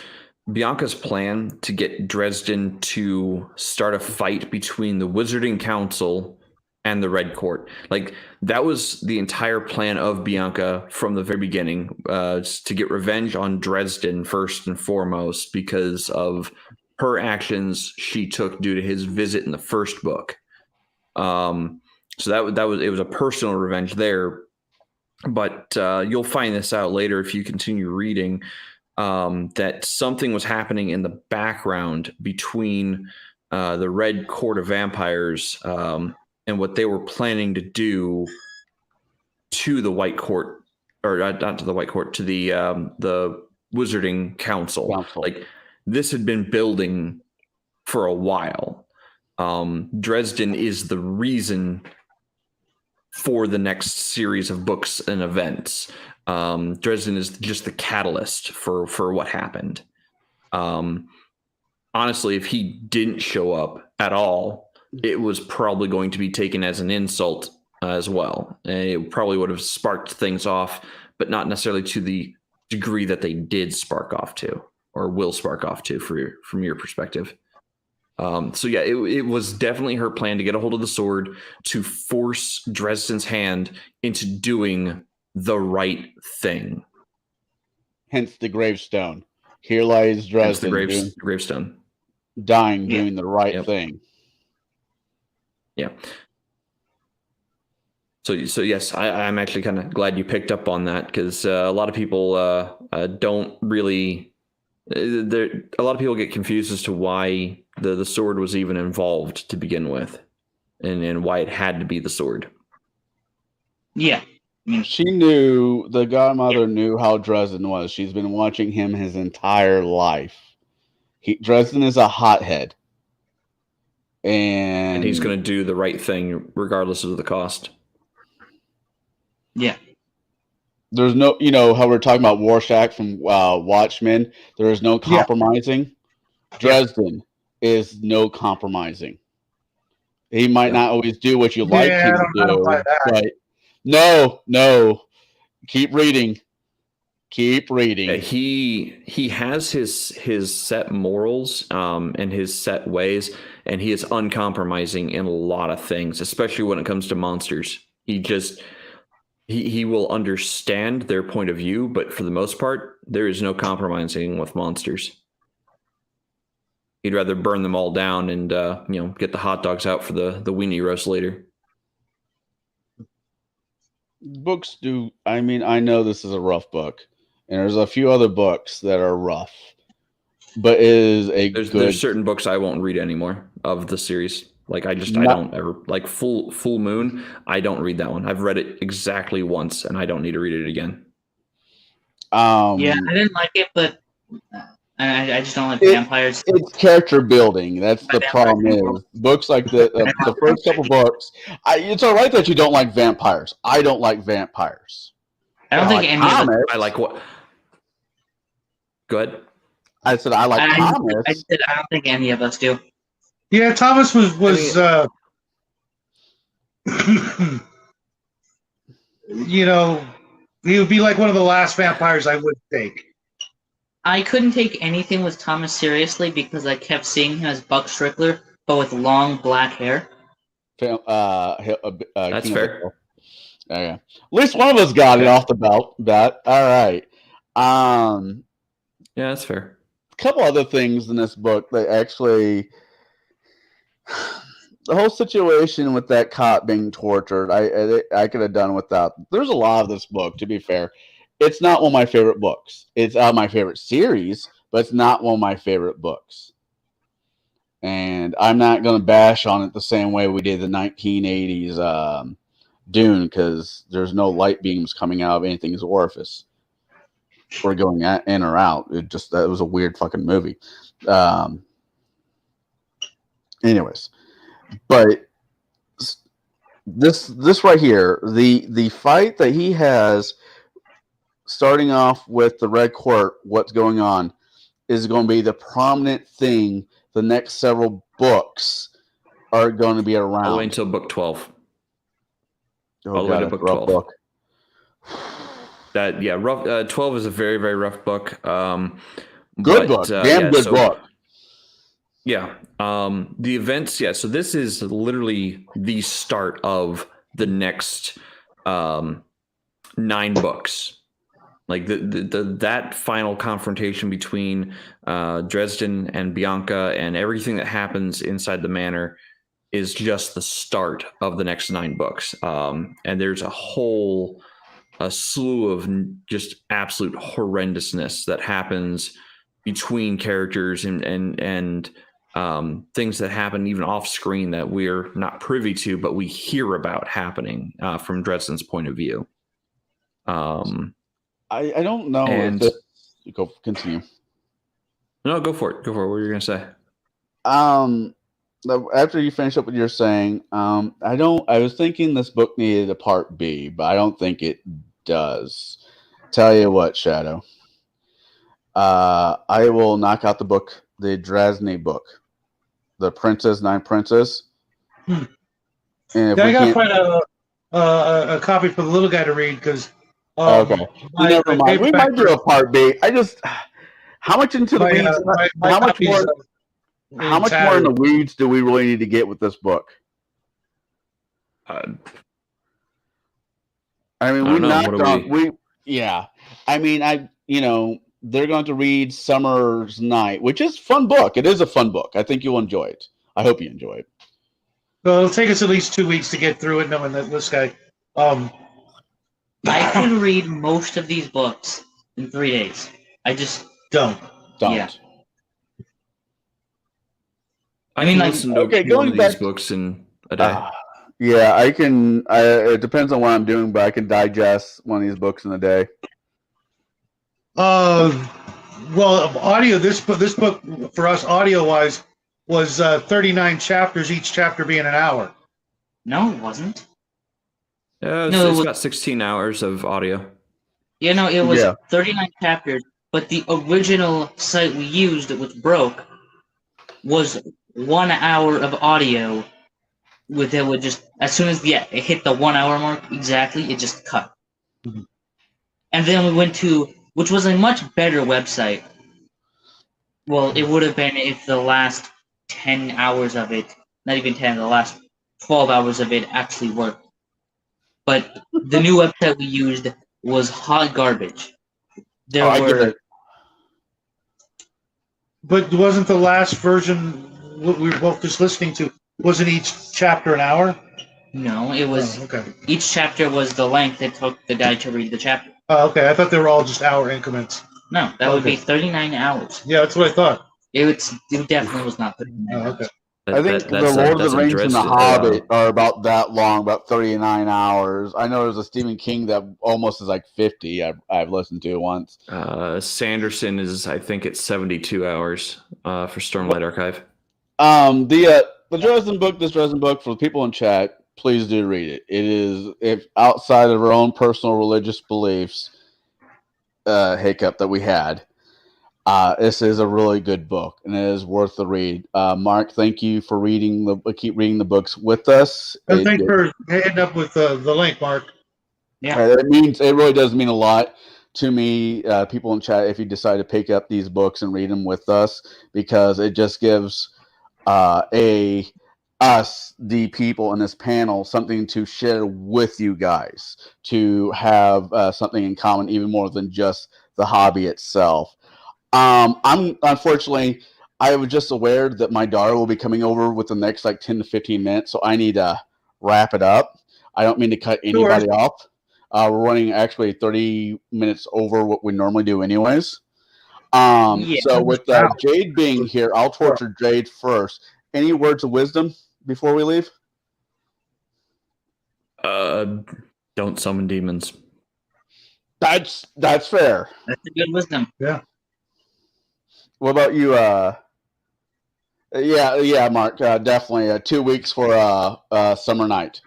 Bianca's plan to get Dresden to start a fight between the Wizarding Council and the Red Court. Like that was the entire plan of Bianca from the very beginning, to get revenge on Dresden first and foremost because of her actions she took due to his visit in the first book. So it was a personal revenge there, but you'll find this out later if you continue reading, that something was happening in the background between the Red Court of Vampires and what they were planning to do to the White Court, or not to the White Court, to the Wizarding Council. Like this had been building for a while. Dresden is the reason for the next series of books and events. Dresden is just the catalyst for what happened. Honestly, if he didn't show up at all, it was probably going to be taken as an insult as well. And it probably would have sparked things off, but not necessarily to the degree that they did spark off to, or will spark off to from your perspective. So yeah, it was definitely her plan to get a hold of the sword, to force Dresden's hand into doing the right thing. Hence the gravestone. Here lies Hence the Dresden gravestone. dying, Yeah. doing the right Yep. thing. Yeah. So yes, I'm actually kind of glad you picked up on that, because a lot of people don't really. A lot of people get confused as to why the sword was even involved to begin with, and why it had to be the sword. Yeah. She knew, the godmother knew how Dresden was. She's been watching him his entire life. Dresden is a hothead. And he's going to do the right thing regardless of the cost. Yeah. There's no, how we're talking about Rorschach from Watchmen. There is no compromising. Dresden is no compromising. He might not always do what you like him to I don't buy do, that. but no. Keep reading. He has his set morals and his set ways, and he is uncompromising in a lot of things, especially when it comes to monsters. He will understand their point of view, but for the most part, there is no compromising with monsters. He'd rather burn them all down and get the hot dogs out for the weenie roast later. Books do. I mean, I know this is a rough book, and there's a few other books that are rough, but it is There's certain books I won't read anymore of the series. Like I don't ever like Full Moon. I don't read that one. I've read it exactly once, and I don't need to read it again. Yeah, I didn't like it, but I just don't like vampires. It's character building. That's the problem. Is books like the first couple books. It's all right that you don't like vampires. I don't like vampires. I don't think any of us. I like what. Go ahead. I said I like Thomas. I don't think any of us do. Yeah, Thomas was he would be like one of the last vampires I would take. I couldn't take anything with Thomas seriously because I kept seeing him as Buck Strickler, but with long black hair. That's fair. Yeah. At least one of us got it off the bat. All right. Yeah, that's fair. A couple other things in this book that actually, the whole situation with that cop being tortured, I could have done without. There's a lot of this book, to be fair. It's not one of my favorite books. It's my favorite series, but it's not one of my favorite books. And I'm not going to bash on it the same way we did the 1980s Dune, because there's no light beams coming out of anything's orifice or going in or out. That was a weird fucking movie. Anyways, but this right here, the fight that he has, starting off with the Red Court, what's going on, is going to be the prominent thing. The next several books are going to be around. I'll wait until book 12. All the way to book 12. Book. Rough. 12 is a very, very rough book. Good book. Damn good book. Yeah. The events. Yeah. So this is literally the start of the next 9 books. Like that final confrontation between Dresden and Bianca and everything that happens inside the manor is just the start of the next 9 books. And there's a slew of just absolute horrendousness that happens between characters and things that happen even off screen that we're not privy to, but we hear about happening from Dresden's point of view. I don't know. And go continue. No, go for it. Go for it. What were you going to say? After you finish up what you're saying, I was thinking this book needed a part B, but I don't think it does. Tell you what, Shadow. I will knock out the book, the Dresden book, the Princess, 9 Princess. And I gotta find a copy for the little guy to read because. Okay. Never mind. We might do a part B. How much into the weeds? How much more in the weeds do we really need to get with this book? I mean, I we don't know. What knocked do on we? yeah. I mean, they're going to read Summer's Night, which is a fun book. It is a fun book. I think you'll enjoy it. I hope you enjoy it. Well, it'll take us at least 2 weeks to get through it, knowing that this guy. I can read most of these books in 3 days. I just Don't. Yeah. I I mean, can like, listen to Okay, one going of these back. books in a day. Yeah, I can. It depends on what I'm doing, but I can digest one of these books in a day. Well, audio. This book for us, audio wise, was 39 chapters. Each chapter being an hour. no, it wasn't. Yeah, No, it it's was. got 16 hours of audio. It was Yeah. 39 chapters, but the original site we used, which broke, was 1 hour of audio. With it would just as soon as it hit the 1 hour mark exactly, it just cut. Mhm. And then we went to, which was a much better website. Well, it would have been if the last 10 hours of it, not even 10, the last 12 hours of it actually worked. But the new website we used was hot garbage. There I get were it. But wasn't the last version what we were both just listening to? Wasn't each chapter an hour? no, it was Okay. each chapter was the length it took the guy to read the chapter. Okay. I thought they were all just hour increments. No, that would be Okay. 39 hours. Yeah, that's what I thought. It definitely was not 39 hours. Okay. I think the Lord of the Rings and the Hobbit are about that long, about 39 hours. I know there's a Stephen King that almost is like 50. I've listened to once. Sanderson is, I think it's 72 hours for Stormlight Archive. The Dresden book, this Dresden book, for the people in chat, please do read it. It is, if outside of our own personal religious beliefs, hiccup that we had. This is a really good book, and it is worth the read. Mark, thank you for keep reading the books with us. Thanks for hitting up with the link, Mark. Yeah. It really does mean a lot to me, people in chat, if you decide to pick up these books and read them with us, because it just gives us, the people in this panel, something to share with you guys, to have something in common, even more than just the hobby itself. I'm unfortunately, I was just aware that my daughter will be coming over with the next 10 to 15 minutes, so I need to wrap it up. I don't mean to cut anybody off. We're running actually 30 minutes over what we normally do anyways. So with Jade being here, I'll torture Jade first. Any words of wisdom before we leave? Don't summon demons. That's fair. That's a good wisdom. Yeah. What about you? Yeah, Mark. Definitely 2 weeks for summer night.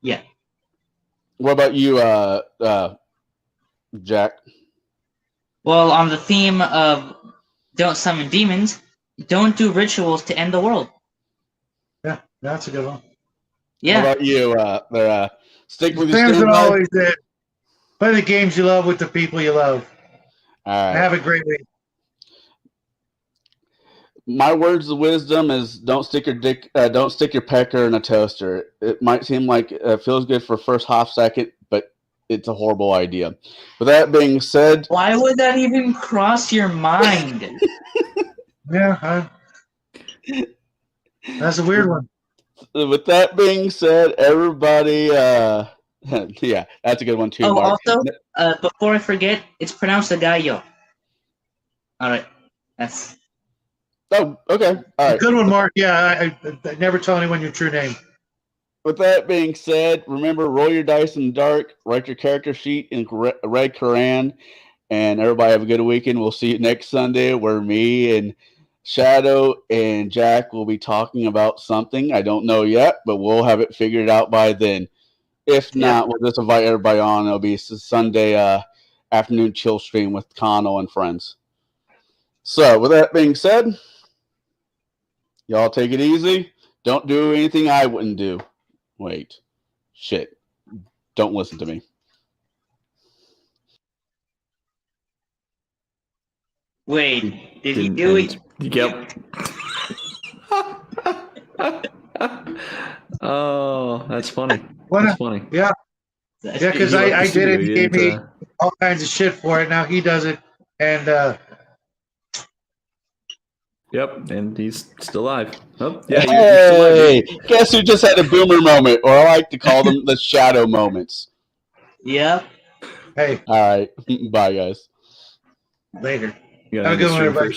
Yeah. What about you, Jack? Well, on the theme of don't summon demons, don't do rituals to end the world. Yeah, that's a good one. Yeah. What about you? Stick with your Fans stand are by. always there. Play the games you love with the people you love. All right. Have a great week. My words of wisdom is don't stick your pecker in a toaster. It might seem like it feels good for the first half second, but it's a horrible idea. With that being said, Why would that even cross your mind? Yeah, that's a weird one. with that being said, everybody, yeah, that's a good one too. Oh, Mark. also, before I forget, it's pronounced gallo. All right, that's. Oh, okay. All right. Good one, Mark. Yeah, I never tell anyone your true name. With that being said, remember, roll your dice in the dark, write your character sheet in red Quran, and everybody have a good weekend. We'll see you next Sunday, where me and Shadow and Jack will be talking about something. I don't know yet, but we'll have it figured out by then. If not, we'll just invite everybody on. It'll be Sunday afternoon chill stream with Kano and friends. So, with that being said, y'all take it easy. Don't do anything I wouldn't do. Wait. Shit. Don't listen to me. Wait, did he do it? Yep. Oh, that's funny. That's funny. Yeah. Yeah, because He left I the studio. did it. He He gave me didn't, all kinds of shit for it. Now he does it, and Yep, and he's still alive. Oh, yeah, you're still alive. Hey, guess who just had a boomer moment, or I like to call them the shadow moments. Yep. hey, All right, bye guys. later. You Have a gotta end good the one, stream everybody. first.